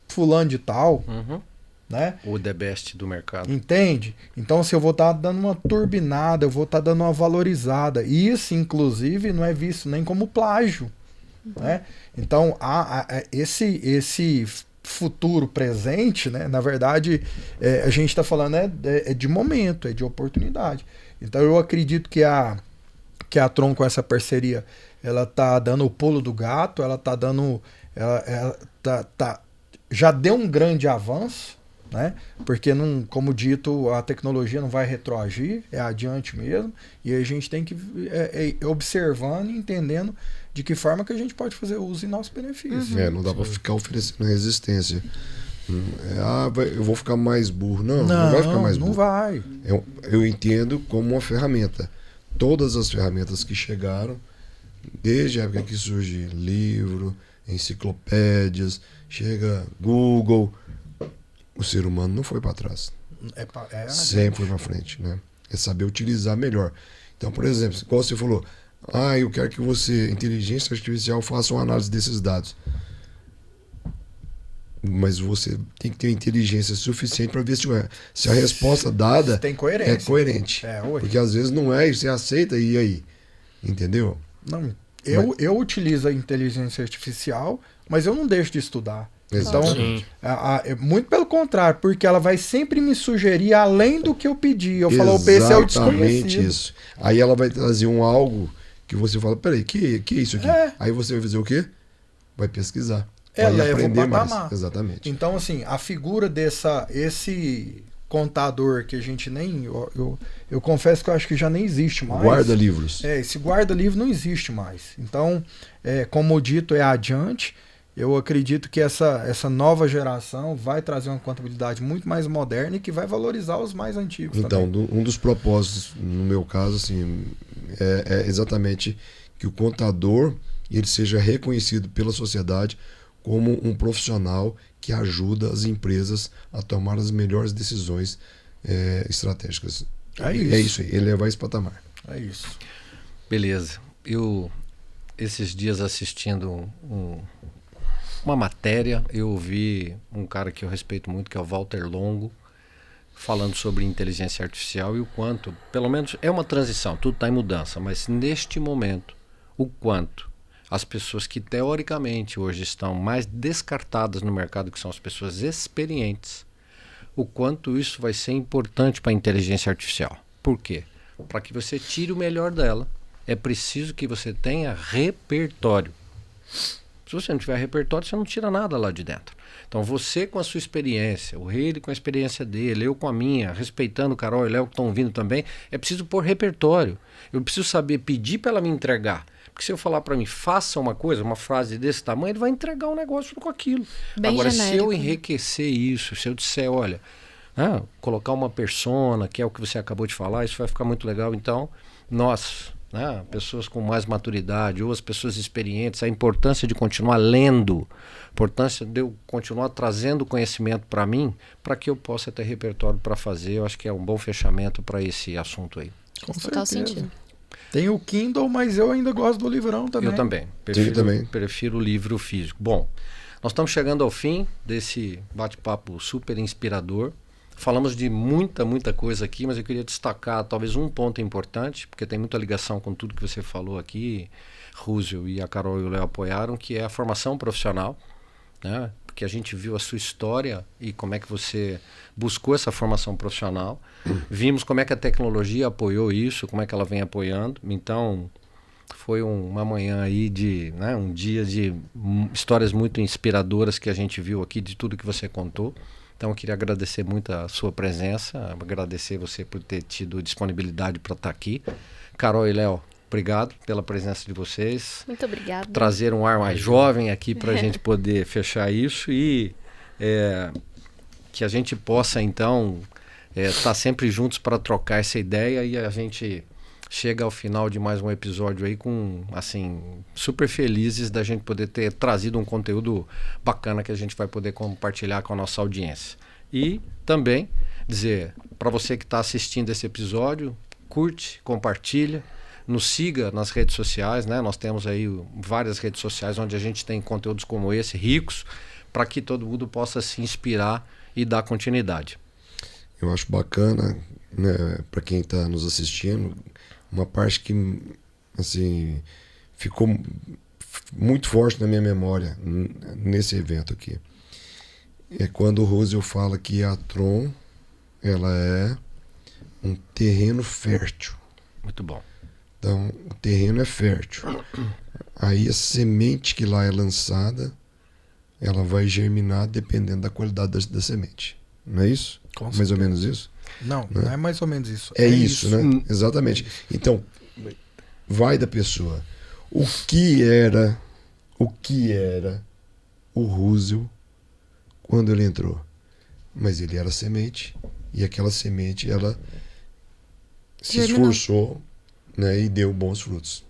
fulano de tal, né? O the best do mercado. Entende? Então, se eu vou estar dando uma turbinada, eu vou estar dando uma valorizada. E isso, inclusive, não é visto nem como plágio, né? Então, esse futuro presente, né? Na verdade, a gente está falando é de momento, é de oportunidade. Então, eu acredito que a Tron, com essa parceria, ela tá dando o pulo do gato, ela tá dando... já deu um grande avanço, né? Porque, como dito, a tecnologia não vai retroagir, é adiante mesmo, e a gente tem que ir observando e entendendo de que forma que a gente pode fazer uso em nosso benefício. Não dá para ficar oferecendo resistência. Eu vou ficar mais burro. Não vai ficar mais burro. Não vai. Eu entendo como uma ferramenta. Todas as ferramentas que chegaram, desde a época que surge livro, enciclopédias, chega Google, o ser humano não foi para trás. Sempre foi para frente, né? É saber utilizar melhor. Então, por exemplo, como você falou, eu quero que você, inteligência artificial, faça uma análise desses dados. Mas você tem que ter inteligência suficiente para ver se a resposta dada tem coerência. É coerente. Porque às vezes não é, e você aceita, e aí? Entendeu? Não, eu utilizo a inteligência artificial, mas eu não deixo de estudar. Exatamente. Então, muito pelo contrário, porque ela vai sempre me sugerir além do que eu pedi. Eu falo, esse é o desconhecido. Isso. Aí ela vai trazer algo que você fala, peraí, que é isso aqui? Aí você vai fazer o quê? Vai pesquisar. Vai aprender mais. Exatamente. Então, assim, a figura esse contador que a gente nem... Eu confesso que eu acho que já nem existe mais. Guarda-livros. Esse guarda-livro não existe mais. Então, como dito, é adiante. Eu acredito que essa nova geração vai trazer uma contabilidade muito mais moderna e que vai valorizar os mais antigos. Então, também. Um dos propósitos, no meu caso, assim, é exatamente que o contador ele seja reconhecido pela sociedade como um profissional que ajuda as empresas a tomar as melhores decisões estratégicas. É isso aí, elevar esse patamar. É isso. Beleza. Eu, esses dias assistindo uma matéria, eu ouvi um cara que eu respeito muito, que é o Walter Longo, falando sobre inteligência artificial e o quanto, pelo menos é uma transição, tudo está em mudança, mas neste momento, o quanto as pessoas que teoricamente hoje estão mais descartadas no mercado, que são as pessoas experientes, o quanto isso vai ser importante para a inteligência artificial. Por quê? Para que você tire o melhor dela, é preciso que você tenha repertório. Se você não tiver repertório, você não tira nada lá de dentro. Então você com a sua experiência, o Reilly com a experiência dele, eu com a minha, respeitando o Carol e o Léo que estão vindo também, é preciso pôr repertório. Eu preciso saber pedir para ela me entregar. Porque se eu falar para mim, faça uma coisa, uma frase desse tamanho, ele vai entregar um negócio com aquilo. Bem Agora, genérico, se eu né? enriquecer isso, se eu disser, olha, colocar uma persona, que é o que você acabou de falar, isso vai ficar muito legal. Então, nós, pessoas com mais maturidade, ou as pessoas experientes, a importância de continuar lendo, a importância de eu continuar trazendo conhecimento para mim, para que eu possa ter repertório para fazer. Eu acho que é um bom fechamento para esse assunto aí. Com Total certeza. sentido. Tem o Kindle, mas eu ainda gosto do livrão também. Eu também. Prefiro o livro físico. Bom, nós estamos chegando ao fim desse bate-papo super inspirador. Falamos de muita coisa aqui, mas eu queria destacar talvez um ponto importante, porque tem muita ligação com tudo que você falou aqui, Rússio e a Carol e o Léo apoiaram, que é a formação profissional, né? Porque a gente viu a sua história e como é que você buscou essa formação profissional. Vimos como é que a tecnologia apoiou isso, como é que ela vem apoiando. Então, foi uma manhã aí um dia de histórias muito inspiradoras que a gente viu aqui, de tudo que você contou. Então, eu queria agradecer muito a sua presença, agradecer você por ter tido disponibilidade para estar aqui. Carol e Léo, obrigado pela presença de vocês. Muito obrigada. Trazer um ar mais jovem aqui para a gente poder fechar isso e que a gente possa, então, estar sempre juntos para trocar essa ideia e a gente chega ao final de mais um episódio aí com, assim, super felizes da gente poder ter trazido um conteúdo bacana que a gente vai poder compartilhar com a nossa audiência. E também dizer para você que está assistindo esse episódio, curte, compartilha, nos siga nas redes sociais, né? Nós temos aí várias redes sociais onde a gente tem conteúdos como esse, ricos, para que todo mundo possa se inspirar e dar continuidade. Eu acho bacana, né, para quem está nos assistindo, uma parte que assim ficou muito forte na minha memória nesse evento aqui. É quando o Rússio fala que a Tron ela é um terreno fértil. Muito bom. Então, o terreno é fértil. Aí a semente que lá é lançada, ela vai germinar dependendo da qualidade da semente. Não é isso? Com Mais certeza. ou menos isso? Não é mais ou menos isso. É isso, né? Exatamente. Então, vai da pessoa. O que era o Rússio quando ele entrou? Mas ele era semente, e aquela semente, ela se esforçou, né, e deu bons frutos.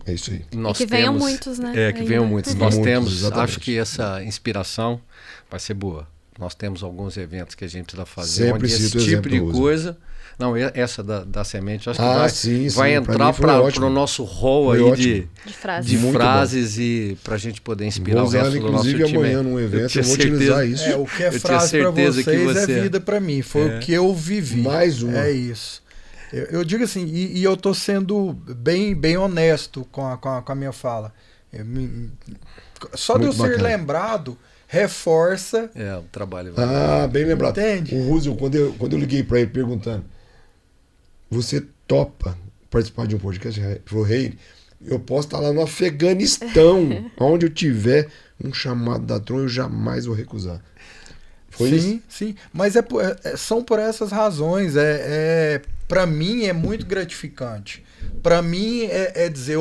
É isso aí. E que venham muitos, né? Que venham muitos. Nós Muitos, temos, exatamente. acho que essa inspiração vai ser boa. Nós temos alguns eventos que a gente precisa fazer, Sempre onde esse cito o tipo exemplo de do Rússio. coisa... Não, essa da semente, acho que sim, vai sim. entrar Pra mim foi para ótimo. o nosso hall Foi aí ótimo. De frases. de Muito frases e para a gente poder inspirar Vou o usar resto ela, do nosso inclusive, time. amanhã num evento, tinha eu vou utilizar certeza- isso. O que é Eu tinha frase para certeza que vocês você- é vida para mim. Foi o que eu vivi. Mais uma. É isso. Eu digo assim, e eu tô sendo bem honesto com a minha fala. Só de eu Muito ser bacana. lembrado, reforça. O trabalho. Bem lembrado. Entende? O Rússio, quando eu liguei para ele perguntando, você topa participar de um podcast? Ele falou, Reilly, eu posso estar lá no Afeganistão, onde eu tiver um chamado da Tron, eu jamais vou recusar. Foi isso? Sim. Mas são por essas razões. Para mim é muito gratificante. Para mim é dizer,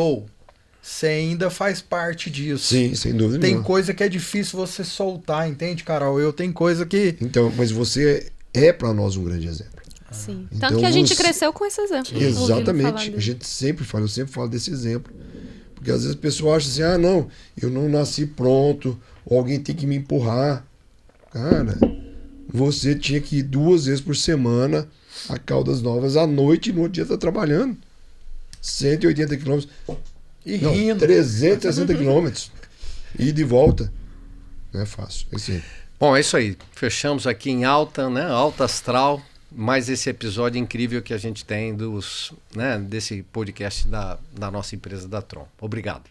você ainda faz parte disso. Sim, sem dúvida Tem nenhuma. coisa que é difícil você soltar, entende, Carol? Eu tenho coisa que... Então, mas você é para nós um grande exemplo. Sim. Então Tanto que a gente você- cresceu com esse exemplo. ouvindo falar Exatamente. dele. A gente sempre fala, eu sempre falo desse exemplo. Porque às vezes a pessoa acha assim, não, eu não nasci pronto, ou alguém tem que me empurrar. Cara, você tinha que ir 2 vezes por semana a Caldas Novas à noite e no outro dia tá trabalhando. 180 quilômetros. E Não, rindo. 360 quilômetros. E de volta. Não é fácil. É isso aí. Bom, é isso aí. Fechamos aqui em alta, né? Alta astral. Mais esse episódio incrível que a gente tem desse podcast da nossa empresa da Tron. Obrigado.